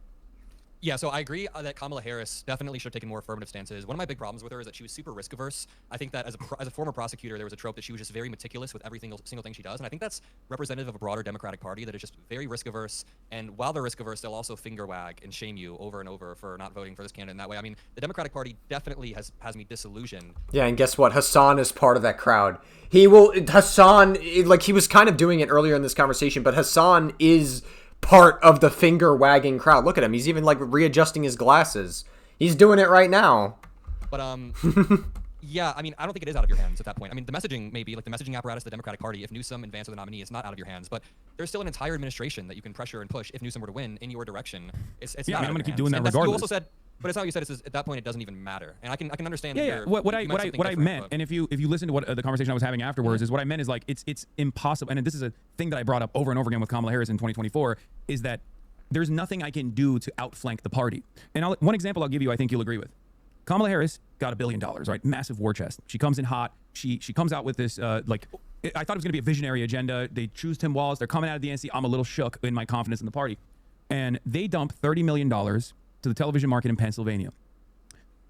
Yeah, so I agree that Kamala Harris definitely should have taken more affirmative stances. One of my big problems with her is that she was super risk averse. I think that as a former prosecutor, there was a trope that she was just very meticulous with every single thing she does, and I think that's representative of a broader Democratic Party that is just very risk averse. And while they're risk averse, they'll also finger wag and shame you over and over for not voting for this candidate in that way. I mean, the Democratic Party definitely has me disillusioned. Yeah, and guess what? Hasan is part of that crowd. Hasan, like, he was kind of doing it earlier in this conversation, but Hasan is part of the finger wagging crowd. Look at him. He's even, like, readjusting his glasses. He's doing it right now. But yeah, I mean, I don't think it is out of your hands at that point. I mean, the messaging, maybe, like the messaging apparatus of the Democratic Party, if Newsom advances the nominee, it's not out of your hands. But there's still an entire administration that you can pressure and push if Newsom were to win in your direction. It's Yeah, not I'm out going of to your keep doing hands. that And you regardless. also said, but it's not what you said. It's at that point, it doesn't even matter. And I can understand. Yeah, that yeah. you're, What you meant something I different, meant, but- and if you listen to what the conversation I was having afterwards, is what I meant is, like, it's impossible. And this is a thing that I brought up over and over again with Kamala Harris in 2024, is that there's nothing I can do to outflank the party. And one example I'll give you, I think you'll agree with. Kamala Harris got $1 billion, right? Massive war chest. She comes in hot. She comes out with this, like, I thought it was going to be a visionary agenda. They choose Tim Walz. They're coming out of the NC. I'm a little shook in my confidence in the party. And they dump $30 million to the television market in Pennsylvania.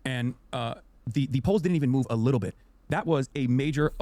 And the polls didn't even move a little bit. That was a major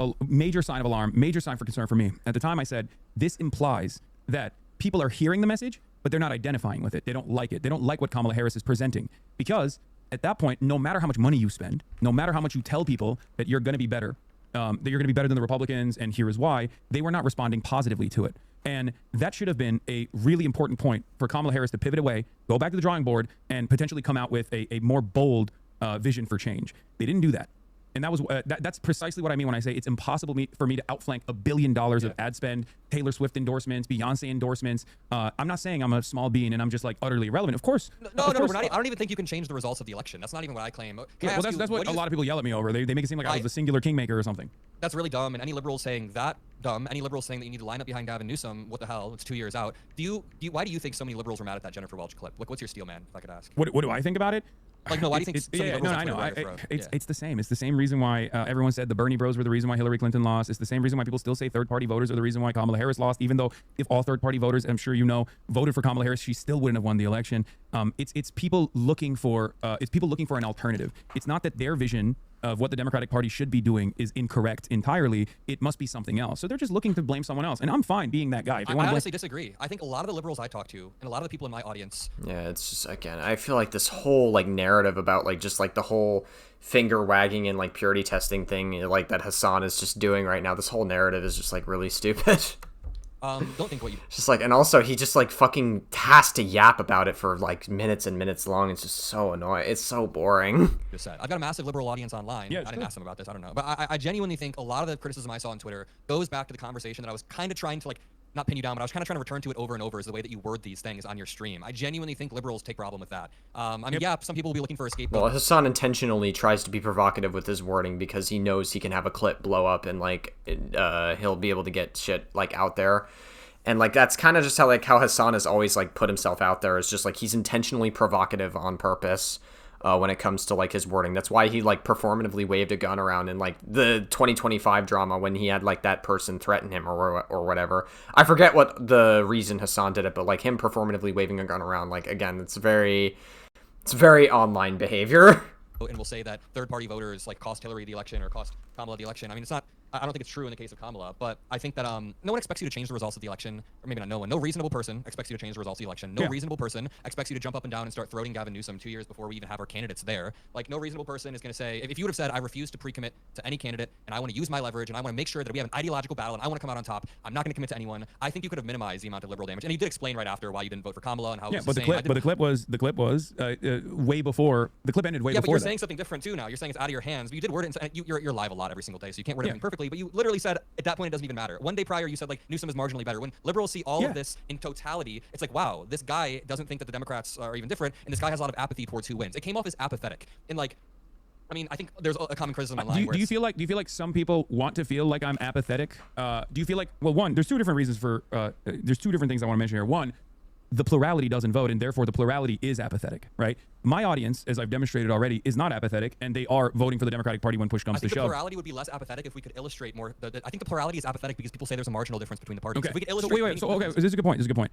sign of alarm, major sign for concern for me. At the time, I said, this implies that people are hearing the message, but they're not identifying with it. They don't like it. They don't like what Kamala Harris is presenting. Because at that point, no matter how much money you spend, no matter how much you tell people that you're going to be better, that you're going to be better than the Republicans, and here is why, they were not responding positively to it. And that should have been a really important point for Kamala Harris to pivot away, go back to the drawing board, and potentially come out with a more bold vision for change. They didn't do that. And that was that's precisely what I mean when I say it's impossible for me to outflank $1 billion of ad spend, Taylor Swift endorsements, Beyonce endorsements. I'm not saying I'm a small bean and I'm just, like, utterly irrelevant. Of course. No, I don't even think you can change the results of the election. That's not even what I claim. Yeah, well, that's what a lot of people yell at me over. They make it seem like I was the singular kingmaker or something. That's really dumb. And any liberals saying that dumb, any liberals saying that you need to line up behind Gavin Newsom, what the hell? It's 2 years out. Why do you think so many liberals were mad at that Jennifer Welch clip? Like, what's your steel, man? If I could ask. What do I think about it? Like, no, why do you think so many liberals I know. on Twitter It's the same. It's the same reason why everyone said the Bernie bros were the reason why Hillary Clinton lost. It's the same reason why people still say third-party voters are the reason why Kamala Harris lost, even though if all third-party voters, I'm sure you know, voted for Kamala Harris, she still wouldn't have won the election. It's people looking for an alternative. It's not that their vision of what the Democratic Party should be doing is incorrect entirely. It must be something else. So they're just looking to blame someone else. And I'm fine being that guy. I honestly disagree. I think a lot of the liberals I talk to and a lot of the people in my audience. Yeah, it's just, again, I feel like this whole, like, narrative about, like, just, like, the whole finger wagging and, like, purity testing thing, like, that Hasan is just doing right now, this whole narrative is just, like, really stupid. Don't think what you... Just, like, and also he just, like, fucking has to yap about it for, like, minutes and minutes long. It's just so annoying. It's so boring. Just said. I've got a massive liberal audience online. Yeah, I didn't ask them about this. I don't know. But I genuinely think a lot of the criticism I saw on Twitter goes back to the conversation that I was kind of trying to, like, not pin you down, but I was kind of trying to return to it over and over, is the way that you word these things on your stream. I genuinely think liberals take problem with that. I mean, yeah, some people will be looking for a scapegoat. Well, Hasan intentionally tries to be provocative with his wording because he knows he can have a clip blow up and, like, he'll be able to get shit, like, out there. And, like, that's kind of just how Hasan has always, like, put himself out there. It's just, like, he's intentionally provocative on purpose when it comes to, like, his wording. That's why he, like, performatively waved a gun around in, like, the 2025 drama when he had, like, that person threaten him or whatever. I forget what the reason Hasan did it, but, like, him performatively waving a gun around, like, again, it's very online behavior. And will say that third-party voters, like, cost Hillary the election or cost Kamala the election. I mean, it's not... I don't think it's true in the case of Kamala, but I think that no one expects you to change the results of the election, or maybe not no one. No reasonable person expects you to change the results of the election. No reasonable person expects you to jump up and down and start throwing Gavin Newsom 2 years before we even have our candidates there. Like, no reasonable person is going to say, if you would have said, I refuse to pre-commit to any candidate, and I want to use my leverage, and I want to make sure that we have an ideological battle, and I want to come out on top, I'm not going to commit to anyone. I think you could have minimized the amount of liberal damage. And you did explain right after why you didn't vote for Kamala and how it was the same. The clip was way before. The clip ended way before. Yeah, but you're saying something different too now. You're saying it's out of your hands. But you did word it. You're live a lot every single day, so you can't word it perfectly. perfectly, but you literally said at that point it doesn't even matter. One day prior, you said like Newsom is marginally better. When liberals see all of this in totality, it's like, wow, this guy doesn't think that the Democrats are even different, and this guy has a lot of apathy towards who wins. It came off as apathetic, and like, I mean, I think there's a common criticism online. Do you feel like some people want to feel like I'm apathetic? Do you feel like, well, one, there's two different reasons for there's two different things I want to mention here. One, the plurality doesn't vote, and therefore the plurality is apathetic, right? My audience, as I've demonstrated already, is not apathetic, and they are voting for the Democratic Party when push comes to shove. I think the plurality would be less apathetic if we could illustrate more. I think the plurality is apathetic because people say there's a marginal difference between the parties. Okay. If we could illustrate This is a good point. This is a good point.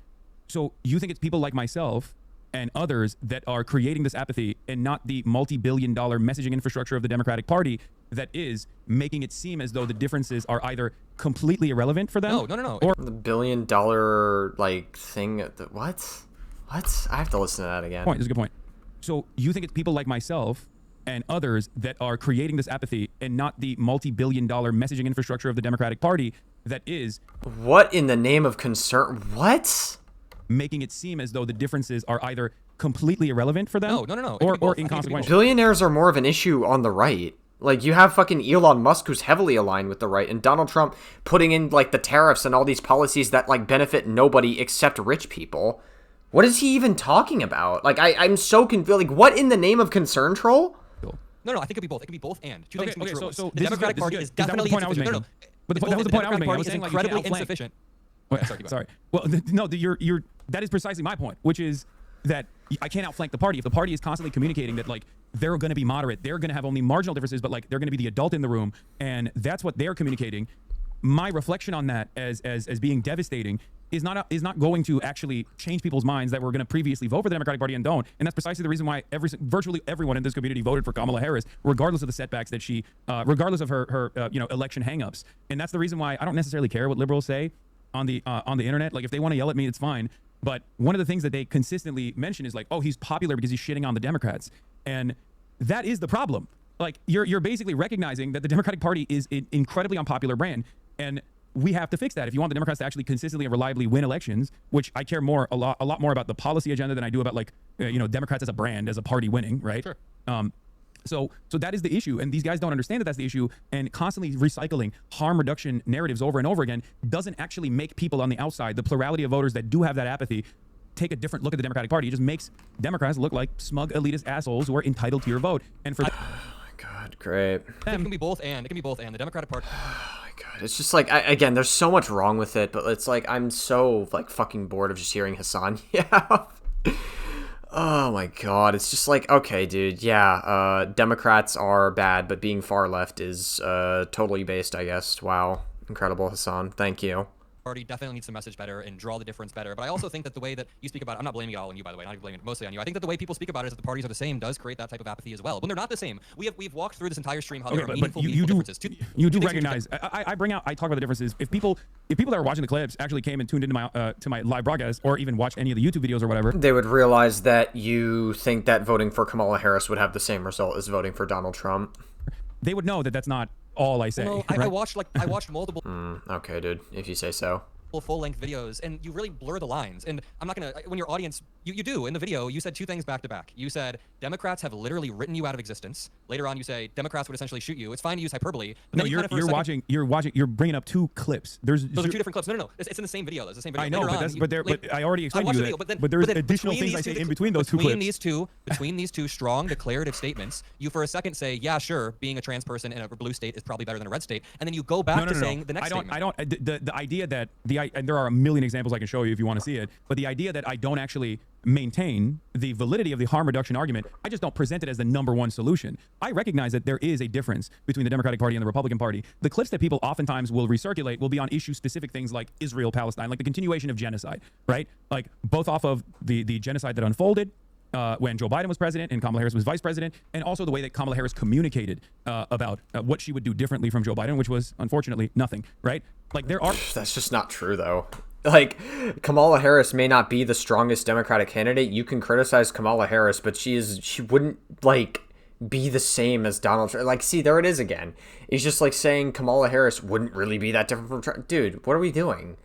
So you think it's people like myself and others that are creating this apathy, and not the multi-billion-dollar messaging infrastructure of the Democratic Party that is making it seem as though the differences are either completely irrelevant for them? No. Or the $1 billion like thing. What? I have to listen to that again. This is a good point. So you think it's people like myself and others that are creating this apathy, and not the multi-billion-dollar messaging infrastructure of the Democratic Party that is what in the name of concern? What? Making it seem as though the differences are either completely irrelevant for them? No. Or inconsequential. Billionaires are more of an issue on the right. Like, you have fucking Elon Musk, who's heavily aligned with the right, and Donald Trump putting in, like, the tariffs and all these policies that, like, benefit nobody except rich people. What is he even talking about? Like, I'm so confused. Like, what in the name of concern, troll? No, I think it could be both. It could be both and. Two things can be true. So the Democratic Party is definitely insufficient. No. But that was the point I was making. I was saying, saying, like, incredibly insufficient. Sorry. Well, no, that is precisely my point, which is that I can't outflank the party. If the party is constantly communicating that, like, they're going to be moderate, they're going to have only marginal differences, but, like, they're going to be the adult in the room, and that's what they're communicating. My reflection on that as being devastating is not going to actually change people's minds that were going to previously vote for the Democratic Party and don't. And that's precisely the reason why virtually everyone in this community voted for Kamala Harris, regardless of the setbacks that she, regardless of her election hangups. And that's the reason why I don't necessarily care what liberals say on the internet. Like, if they want to yell at me, it's fine. But one of the things that they consistently mention is like, oh, he's popular because he's shitting on the Democrats. And that is the problem. Like, you're basically recognizing that the Democratic Party is an incredibly unpopular brand, and we have to fix that if you want the Democrats to actually consistently and reliably win elections, which I care a lot more about the policy agenda than I do about, like, Democrats as a brand, as a party winning, right? Sure. So that is the issue, and these guys don't understand that that's the issue, and constantly recycling harm reduction narratives over and over again doesn't actually make people on the outside, the plurality of voters that do have that apathy, take a different look at the Democratic Party. It just makes Democrats look like smug elitist assholes who are entitled to your vote. And for God, great. It can be both and. The Democratic Party. Oh my God, it's just like, again, there's so much wrong with it, but it's like, I'm so, like, fucking bored of just hearing Hasan. Yeah. Oh my God, it's just like, okay, dude, yeah, Democrats are bad, but being far left is totally based, I guess. Wow, incredible, Hasan. Thank you. Party definitely needs to message better and draw the difference better. But I also think that the way that you speak about it, I'm not blaming it all on you, by the way, not even blaming it mostly on you. I think that the way people speak about it is that the parties are the same does create that type of apathy as well. When they're not the same, we've walked through this entire stream how there are meaningful differences. You do recognize. I talk about the differences. If people that are watching the clips actually came and tuned into my live broadcast, or even watched any of the YouTube videos or whatever, they would realize that you think that voting for Kamala Harris would have the same result as voting for Donald Trump. They would know that that's not all I say. No, right? I watched multiple. Okay, dude, if you say so. Full-length videos, and you really blur the lines. And I'm not gonna, when your audience, you do in the video, you said two things back to back. You said Democrats have literally written you out of existence. Later on, you say Democrats would essentially shoot you. It's fine to use hyperbole, but no, you're bringing up two clips. Those are two different clips. No, it's in the same video. It's the same video. I know, but I already explained to you that. But there's additional things I say in between those two clips. Between these two strong declarative statements, you for a second say, yeah, sure, being a trans person in a blue state is probably better than a red state, and then you go back to saying the next statement. The idea that and there are a million examples I can show you if you want to see it, but the idea that I don't actually maintain the validity of the harm reduction argument, I just don't present it as the number one solution. I recognize that there is a difference between the Democratic Party and the Republican Party. The clips that people oftentimes will recirculate will be on issue-specific things like Israel, Palestine, like the continuation of genocide, right? Like, both off of the genocide that unfolded when Joe Biden was president and Kamala Harris was vice president, and also the way that Kamala Harris communicated about what she would do differently from Joe Biden, which was, unfortunately, nothing, right? Like, there are... That's just not true, though. Like, Kamala Harris may not be the strongest Democratic candidate. You can criticize Kamala Harris, but she wouldn't, like, be the same as Donald Trump. Like, see, there it is again. It's just like saying Kamala Harris wouldn't really be that different from Trump. Dude, what are we doing?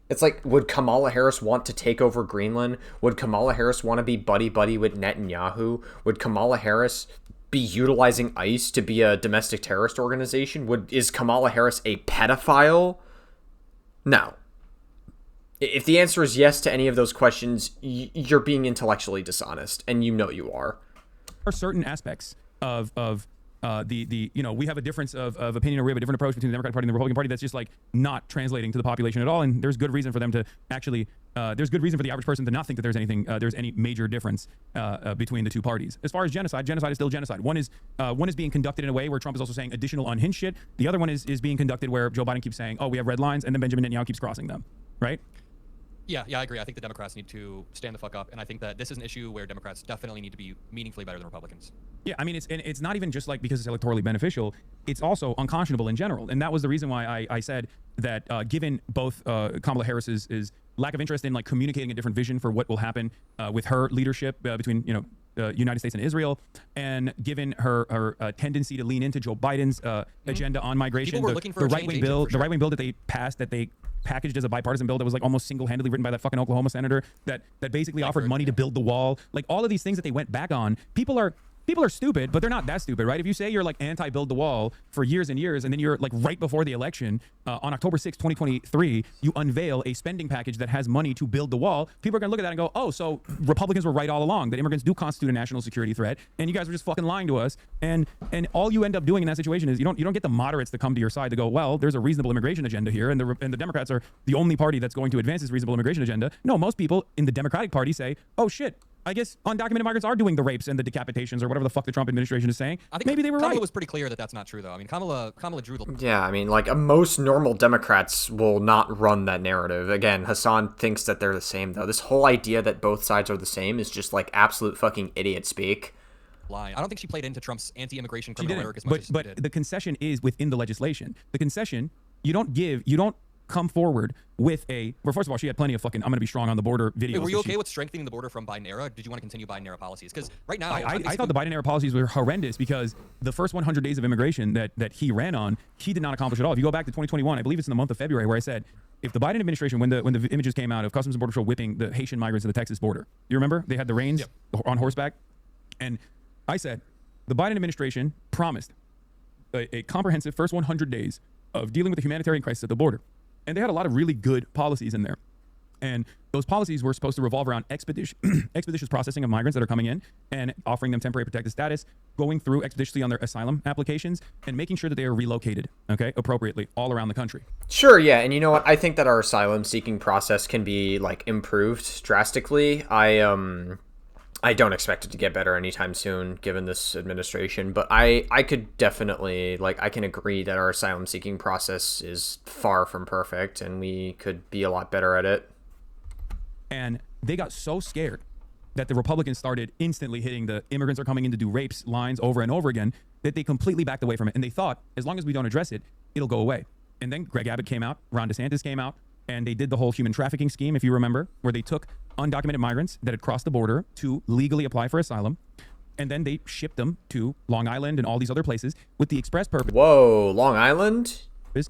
It's like, would Kamala Harris want to take over Greenland? Would Kamala Harris want to be buddy-buddy with Netanyahu? Would Kamala Harris be utilizing ICE to be a domestic terrorist organization? Is Kamala Harris a pedophile? No. If the answer is yes to any of those questions, you're being intellectually dishonest, and you know you are. There are certain aspects of the we have a difference of opinion, or we have a different approach between the Democratic Party and the Republican Party that's just like not translating to the population at all. And there's good reason for them to actually, there's good reason for the average person to not think that there's any major difference between the two parties. As far as genocide is still genocide. One is being conducted in a way where Trump is also saying additional unhinged shit. The other one is being conducted where Joe Biden keeps saying, oh, we have red lines, and then Benjamin Netanyahu keeps crossing them, right? Yeah, I agree. I think the Democrats need to stand the fuck up, and I think that this is an issue where Democrats definitely need to be meaningfully better than Republicans. Yeah, I mean, it's not even just like because it's electorally beneficial, it's also unconscionable in general. And that was the reason why I said that given both Kamala Harris's lack of interest in like communicating a different vision for what will happen with her leadership between, United States and Israel, and given her tendency to lean into Joe Biden's agenda on migration, People were looking for the right-wing bill, the right-wing bill that they passed, that they packaged as a bipartisan bill that was like almost single-handedly written by that fucking Oklahoma senator that basically offered money to build the wall. Like all of these things that they went back on, people are stupid, but they're not that stupid, right? If you say you're like anti-build the wall for years and years, and then you're like right before the election on October 6, 2023, you unveil a spending package that has money to build the wall, people are going to look at that and go, oh, so Republicans were right all along, that immigrants do constitute a national security threat, and you guys were just fucking lying to us. And all you end up doing in that situation is you don't get the moderates to come to your side to go, well, there's a reasonable immigration agenda here, and the Democrats are the only party that's going to advance this reasonable immigration agenda. No, most people in the Democratic Party say, oh shit, I guess undocumented migrants are doing the rapes and the decapitations or whatever the fuck the Trump administration is saying. I think maybe they were Kamala right. was pretty clear that that's not true, though. I mean, Kamala drew the... Yeah, I mean, like, most normal Democrats will not run that narrative. Again, Hasan thinks that they're the same, though. This whole idea that both sides are the same is just, like, absolute fucking idiot speak. Line. I don't think she played into Trump's anti-immigration criminal rhetoric as much as but the concession is within the legislation. The concession, you don't come forward with well, first of all, she had plenty of fucking I'm gonna be strong on the border videos. Wait, were you okay with strengthening the border from Biden era? Did you want to continue Biden era policies? Because right now, I thought the Biden era policies were horrendous because the first 100 days of immigration that he ran on, he did not accomplish at all. If you go back to 2021, I believe it's in the month of February, where I said, if the Biden administration, when the images came out of Customs and Border Patrol whipping the Haitian migrants at the Texas border, you remember they had the reins on horseback, and I said the Biden administration promised a comprehensive first 100 days of dealing with the humanitarian crisis at the border. And they had a lot of really good policies in there. And those policies were supposed to revolve around expeditious processing of migrants that are coming in and offering them temporary protected status, going through expeditiously on their asylum applications, and making sure that they are relocated, appropriately all around the country. Sure, yeah. And you know what? I think that our asylum seeking process can be, like, improved drastically. I don't expect it to get better anytime soon, given this administration, but I could definitely, like, I can agree that our asylum seeking process is far from perfect, and we could be a lot better at it. And they got so scared that the Republicans started instantly hitting the immigrants are coming in to do rapes lines over and over again that they completely backed away from it. And they thought, as long as we don't address it, it'll go away. And then Greg Abbott came out, Ron DeSantis came out, and they did the whole human trafficking scheme, if you remember, where they took undocumented migrants that had crossed the border to legally apply for asylum, and then they shipped them to Long Island and all these other places with the express purpose. Whoa, Long Island?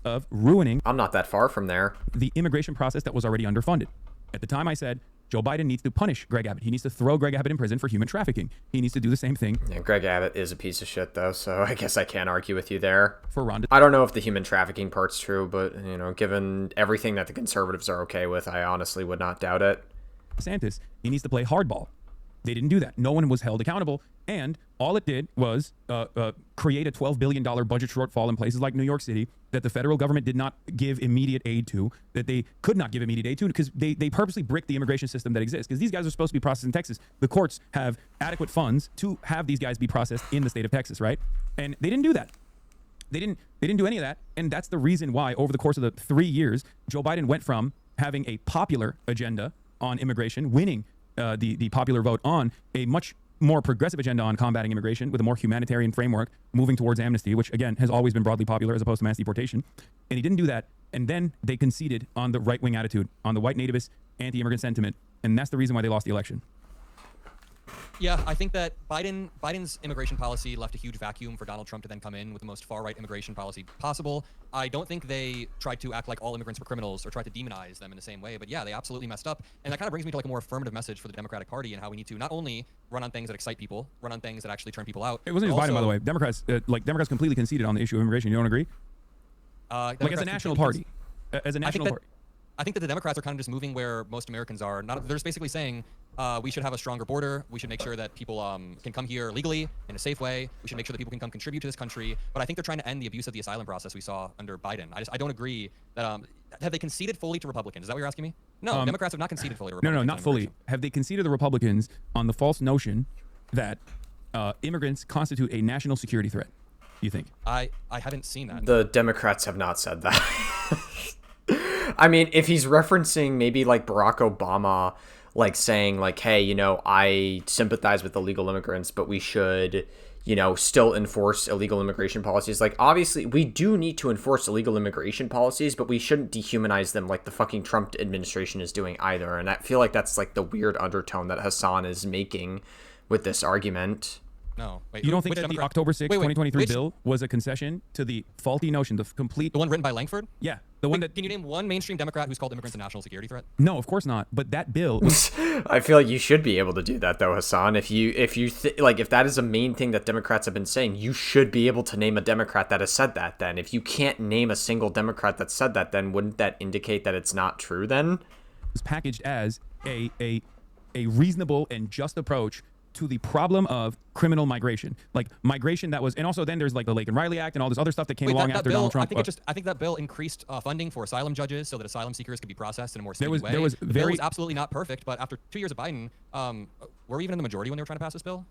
Of ruining. I'm not that far from there. The immigration process that was already underfunded. At the time, I said, Joe Biden needs to punish Greg Abbott. He needs to throw Greg Abbott in prison for human trafficking. He needs to do the same thing. Yeah, Greg Abbott is a piece of shit, though, so I guess I can't argue with you there. For Ron. I don't know if the human trafficking part's true, but, given everything that the conservatives are okay with, I honestly would not doubt it. DeSantis, he needs to play hardball. They didn't do that. No one was held accountable. And all it did was create a $12 billion budget shortfall in places like New York City that the federal government did not give immediate aid to, that they could not give immediate aid to because they purposely bricked the immigration system that exists. Because these guys are supposed to be processed in Texas. The courts have adequate funds to have these guys be processed in the state of Texas, right? And they didn't do that. They didn't do any of that. And that's the reason why over the course of the 3 years, Joe Biden went from having a popular agenda on immigration, winning the popular vote on a much more progressive agenda on combating immigration with a more humanitarian framework, moving towards amnesty, which again has always been broadly popular as opposed to mass deportation. And he didn't do that. And then they conceded on the right-wing attitude, on the white nativist anti-immigrant sentiment. And that's the reason why they lost the election. Yeah, I think that Biden's immigration policy left a huge vacuum for Donald Trump to then come in with the most far-right immigration policy possible. I don't think they tried to act like all immigrants were criminals or tried to demonize them in the same way, but yeah, they absolutely messed up. And that kind of brings me to like a more affirmative message for the Democratic Party and how we need to not only run on things that excite people, run on things that actually turn people out. It wasn't just Biden, by the way. Democrats completely conceded on the issue of immigration. You don't agree? Like as a national party, as a national party. I think that the Democrats are kind of just moving where most Americans are. They're just basically saying we should have a stronger border. We should make sure that people can come here legally in a safe way. We should make sure that people can come contribute to this country. But I think they're trying to end the abuse of the asylum process we saw under Biden. I don't agree that have they conceded fully to Republicans? Is that what you're asking me? No, Democrats have not conceded fully to Republicans. No, not fully. Have they conceded the Republicans on the false notion that immigrants constitute a national security threat? You think? I haven't seen that. The Democrats have not said that. I mean, if he's referencing maybe like Barack Obama, like saying like, hey, you know, I sympathize with illegal immigrants, but we should, you know, still enforce illegal immigration policies. Like, obviously, we do need to enforce illegal immigration policies, but we shouldn't dehumanize them like the fucking Trump administration is doing either. And I feel like that's like the weird undertone that Hasan is making with this argument. No, wait. You don't think that the October 6, 2023 bill was a concession to the faulty notion, the one written by Langford? Yeah, the one that... Can you name one mainstream Democrat who's called immigrants a national security threat? No, of course not. But that bill... I feel like you should be able to do that, though, Hasan. If that is a main thing that Democrats have been saying, you should be able to name a Democrat that has said that. Then, if you can't name a single Democrat that said that, then wouldn't that indicate that it's not true? Then, it's packaged as a reasonable and just approach to the problem of criminal migration, like migration that was, and also then there's like the Lake and Riley Act and all this other stuff that came along after Donald Trump. I think that bill increased funding for asylum judges so that asylum seekers could be processed in a more speedy way. The bill was absolutely not perfect, but after 2 years of Biden, were we even in the majority when they were trying to pass this bill?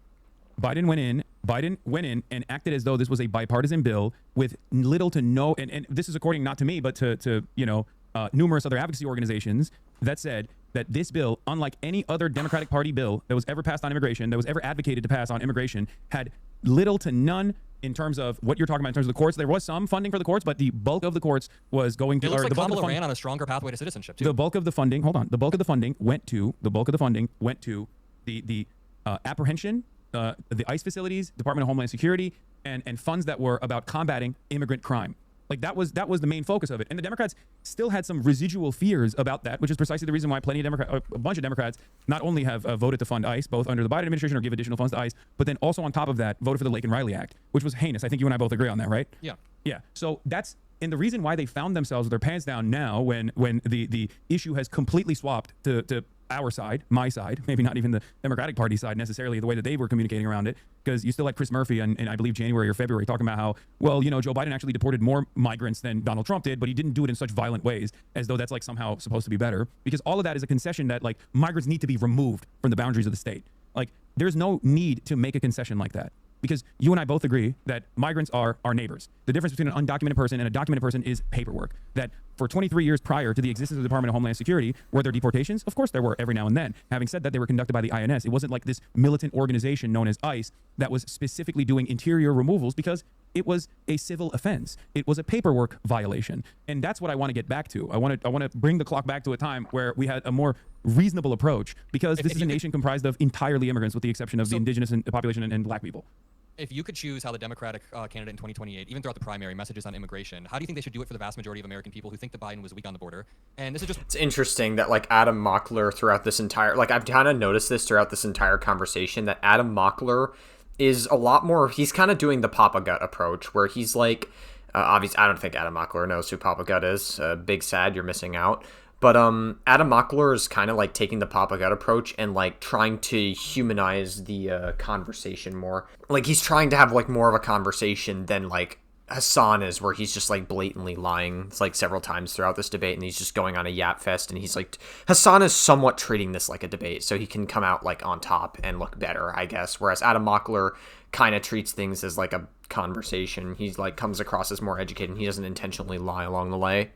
Biden went in and acted as though this was a bipartisan bill with little to no, and this is according not to me, but to numerous other advocacy organizations that said that this bill, unlike any other Democratic Party bill that was ever passed on immigration, that was ever advocated to pass on immigration, had little to none in terms of what you're talking about in terms of the courts. There was some funding for the courts, but the bulk of the courts was going to... It looks like Kamala ran on a stronger pathway to citizenship, too. The bulk of the funding, the bulk of the funding went to the apprehension, the ICE facilities, Department of Homeland Security, and funds that were about combating immigrant crime. Like that was the main focus of it. And the Democrats still had some residual fears about that, which is precisely the reason why a bunch of Democrats not only have voted to fund ICE, both under the Biden administration or give additional funds to ICE, but then also on top of that, voted for the Lake and Riley Act, which was heinous. I think you and I both agree on that, right? Yeah. Yeah. So and the reason why they found themselves with their pants down now when the issue has completely swapped to our side, my side, maybe not even the Democratic Party side necessarily, the way that they were communicating around it, because you still had Chris Murphy in I believe January or February talking about how, well, you know, Joe Biden actually deported more migrants than Donald Trump did, but he didn't do it in such violent ways, as though that's like somehow supposed to be better, because all of that is a concession that like migrants need to be removed from the boundaries of the state. Like there's no need to make a concession like that. Because you and I both agree that migrants are our neighbors. The difference between an undocumented person and a documented person is paperwork. That for 23 years prior to the existence of the Department of Homeland Security, were there deportations? Of course there were, every now and then. Having said that, they were conducted by the INS. It wasn't like this militant organization known as ICE that was specifically doing interior removals, because it was a civil offense. It was a paperwork violation. And that's what I want to get back to. I want to bring the clock back to a time where we had a more reasonable approach, because this is a nation comprised of entirely immigrants, with the exception of the indigenous population and black people. If you could choose how the Democratic candidate in 2028, even throughout the primary, messages on immigration, how do you think they should do it for the vast majority of American people who think that Biden was weak on the border? And this is just... It's interesting that, like, Adam Mockler throughout this entire... Like, I've kind of noticed this throughout this entire conversation, that Adam Mockler is a lot more... He's kind of doing the Papa Gut approach, where he's like... obviously, I don't think Adam Mockler knows who Papa Gut is. Big sad, you're missing out. But Adam Mockler is kind of like taking the Papa Gut approach and like trying to humanize the conversation more. Like he's trying to have like more of a conversation than like Hasan is, where he's just like blatantly lying. It's like several times throughout this debate, and he's just going on a yap fest. And he's like, Hasan is somewhat treating this like a debate, so he can come out like on top and look better, I guess. Whereas Adam Mockler kind of treats things as like a conversation. He's like comes across as more educated, and he doesn't intentionally lie along the way.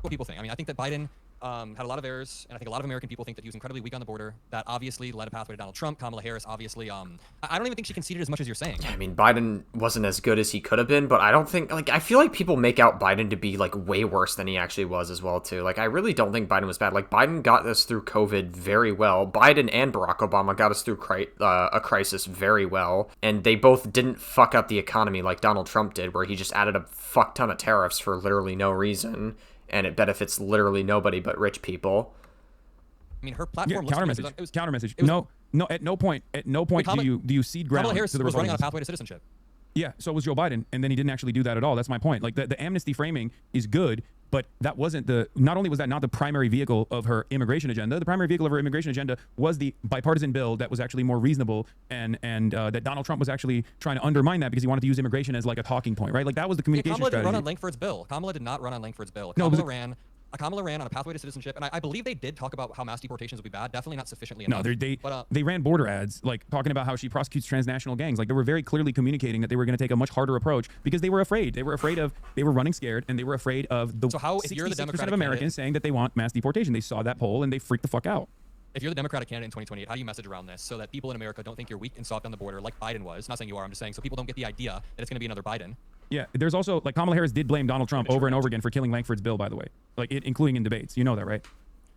What people think. I mean, I think that Biden had a lot of errors, and I think a lot of American people think that he was incredibly weak on the border. That obviously led a pathway to Donald Trump. Kamala Harris, obviously, I don't even think she conceded as much as you're saying. I mean, Biden wasn't as good as he could have been, but I don't think, like, I feel like people make out Biden to be, like, way worse than he actually was as well, too. Like, I really don't think Biden was bad. Like, Biden got us through COVID very well. Biden and Barack Obama got us through a crisis very well, and they both didn't fuck up the economy like Donald Trump did, where he just added a fuck ton of tariffs for literally no reason, and it benefits literally nobody but rich people. I mean, her platform. Counter message. Counter message. No. At no point do you cede ground Kamala Harris to the was running on a Republicans. pathway to citizenship. Yeah, so was Joe Biden, and then he didn't actually do that at all. That's my point. Like the amnesty framing is good, but that wasn't not only was that not the primary vehicle of her immigration agenda. The primary vehicle of her immigration agenda was the bipartisan bill that was actually more reasonable, and that Donald Trump was actually trying to undermine that because he wanted to use immigration as like a talking point, right? Like that was the communication Kamala strategy. didn't run on Langford's bill. Kamala did not run on Langford's bill. No, Kamala ran on a pathway to citizenship, and I believe they did talk about how mass deportations would be bad. Definitely not sufficiently enough. No, they ran border ads, like talking about how she prosecutes transnational gangs. Like they were very clearly communicating that they were going to take a much harder approach because they were afraid. They were running scared, and they were afraid of the 66% of Americans saying that they want mass deportation. They saw that poll and they freaked the fuck out. If you're the Democratic candidate in 2028, how do you message around this so that people in America don't think you're weak and soft on the border like Biden was? Not saying you are, I'm just saying so people don't get the idea that it's going to be another Biden. Yeah, there's also, like, Kamala Harris did blame Donald Trump over and over again for killing Langford's bill, by the way, like including in debates. You know that, right?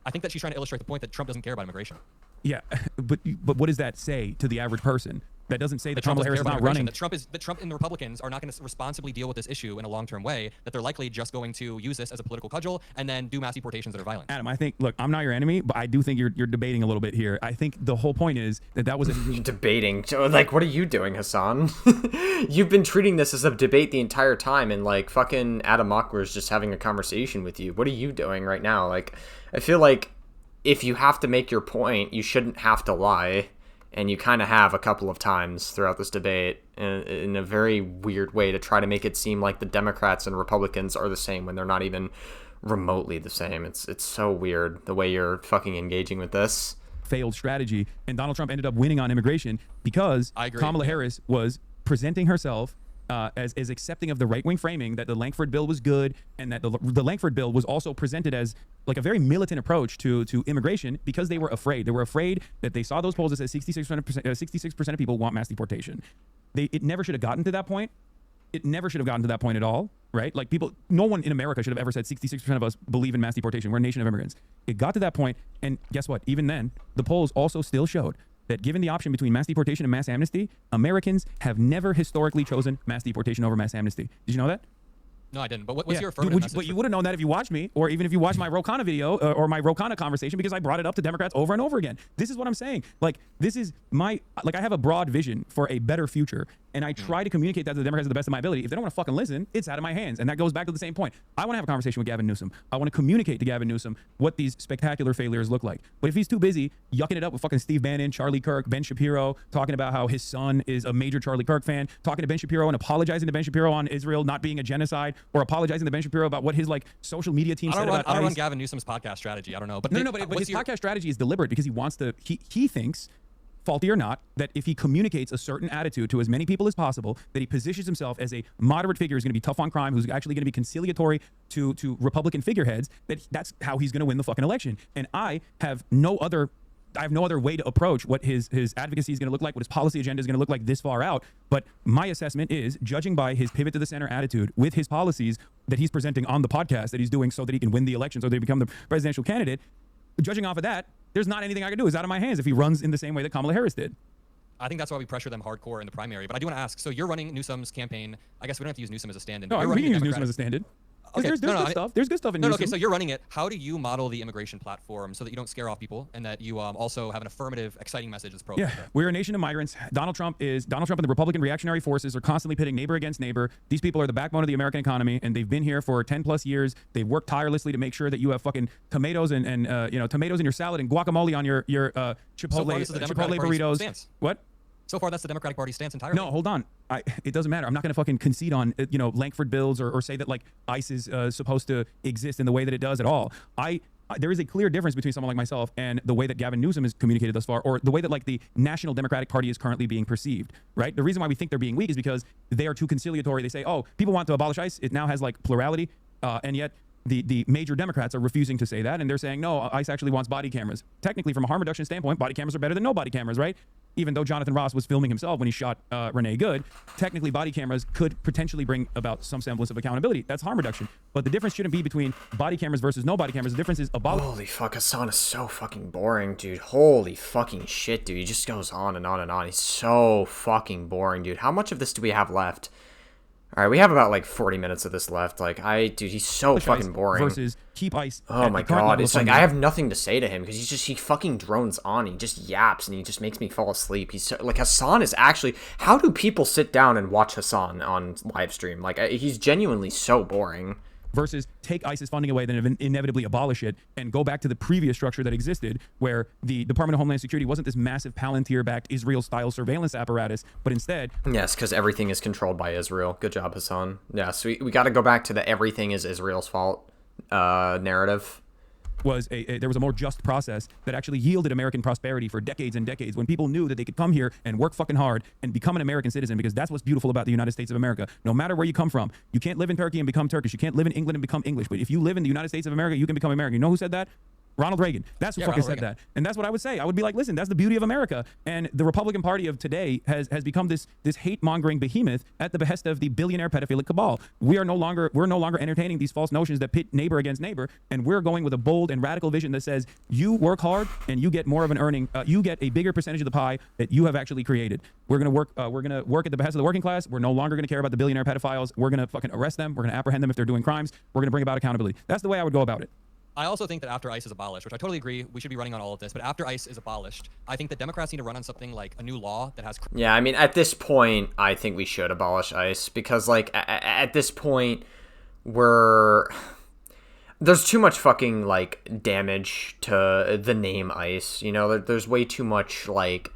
I think that she's trying to illustrate the point that Trump doesn't care about immigration. Yeah, but what does that say to the average person? That doesn't say that Kamala Harris is not running. That Trump and the Republicans are not going to responsibly deal with this issue in a long-term way. That they're likely just going to use this as a political cudgel and then do mass deportations that are violent. Adam, I think, look, I'm not your enemy, but I do think you're debating a little bit here. I think the whole point is that was a debating. Like, what are you doing, Hasan? You've been treating this as a debate the entire time, and like fucking Adam Mockler is just having a conversation with you. What are you doing right now? Like, I feel like if you have to make your point, you shouldn't have to lie. And you kind of have a couple of times throughout this debate in a very weird way to try to make it seem like the Democrats and Republicans are the same when they're not even remotely the same. It's so weird the way you're fucking engaging with this. Failed strategy, and Donald Trump ended up winning on immigration because Kamala Harris was presenting herself as accepting of the right-wing framing that the Langford bill was good, and that the Langford bill was also presented as like a very militant approach to immigration because they were afraid. They were afraid that they saw those polls that said 66% of people want mass deportation. It never should have gotten to that point. It never should have gotten to that point at all, right? Like no one in America should have ever said 66% of us believe in mass deportation. We're a nation of immigrants. It got to that point, and guess what? Even then, the polls also still showed that given the option between mass deportation and mass amnesty, Americans have never historically chosen mass deportation over mass amnesty. Did you know that? No, I didn't. But what's your affirmative message? But you would have known that if you watched me, or even if you watched my Ro Khanna video or my Ro Khanna conversation, because I brought it up to Democrats over and over again. This is what I'm saying. Like, this is I have a broad vision for a better future, and I try to communicate that to the Democrats to the best of my ability. If they don't want to fucking listen, it's out of my hands. And that goes back to the same point. I want to have a conversation with Gavin Newsom. I want to communicate to Gavin Newsom what these spectacular failures look like. But if he's too busy yucking it up with fucking Steve Bannon, Charlie Kirk, Ben Shapiro, talking about how his son is a major Charlie Kirk fan, talking to Ben Shapiro and apologizing to Ben Shapiro on Israel not being a genocide, or apologizing to Ben Shapiro about what his like social media team said about I don't run Gavin Newsom's podcast strategy. I don't know. But but his podcast strategy is deliberate because he wants to, he thinks, faulty or not, that if he communicates a certain attitude to as many people as possible, that he positions himself as a moderate figure who's going to be tough on crime, who's actually going to be conciliatory to Republican figureheads, that's how he's going to win the fucking election. And I have no other way to approach what his advocacy is going to look like, what his policy agenda is going to look like this far out. But my assessment is, judging by his pivot to the center attitude with his policies that he's presenting on the podcast that he's doing so that he can win the election, so that he become the presidential candidate, judging off of that, there's not anything I can do. It's out of my hands if he runs in the same way that Kamala Harris did. I think that's why we pressure them hardcore in the primary. But I do want to ask, so you're running Newsom's campaign. I guess we don't have to use Newsom as a stand-in. No, we can use Newsom as a stand-in. Okay, there's good stuff. There's good stuff in Newsom. Okay, so you're running it. How do you model the immigration platform so that you don't scare off people and that you also have an affirmative, exciting message that's pro? Yeah, we're a nation of migrants. Donald Trump and the Republican reactionary forces are constantly pitting neighbor against neighbor. These people are the backbone of the American economy, and they've been here for 10 plus years. They've worked tirelessly to make sure that you have fucking tomatoes and tomatoes in your salad and guacamole on your Chipotle burritos. Stance. What? So far, that's the Democratic Party stance entirely. No, hold on. It doesn't matter. I'm not going to fucking concede on Langford bills or say that like ICE is supposed to exist in the way that it does at all. There is a clear difference between someone like myself and the way that Gavin Newsom has communicated thus far, or the way that like the National Democratic Party is currently being perceived, right? The reason why we think they're being weak is because they are too conciliatory. They say, oh, people want to abolish ICE. It now has like plurality, and yet the major Democrats are refusing to say that, and they're saying, no, ICE actually wants body cameras. Technically, from a harm reduction standpoint, body cameras are better than no body cameras, right? Even though Jonathan Ross was filming himself when he shot Renee Good, technically body cameras could potentially bring about some semblance of accountability. That's harm reduction. But the difference shouldn't be between body cameras versus no body cameras. The difference is Holy fuck, Hasan is so fucking boring, dude. Holy fucking shit, dude. He just goes on and on and on. He's so fucking boring, dude. How much of this do we have left? All right, we have about like 40 minutes of this left. Like, dude, he's so fucking boring. Versus keep ICE. Oh my god, it's like I have nothing to say to him because he fucking drones on. He just yaps and he just makes me fall asleep. He's so, like, Hasan is actually. How do people sit down and watch Hasan on live stream? Like, he's genuinely so boring. Versus take ICE's funding away, then inevitably abolish it, and go back to the previous structure that existed, where the Department of Homeland Security wasn't this massive Palantir-backed Israel-style surveillance apparatus, but instead... Yes, because everything is controlled by Israel. Good job, Hasan. Yes, we got to go back to the everything is Israel's fault narrative. There was a more just process that actually yielded American prosperity for decades and decades, when people knew that they could come here and work fucking hard and become an American citizen, because that's what's beautiful about the United States of America. No matter where you come from, you can't live in Turkey and become Turkish. You can't live in England and become English. But if you live in the United States of America, you can become American. You know who said that? Ronald Reagan. That's who fucking said that. And that's what I would say. I would be like, listen, that's the beauty of America. And the Republican Party of today has become this hate-mongering behemoth at the behest of the billionaire pedophilic cabal. We're no longer entertaining these false notions that pit neighbor against neighbor, and we're going with a bold and radical vision that says you work hard and you get more of an earning, you get a bigger percentage of the pie that you have actually created. We're gonna work at the behest of the working class. We're no longer gonna care about the billionaire pedophiles. We're gonna fucking arrest them. We're gonna apprehend them if they're doing crimes. We're gonna bring about accountability. That's the way I would go about it. I also think that after ICE is abolished, which I totally agree, we should be running on all of this, but after ICE is abolished, I think that Democrats need to run on something like a new law that has... Yeah, I mean, at this point, I think we should abolish ICE, because, like, at this point, there's too much fucking, like, damage to the name ICE, you know? There's way too much, like,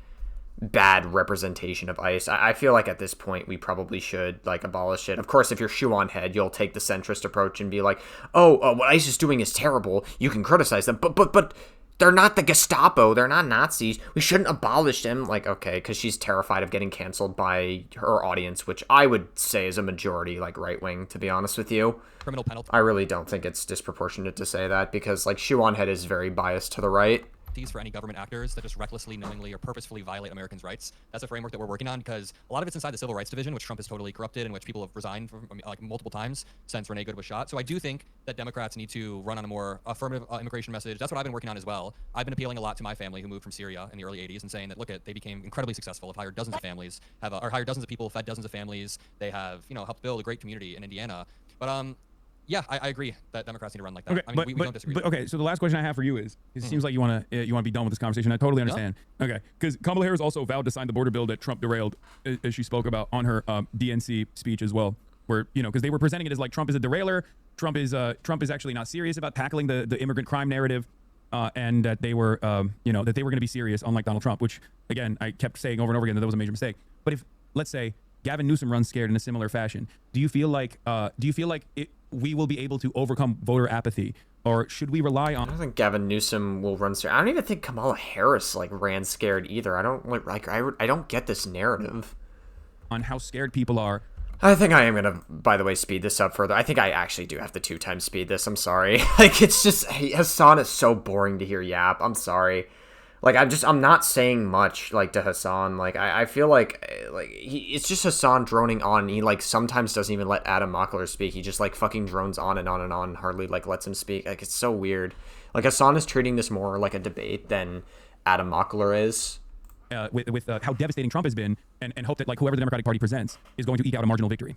bad representation of ICE. I feel like at this point we probably should, like, abolish it. Of course, if you're shoe on head, you'll take the centrist approach and be like, what ICE is doing is terrible. You can criticize them, but they're not the Gestapo. They're not Nazis. We shouldn't abolish them. Like, okay, because she's terrified of getting canceled by her audience, which I would say is a majority, like, right wing, to be honest with you. Criminal penalty. I really don't think it's disproportionate to say that, because, like, shoe on head is very biased to the right. For any government actors that just recklessly, knowingly, or purposefully violate Americans' rights. That's a framework that we're working on, because a lot of it's inside the Civil Rights Division, which Trump has totally corrupted and which people have resigned from, like, multiple times since Renee Good was shot. So I do think that Democrats need to run on a more affirmative immigration message. That's what I've been working on as well. I've been appealing a lot to my family who moved from Syria in the early 80s and saying that, look, they became incredibly successful, have hired dozens of families, or hired dozens of people, fed dozens of families. They have, helped build a great community in Indiana. But yeah, I agree that Democrats need to run like that. Okay, I mean, we don't disagree. But okay, so the last question I have for you is, it seems like you want to be done with this conversation. I totally understand. Yeah. Okay, because Kamala Harris also vowed to sign the border bill that Trump derailed, as she spoke about on her DNC speech as well, where, because they were presenting it as like Trump is a derailer, Trump is actually not serious about tackling the immigrant crime narrative, and that they were that they were going to be serious, unlike Donald Trump, which, again, I kept saying over and over again that was a major mistake. But if, let's say, Gavin Newsom runs scared in a similar fashion, do you feel like we will be able to overcome voter apathy, or should we rely on... I don't think Gavin Newsom will run scared. I don't even think Kamala Harris, like, ran scared either. I don't get this narrative on how scared people are. I think I am gonna, by the way, speed this up further. I think I actually do have to 2x speed this. I'm sorry. Like, it's just, Hasan is so boring to hear yap. I'm sorry. Like, I'm not saying much, like, to Hasan. Like, I feel like it's just Hasan droning on. He, like, sometimes doesn't even let Adam Mockler speak. He just, like, fucking drones on and on and on, hardly, like, lets him speak. Like, it's so weird. Like, Hasan is treating this more like a debate than Adam Mockler is. With how devastating Trump has been, and hope that, like, whoever the Democratic Party presents is going to eke out a marginal victory.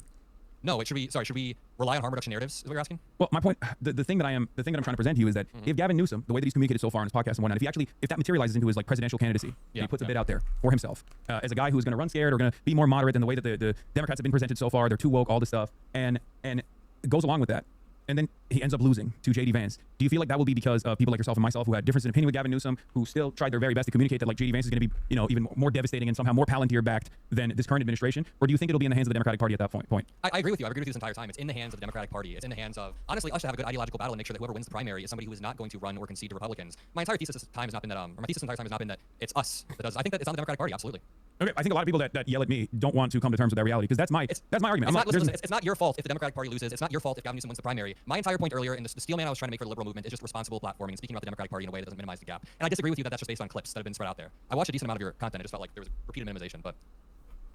No, should we rely on harm reduction narratives, is what you're asking? Well, my point, the thing that I'm trying to present to you is that if Gavin Newsom, the way that he's communicated so far on his podcast and whatnot, if that materializes into his, like, presidential candidacy, he puts a bid out there for himself as a guy who's going to run scared or going to be more moderate than the way that the Democrats have been presented so far, they're too woke, all this stuff, and it goes along with that, and then he ends up losing to J.D. Vance. Do you feel like that will be because of people like yourself and myself who had differences in opinion with Gavin Newsom, who still tried their very best to communicate that, like, J.D. Vance is going to be, even more devastating and somehow more Palantir-backed than this current administration? Or do you think it'll be in the hands of the Democratic Party at that point? I agree with you. I've agreed with you this entire time. It's in the hands of the Democratic Party. It's in the hands of, honestly, us to have a good ideological battle and make sure that whoever wins the primary is somebody who is not going to run or concede to Republicans. My entire thesis this time has not been that, my thesis entire time has not been that it's us that does. I think that it's on the Democratic Party, absolutely. Okay, I think a lot of people that yell at me don't want to come to terms with that reality, because that's my argument. It's not your fault if the Democratic Party loses. It's not your fault if Gavin Newsom wins the primary. My entire point earlier, in the steel man I was trying to make for the liberal movement is just responsible platforming and speaking about the Democratic Party in a way that doesn't minimize the gap. And I disagree with you that that's just based on clips that have been spread out there. I watched a decent amount of your content. It just felt like there was repeated minimization, but.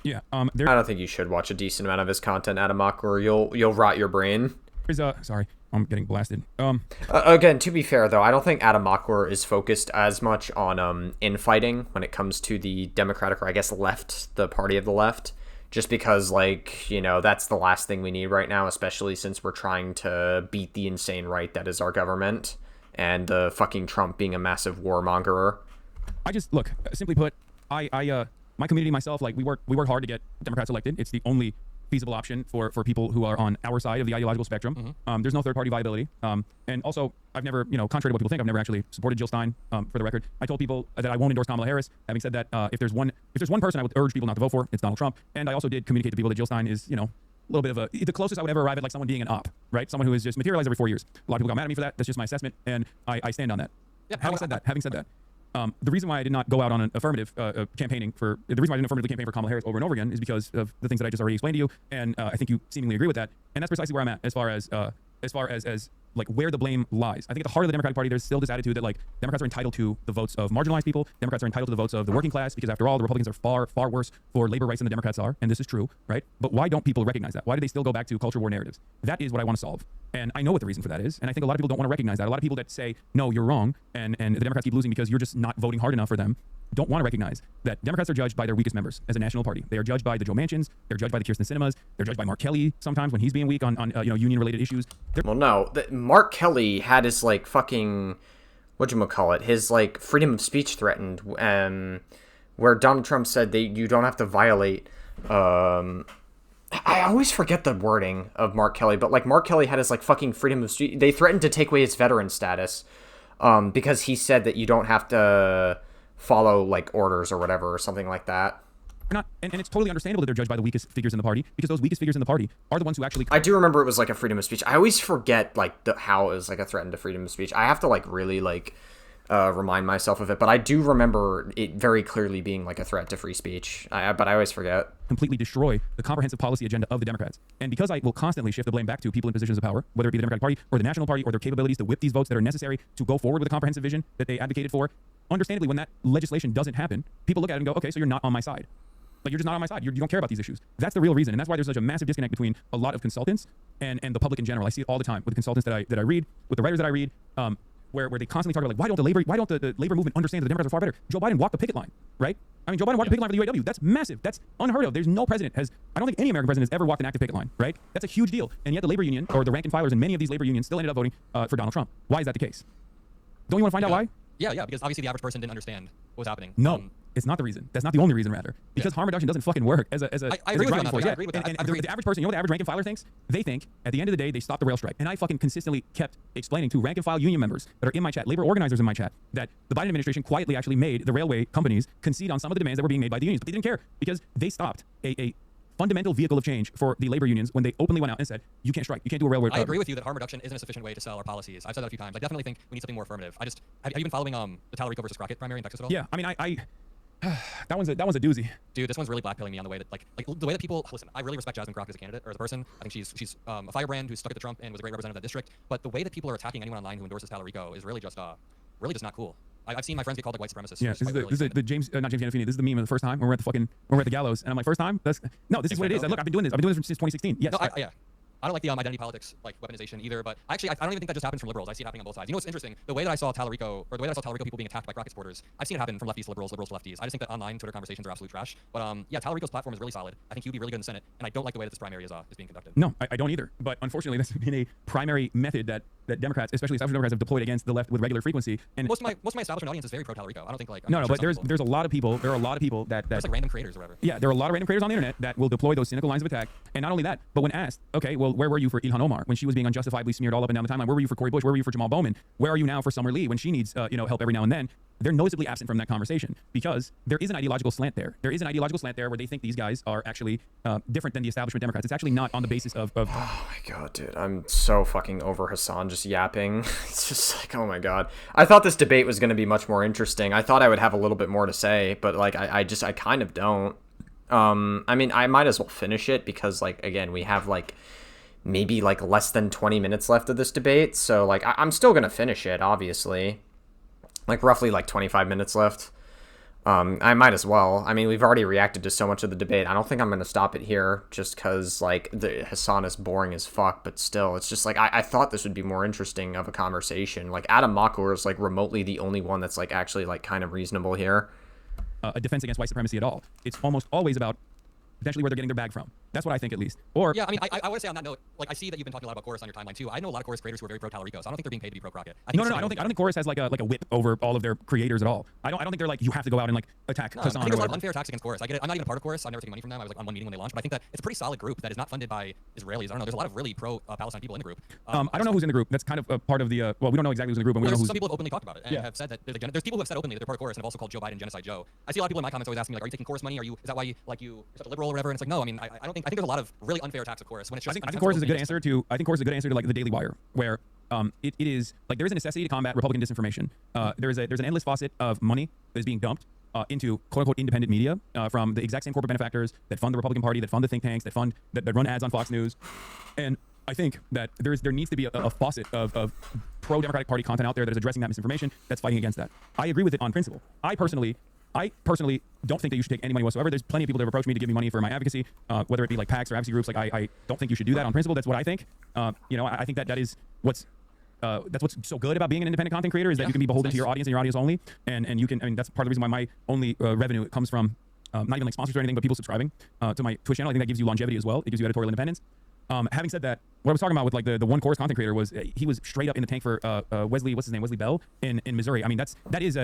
Yeah. I don't think you should watch a decent amount of his content, Adam Mockler. You'll rot your brain. Sorry, I'm getting blasted. Again, to be fair though, I don't think Adam Mockler is focused as much on infighting when it comes to the Democratic, or I guess left, the party of the left. Just because, like, you know, that's the last thing we need right now, especially since we're trying to beat the insane right that is our government, and fucking Trump being a massive warmongerer. I just look, simply put, my community, myself, like we work hard to get Democrats elected. It's the only feasible option for people who are on our side of the ideological spectrum. There's no third party viability. And also, I've never, contrary to what people think, I've never actually supported Jill Stein. For the record, I told people that I won't endorse Kamala Harris. Having said that, if there's one person I would urge people not to vote for, it's Donald Trump. And I also did communicate to people that Jill Stein is, a little bit of the closest I would ever arrive at, like someone being an op, right? Someone who is just materialized every 4 years. A lot of people got mad at me for that. That's just my assessment, and I stand on that. Yeah, having said that, the reason why I did not go out on an affirmative campaigning for the reason why I didn't affirmatively campaign for Kamala Harris over and over again is because of the things that I just already explained to you, and I think you seemingly agree with that, and that's precisely where I'm at as far as like where the blame lies. I think at the heart of the Democratic Party, there's still this attitude that like Democrats are entitled to the votes of marginalized people. Democrats are entitled to the votes of the working class because after all, the Republicans are far worse for labor rights than the Democrats are, and this is true, right? But why don't people recognize that? Why do they still go back to culture war narratives? That is what I want to solve, and I know what the reason for that is, and I think a lot of people don't want to recognize that. A lot of people that say no, you're wrong, and the Democrats keep losing because you're just not voting hard enough for them, don't want to recognize that Democrats are judged by their weakest members as a national party. They are judged by the Joe Manchins. They're judged by the Kirsten Cinemas. They're judged by Mark Kelly sometimes when he's being weak on union-related issues. Well, no, Mark Kelly had his like fucking whatchamacallit, his like freedom of speech threatened, where Donald Trump said that you don't have to violate. I always forget the wording of Mark Kelly, but like Mark Kelly had his like fucking freedom of speech. They threatened to take away his veteran status, because he said that you don't have to follow like orders or whatever or something like that. Not, and it's totally understandable that they're judged by the weakest figures in the party because those weakest figures in the party are the ones who actually. I do remember it was like a freedom of speech. I always forget like how it was like a threat to freedom of speech. I have to like really like remind myself of it, but I do remember it very clearly being like a threat to free speech. But I always forget. Completely destroy the comprehensive policy agenda of the Democrats. And because I will constantly shift the blame back to people in positions of power, whether it be the Democratic Party or the National Party or their capabilities to whip these votes that are necessary to go forward with a comprehensive vision that they advocated for, understandably, when that legislation doesn't happen, people look at it and go, okay, so you're not on my side. Like, you're just not on my side. You don't care about these issues. That's the real reason. And that's why there's such a massive disconnect between a lot of consultants and the public in general. I see it all the time with the consultants that I read, with the writers that I read, where they constantly talk about, like, why don't the labor movement understand that the Democrats are far better? Joe Biden walked the picket line, right? I mean, Joe Biden walked the picket line for the UAW. That's massive. That's unheard of. There's no president I don't think any American president has ever walked an active picket line, right? That's a huge deal. And yet the labor union, or the rank and filers in many of these labor unions, still ended up voting for Donald Trump. Why is that the case? Don't you want to find out why? Yeah, because obviously the average person didn't understand what was happening. No. It's not the reason. That's not the only reason, rather. Because harm reduction doesn't fucking work as a driving force. I agree with that. And the average person, you know what the average rank and filer thinks? They think, at the end of the day, they stopped the rail strike. And I fucking consistently kept explaining to rank and file union members that are in my chat, labor organizers in my chat, that the Biden administration quietly actually made the railway companies concede on some of the demands that were being made by the unions. But they didn't care because they stopped a fundamental vehicle of change for the labor unions when they openly went out and said, you can't strike, you can't do a railroad. I agree with you that harm reduction isn't a sufficient way to sell our policies. I've said that a few times. I definitely think we need something more affirmative. Have you been following the Talarico versus Crockett primary in Texas at all? Yeah, I mean, I that one's a doozy. Dude, this one's really blackpilling me on the way that like the way that people listen. I really respect Jasmine Crockett as a candidate or as a person. I think she's a firebrand who's stuck at the Trump and was a great representative of that district. But the way that people are attacking anyone online who endorses Talarico is really just not cool. I've seen my friends get called like white supremacists. Yeah, this is the James, not James Gandolfini. This is the meme of the first time when we're at the gallows, and I'm like, first time? This is what it is. Look, I've been doing this since 2016. Yes. No, yeah. I don't like the identity politics like weaponization either, but actually I don't even think that just happens from liberals. I see it happening on both sides. You know what's interesting? The way that I saw Talarico people being attacked by Crockett supporters, I've seen it happen from lefties to liberals, liberals to lefties. I just think that online Twitter conversations are absolute trash. But yeah, Talarico's platform is really solid. I think he would be really good in the Senate, and I don't like the way that this primary is being conducted. No, I don't either. But unfortunately, that's been a primary method that Democrats, especially establishment Democrats, have deployed against the left with regular frequency. And most of my establishment audience is very pro Talarico. I don't think like but there's a lot of people. There are a lot of people that there's like random creators or whatever. Yeah, there are a lot of random creators on the internet that will deploy those cynical lines of attack. And not only that, but when asked, okay, well, where were you for Ilhan Omar when she was being unjustifiably smeared all up and down the timeline? Where were you for Cori Bush? Where were you for Jamal Bowman? Where are you now for Summer Lee when she needs help every now and then? They're noticeably absent from that conversation because there is an ideological slant there. There is an ideological slant there where they think these guys are actually different than the establishment Democrats. It's actually not on the basis of Oh my god, dude. I'm so fucking over Hasan just yapping. It's just like, oh my god. I thought this debate was going to be much more interesting. I thought I would have a little bit more to say, but like I kind of don't. I mean, I might as well finish it because like, again, we have like maybe like less than 20 minutes left of this debate. So like I'm still going to finish it, obviously. Like roughly like 25 minutes left. I might as well. I mean, we've already reacted to so much of the debate. I don't think I'm going to stop it here just because, like, the Hasan is boring as fuck. But still, it's just, like, I thought this would be more interesting of a conversation. Like, Adam Mockler is, like, remotely the only one that's, like, actually, like, kind of reasonable here. A defense against white supremacy at all. It's almost always about potentially where they're getting their bag from. That's what I think, at least. Or yeah, I mean, I want to say on that note, like, I see that you've been talking a lot about Chorus on your timeline too. I know a lot of Chorus creators who are very pro Talarico, so I don't think they're being paid to be pro Crockett. No, I don't think Chorus has like a whip over all of their creators at all. I don't think they're like, you have to go out and like attack Hasan. I think there's a lot of unfair attacks against Chorus. I get it. I'm not even a part of Chorus. I've never taken money from them. I was like on one meeting when they launched, but I think that it's a pretty solid group that is not funded by Israelis. I don't know. There's a lot of really pro Palestine people in the group. I don't know who's in the group. That's kind of a part of the. Well, we don't know exactly who's in the group, but we know who's. Some people have openly talked about it and have said that there's people who have said openly that they're part of Chorus and have also called Joe Biden Genocide Joe. I see a lot of people in my comments always asking me like, are you taking Chorus money? Is that why you're such a liberal or whatever? And it's like, no. I mean, I think there's a lot of really unfair attacks of Chorus when it's just. I think Chorus is a good answer to. I think Chorus is a good answer to like the Daily Wire, where it is like there is a necessity to combat Republican disinformation. There's an endless faucet of money that is being dumped into quote unquote independent media from the exact same corporate benefactors that fund the Republican Party, that fund the think tanks, that run ads on Fox News, and I think that there needs to be a faucet of pro-Democratic Party content out there that is addressing that misinformation, that's fighting against that. I agree with it on principle. I personally don't think that you should take any money whatsoever. There's plenty of people that have approached me to give me money for my advocacy, whether it be like PACs or advocacy groups. Like I don't think you should do that on principle. That's what I think. I think that is that's what's so good about being an independent content creator is that you can be beholden to your audience and your audience only, and you can. I mean, that's part of the reason why my only revenue comes from not even like sponsors or anything, but people subscribing to my Twitch channel. I think that gives you longevity as well. It gives you editorial independence. Having said that, what I was talking about with like the one Chorus content creator was he was straight up in the tank for Wesley, what's his name, Wesley Bell in Missouri. I mean, that is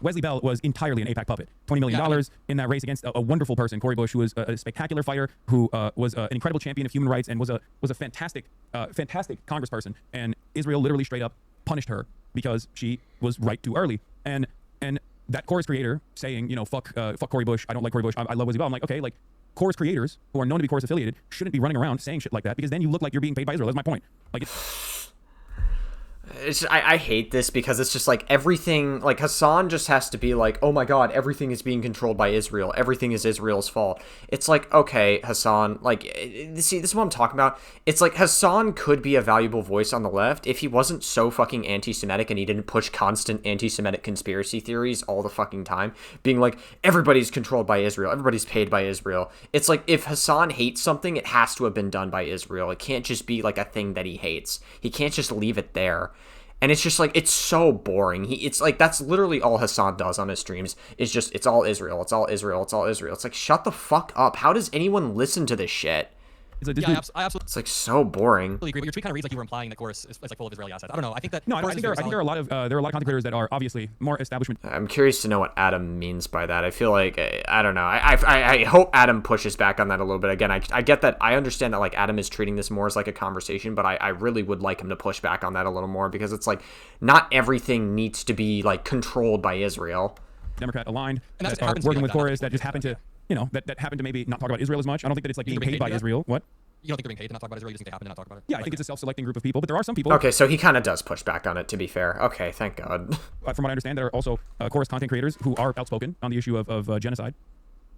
Wesley Bell was entirely an AIPAC puppet. $20 million in that race against a wonderful person, Cori Bush, who was a spectacular fighter, who was an incredible champion of human rights and was a fantastic congressperson. And Israel literally straight up punished her because she was right too early. And that Chorus creator saying, fuck Cori Bush, I don't like Cori Bush, I love Wesley Bell. I'm like, okay, like Chorus creators who are known to be Chorus affiliated shouldn't be running around saying shit like that because then you look like you're being paid by Israel. That's my point. Like I hate this because it's just like everything, like Hasan just has to be like, oh my god, everything is being controlled by Israel. Everything is Israel's fault. It's like, okay, Hasan, like, see, this is what I'm talking about. It's like Hasan could be a valuable voice on the left if he wasn't so fucking anti-Semitic and he didn't push constant anti-Semitic conspiracy theories all the fucking time, being like, everybody's controlled by Israel. Everybody's paid by Israel. It's like, if Hasan hates something, it has to have been done by Israel. It can't just be like a thing that he hates. He can't just leave it there. And it's just like, it's so boring. It's like, that's literally all Hasan does on his streams. It's just, it's all Israel. It's all Israel. It's all Israel. It's like, shut the fuck up. How does anyone listen to this shit? I absolutely. It's like so boring. Agree, but your tweet kind of reads like you were implying that Chorus is like full of Israeli assets. I don't know. I think that no, I think there are a lot of content creators that are obviously more establishment. I'm curious to know what Adam means by that. I feel like I don't know. I hope Adam pushes back on that a little bit. Again, I get that. I understand that like Adam is treating this more as like a conversation, but I really would like him to push back on that a little more because it's like not everything needs to be like controlled by Israel. Democrat aligned that are working with Chorus that just happen to. That happened to maybe not talk about Israel as much. I don't think that it's like being paid by Israel. What? You don't think they're being paid to not talk about Israel? You just think they happen to not talk about it? Yeah, I think it's a self-selecting group of people, but there are some people. Okay, so he kind of does push back on it, to be fair. Okay, thank God. From what I understand, there are also Chorus content creators who are outspoken on the issue of genocide.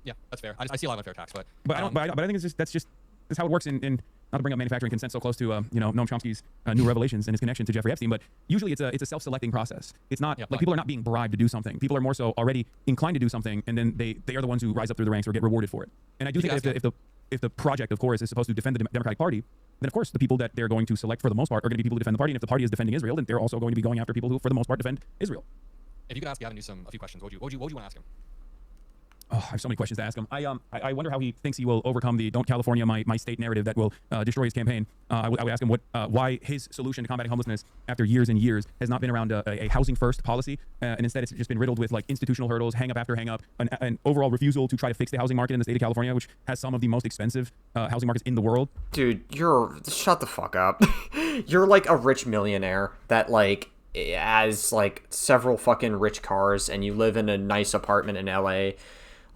Yeah, that's fair. I see a lot of unfair attacks, but I think that's how it works in not to bring up manufacturing consent so close to Noam Chomsky's new revelations and his connection to Jeffrey Epstein, but usually it's a self-selecting process. It's not like people are not being bribed to do something. People are more so already inclined to do something, and then they are the ones who rise up through the ranks or get rewarded for it. And I do think that if the project of Chorus is supposed to defend the Democratic Party, then of course the people that they're going to select for the most part are going to be people who defend the party. And if the party is defending Israel, then they're also going to be going after people who, for the most part, defend Israel. If you could ask Gavin Newsom a few questions, what would you want to ask him? Oh, I have so many questions to ask him. I wonder how he thinks he will overcome the "Don't California my state" narrative that will destroy his campaign. I would ask him why his solution to combating homelessness after years and years has not been around a housing first policy, and instead it's just been riddled with like institutional hurdles, hang up after hang up, an overall refusal to try to fix the housing market in the state of California, which has some of the most expensive housing markets in the world. Dude, shut the fuck up. You're like a rich millionaire that like has like several fucking rich cars, and you live in a nice apartment in LA.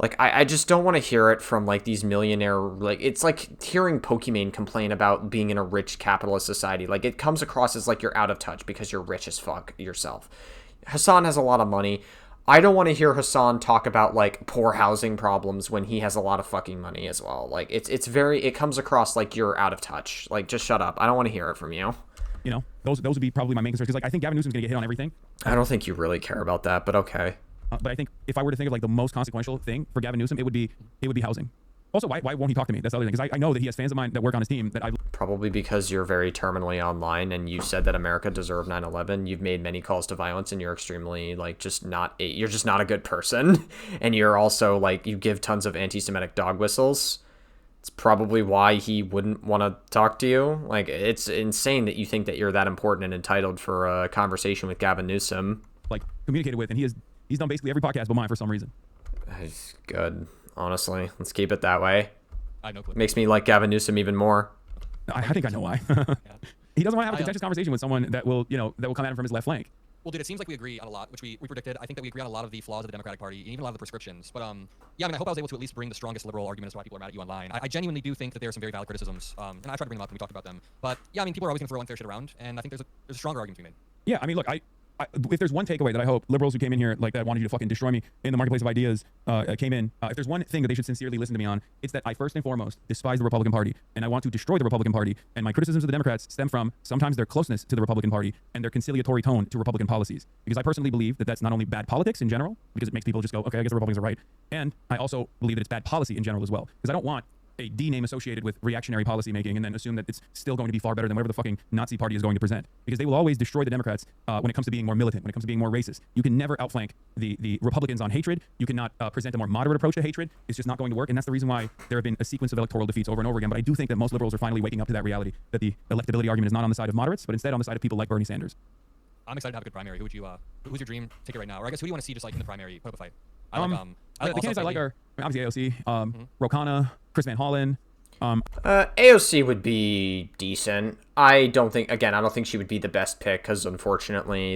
Like, I just don't want to hear it from, like, these millionaire, like, it's like hearing Pokimane complain about being in a rich capitalist society. Like, it comes across as, like, you're out of touch because you're rich as fuck yourself. Hasan has a lot of money. I don't want to hear Hasan talk about like poor housing problems when he has a lot of fucking money as well. Like it comes across like you're out of touch. Like just shut up. I don't want to hear it from you. You know, those would be probably my main concerns because like I think Gavin Newsom's gonna get hit on everything. I don't think you really care about that, but okay. But I think if I were to think of like the most consequential thing for Gavin Newsom, it would be housing. Also, why won't he talk to me? That's the other thing. Because I know that he has fans of mine that work on his team that I Probably because you're very terminally online and you said that America deserved 9/11. You've made many calls to violence and you're extremely like you're just not a good person. And you're also like you give tons of anti-Semitic dog whistles. It's probably why he wouldn't want to talk to you. Like it's insane that you think that you're that important and entitled for a conversation with Gavin Newsom. like communicated with, and he's done basically every podcast but mine for some reason. It's good. Honestly, let's keep it that way. I know. Makes me like Gavin Newsom even more. I think I know why. He doesn't want to have a contentious conversation with someone that will come at him from his left flank. Well, dude, it seems like we agree on a lot, which we predicted. I think that we agree on a lot of the flaws of the Democratic Party, and even a lot of the prescriptions. But yeah, I mean, I hope I was able to at least bring the strongest liberal argument as to why people are mad at you online. I genuinely do think that there are some very valid criticisms, and I tried to bring them up and we talked about them. But yeah, I mean, people are always going to throw unfair shit around, and I think there's a stronger argument to be made. Yeah, I mean, look, if there's one takeaway that I hope liberals who came in here like that wanted you to fucking destroy me in the marketplace of ideas came in, if there's one thing that they should sincerely listen to me on, it's that I first and foremost despise the Republican Party and I want to destroy the Republican Party. And my criticisms of the Democrats stem from sometimes their closeness to the Republican Party and their conciliatory tone to Republican policies. Because I personally believe that that's not only bad politics in general, because it makes people just go, okay, I guess the Republicans are right. And I also believe that it's bad policy in general as well. Because I don't want a D name associated with reactionary policy making and then assume that it's still going to be far better than whatever the fucking Nazi party is going to present. Because they will always destroy the Democrats when it comes to being more militant, when it comes to being more racist. You can never outflank the Republicans on hatred. You cannot present a more moderate approach to hatred. It's just not going to work. And that's the reason why there have been a sequence of electoral defeats over and over again. But I do think that most liberals are finally waking up to that reality, that the electability argument is not on the side of moderates, but instead on the side of people like Bernie Sanders. I'm excited to have a good primary. Who's your dream ticket right now? Or I guess who do you want to see just like in the primary put up a fight? The candidates I like are obviously AOC, Rokana, Chris Van Hollen. AOC would be decent. I don't think she would be the best pick because unfortunately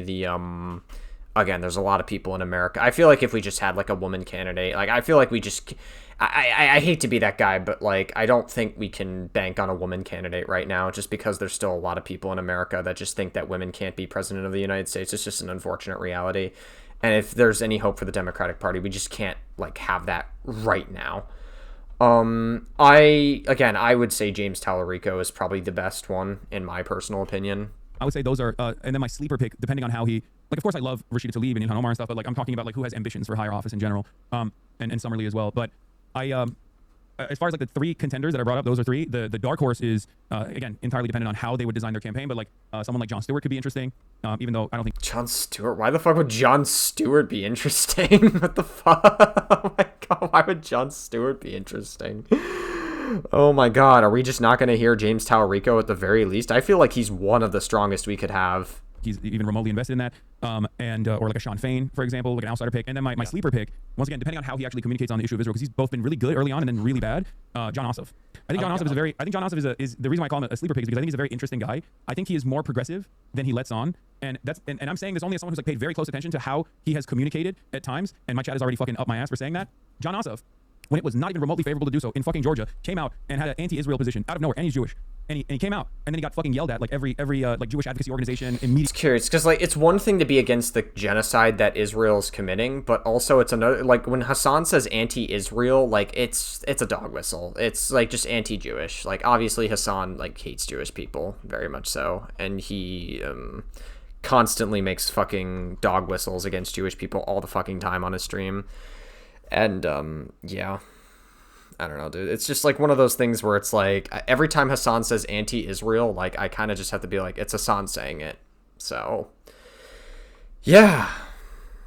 again, there's a lot of people in America. I feel like if we just had like a woman candidate, like I feel like we just, I hate to be that guy, but like I don't think we can bank on a woman candidate right now just because there's still a lot of people in America that just think that women can't be president of the United States. It's just an unfortunate reality. And if there's any hope for the Democratic Party, we just can't like have that right now. I would say James Tallarico is probably the best one in my personal opinion. I would say those are, and then my sleeper pick, depending on how he, like, of course I love Rashida Tlaib and Ilhan Omar and stuff, but like I'm talking about like who has ambitions for higher office in general, and Summerlee as well. But as far as like the three contenders that I brought up, those are three. The dark horse is again entirely dependent on how they would design their campaign, but like someone like Jon Stewart could be interesting, even though I don't think Jon Stewart. Why the fuck would Jon Stewart be interesting? What the fuck? Oh my god, why would Jon Stewart be interesting? Oh my god, are we just not going to hear James Tallarico at the very least? I feel like he's one of the strongest we could have. He's even remotely invested in that, or like a Sean Fain, for example, like an outsider pick. And then my sleeper pick, once again, depending on how he actually communicates on the issue of Israel, because he's both been really good early on and then really bad. John Ossoff. I think John Ossoff is the reason why I call him a sleeper pick is because I think he's a very interesting guy. I think he is more progressive than he lets on, and I'm saying this only as someone who's like paid very close attention to how he has communicated at times. And my chat is already fucking up my ass for saying that. John Ossoff, when it was not even remotely favorable to do so in fucking Georgia, came out and had an anti-Israel position out of nowhere, and he's Jewish. And he came out, and then he got fucking yelled at like every like Jewish advocacy organization immediately. It's curious because like it's one thing to be against the genocide that Israel is committing, but also it's another, like when Hasan says anti-Israel, like it's a dog whistle. It's like just anti-Jewish. Like obviously Hasan like hates Jewish people very much so, and he constantly makes fucking dog whistles against Jewish people all the fucking time on his stream. And yeah, I don't know, dude. It's just like one of those things where it's like every time Hasan says anti-Israel, like I kind of just have to be like, it's Hasan saying it. So yeah,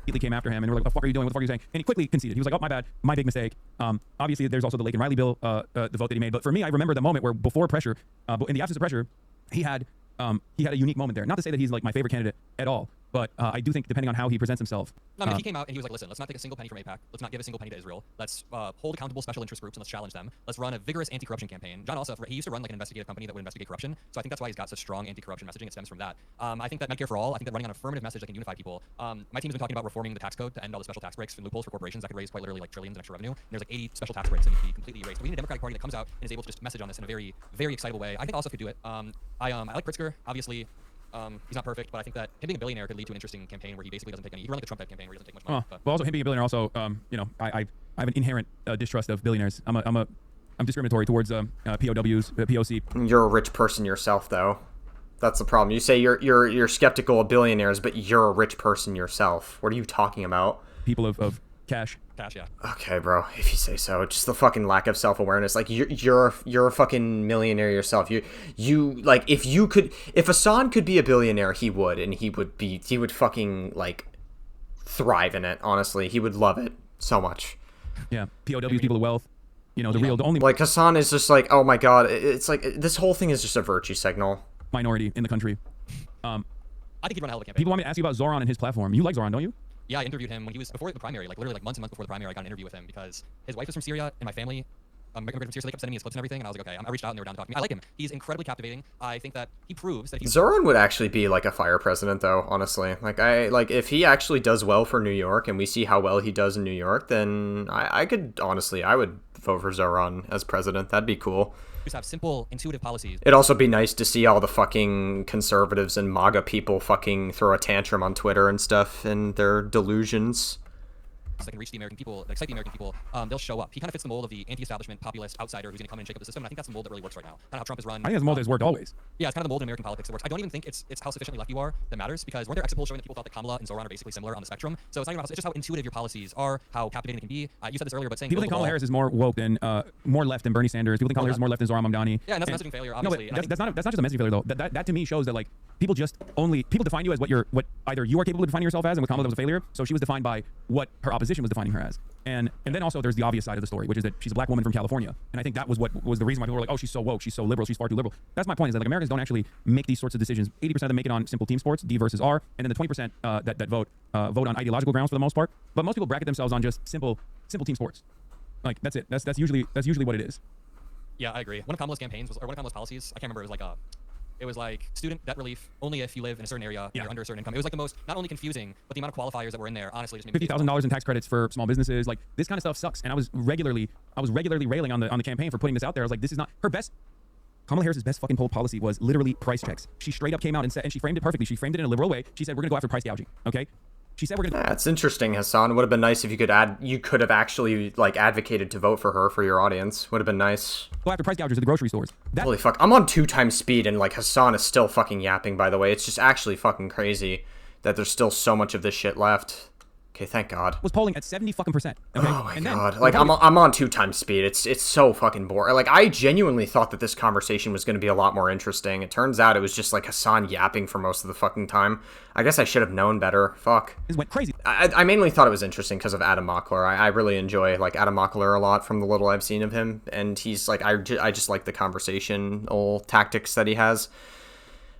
he came after him and we're like, what the fuck are you doing? What the fuck are you saying? And he quickly conceded. He was like, oh, my bad, my big mistake. Obviously there's also the Lake and Riley bill, the vote that he made. But for me, I remember the moment where before pressure, in the absence of pressure, he had a unique moment there. Not to say that he's like my favorite candidate at all, but I do think depending on how he presents himself. No, I mean, he came out and he was like, listen, let's not take a single penny from AIPAC. Let's not give a single penny to Israel. Let's hold accountable special interest groups and let's challenge them. Let's run a vigorous anti-corruption campaign. John also, he used to run like an investigative company that would investigate corruption. So I think that's why he's got such strong anti-corruption messaging. It stems from that. I think that Medicare for all, I think that running an affirmative message that can unify people. My team's been talking about reforming the tax code to end all the special tax breaks and loopholes for corporations that could raise quite literally like trillions in extra revenue. And there's like 80 special tax breaks that need to be completely erased. We need a Democratic Party that comes out and is able to just message on this in a very, very excitable way. I think also could do it. I like Pritzker, obviously. He's not perfect, but I think that him being a billionaire could lead to an interesting campaign where he basically doesn't take any. He run like a Trump type campaign where he doesn't take much money. Well, also him being a billionaire, also, I have an inherent distrust of billionaires. I'm discriminatory towards POWs, POC. You're a rich person yourself, though. That's the problem. You say you're skeptical of billionaires, but you're a rich person yourself. What are you talking about? People of cash. Cash, yeah. Okay, bro. If you say so, just the fucking lack of self-awareness. Like you're a fucking millionaire yourself. You like if Hasan could be a billionaire, he would, and he would fucking like thrive in it. Honestly, he would love it so much. Yeah, POWs, people of wealth. You know, the only like Hasan is just like, oh my god, it's like this whole thing is just a virtue signal. Minority in the country. I think he'd run a hell of a campaign. People want me to ask you about Zoran and his platform. You like Zoran, don't you? Yeah, I interviewed him when he was before the primary, like literally like months and months before the primary. I got an interview with him because his wife is from Syria and my family immigrated from Syria. So they kept sending me his clips and everything, and I was like, okay. I reached out and they were down to talk to me. I like him. He's incredibly captivating. I think that he proves that he's... Zoran would actually be like a fire president, though. Honestly, like if he actually does well for New York, and we see how well he does in New York, then I would vote for Zoran as president. That'd be cool. Just have simple, intuitive policies. It'd also be nice to see all the fucking conservatives and MAGA people fucking throw a tantrum on Twitter and stuff and their delusions. That can reach the American people, that excite the American people, they'll show up. He kind of fits the mold of the anti-establishment, populist outsider who's going to come in and shake up the system. And I think that's the mold that really works right now. Kind of how Trump is run. I think that's the mold that's worked always. Yeah, it's kind of the mold in American politics that works. I don't even think it's how sufficiently left you are that matters, because weren't there exit polls showing that people thought that Kamala and Zoran are basically similar on the spectrum? So it's not even about, it's just how intuitive your policies are, how captivating it can be. You said this earlier, but saying people think Kamala Harris is more woke than more left than Bernie Sanders. People think Kamala Harris is more left than Zoran Mamdani. Yeah, and that's a messaging failure, obviously. No, but that's not just a messaging failure though. That to me shows that like people define you as what either you are capable of defining yourself as, and with Kamala that was a failure. So she was defined by what her opposition was defining her as. And then also there's the obvious side of the story, which is that she's a black woman from California. And I think that was what was the reason why people were like, oh, she's so woke, she's so liberal, she's far too liberal. That's my point, is that like Americans don't actually make these sorts of decisions. 80% of them make it on simple team sports, D versus R, and then the 20% that vote on ideological grounds for the most part. But most people bracket themselves on just simple team sports. Like that's it. That's usually what it is. Yeah, I agree. One of Kamala's campaigns was, or one of Kamala's policies, I can't remember, it was like student debt relief only if you live in a certain area and you're under a certain income. It was like the most, not only confusing, but the amount of qualifiers that were in there honestly just made me $50,000 in tax credits for small businesses. Like this kind of stuff sucks. And I was regularly railing on the campaign for putting this out there. I was like, this is not her best. Kamala Harris's best fucking poll policy was literally price checks. She straight up came out and said, and she framed it perfectly. She framed it in a liberal way. She said, we're gonna go after price gouging. Okay. She said we're gonna. That's interesting, Hasan. Would have been nice if you could have actually like advocated to vote for her for your audience. Would have been nice. Go after price gougers at the grocery stores. Holy fuck! I'm on 2x speed, and like Hasan is still fucking yapping. By the way, it's just actually fucking crazy that there's still so much of this shit left. Okay, thank God. Was polling at 70%. Okay? Oh my God! Like I'm on 2x speed. It's so fucking boring. Like I genuinely thought that this conversation was going to be a lot more interesting. It turns out it was just like Hasan yapping for most of the fucking time. I guess I should have known better. Fuck. This went crazy. I mainly thought it was interesting because of Adam Mockler. I really enjoy like Adam Mockler a lot from the little I've seen of him, and he's like I just like the conversational tactics that he has.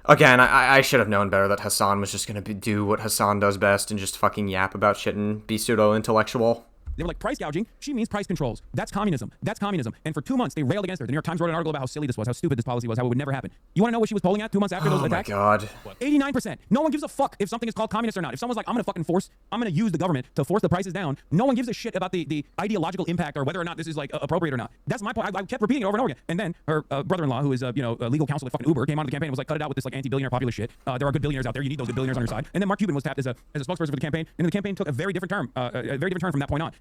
Again, I should have known better that Hasan was just going to do what Hasan does best and just fucking yap about shit and be pseudo-intellectual. They were like, price gouging, she means price controls. That's communism. That's communism. And for 2 months, they railed against her. The New York Times wrote an article about how silly this was, how stupid this policy was, how it would never happen. You want to know what she was polling at 2 months after those attacks? Oh my God. 89%. No one gives a fuck if something is called communist or not. If someone's like, I'm going to use the government to force the prices down, no one gives a shit about the ideological impact or whether or not this is like appropriate or not. That's my point. I kept repeating it over and over again. And then her brother-in-law, who is a legal counsel at fucking Uber, came onto the campaign and was like, cut it out with this like anti-billionaire populist shit. There are good billionaires out there. You need those good billionaires on your side. And then Mark Cuban was tapped as a spokesperson for the campaign. And the campaign took a very different turn from that point on.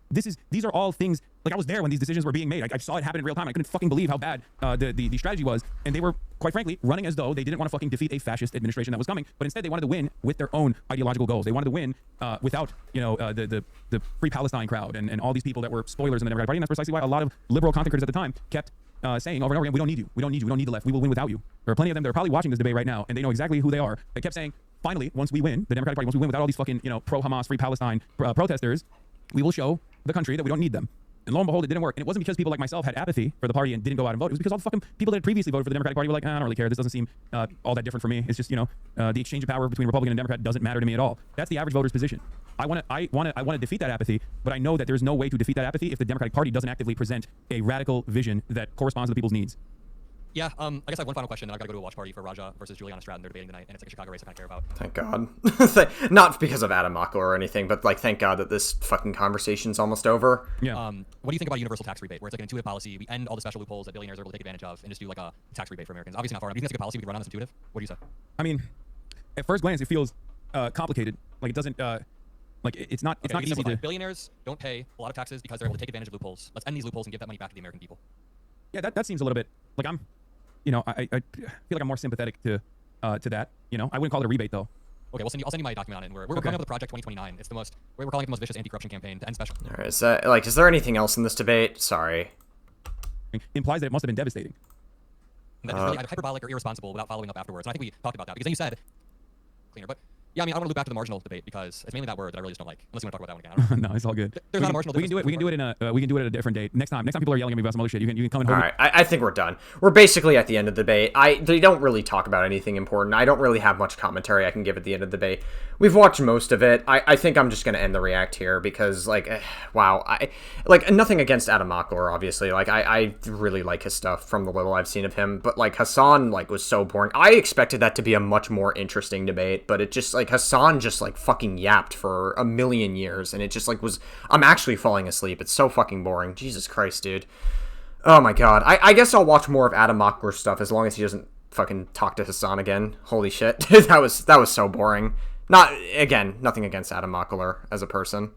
These are all things, like I was there when these decisions were being made. I saw it happen in real time. I couldn't fucking believe how bad the strategy was. And they were, quite frankly, running as though they didn't want to fucking defeat a fascist administration that was coming, but instead they wanted to win with their own ideological goals. They wanted to win without, the Free Palestine crowd and all these people that were spoilers in the Democratic Party. And that's precisely why a lot of liberal content creators at the time kept saying over and over again, we don't need you. We don't need you. We don't need the left. We will win without you. There are plenty of them that are probably watching this debate right now, and they know exactly who they are. They kept saying, finally, once we win, the Democratic Party, once we win without all these fucking, pro-Hamas, Free Palestine protesters, we will show the country that we don't need them. And lo and behold, it didn't work. And it wasn't because people like myself had apathy for the party and didn't go out and vote. It was because all the fucking people that had previously voted for the Democratic Party were like, I don't really care. This doesn't seem all that different for me. It's just, the exchange of power between Republican and Democrat doesn't matter to me at all. That's the average voter's position. I want to defeat that apathy, but I know that there's no way to defeat that apathy if the Democratic Party doesn't actively present a radical vision that corresponds to the people's needs. Yeah, I guess I have one final question, then I've got to go to a watch party for Raja versus Juliana Stratton. They're debating tonight, and it's like a Chicago race I kind of care about. Thank God. Not because of Adam Mockler or anything, but like, thank God that this fucking conversation's almost over. Yeah. What do you think about universal tax rebate, where it's like an intuitive policy, we end all the special loopholes that billionaires are able to take advantage of, and just do like a tax rebate for Americans? Obviously not far enough. Do you think that's a good policy we could run on that's intuitive? What do you say? I mean, at first glance it feels complicated. Like it doesn't it's not Okay, easy to. Billionaires don't pay a lot of taxes because they're able to take advantage of loopholes. Let's end these loopholes and give that money back to the American people. Yeah, that seems a little bit like I feel like I'm more sympathetic to that. You know, I wouldn't call it a rebate though. Okay, I'll send you my document on it. And we're coming up with the Project 2029. It's we're calling it the most vicious anti-corruption campaign to end special. All right, is there anything else in this debate? Sorry. Implies that it must have been devastating. And that is really either hyperbolic or irresponsible without following up afterwards. And I think we talked about that because then you said cleaner, but. Yeah, I mean, I want to loop back to the marginal debate because it's mainly that word that I really just don't like. Unless you want to talk about that one again. I don't know. No, it's all good. There's not a marginal. We can do it. We can do it at a different date. Next time people are yelling at me about some other shit. You can come and All hold right, I think we're done. We're basically at the end of the debate. They don't really talk about anything important. I don't really have much commentary I can give at the end of the debate. We've watched most of it. I think I'm just gonna end the react here because wow, nothing against Adam Mockler, obviously. I really like his stuff from the little I've seen of him, but Hasan was so boring. I expected that to be a much more interesting debate, but it just Hasan just fucking yapped for a million years, and it just I'm actually falling asleep. It's so fucking boring. Jesus Christ, dude. Oh my god. I guess I'll watch more of Adam Mockler's stuff as long as he doesn't fucking talk to Hasan again. Holy shit. that was so boring. Nothing against Adam Mockler as a person.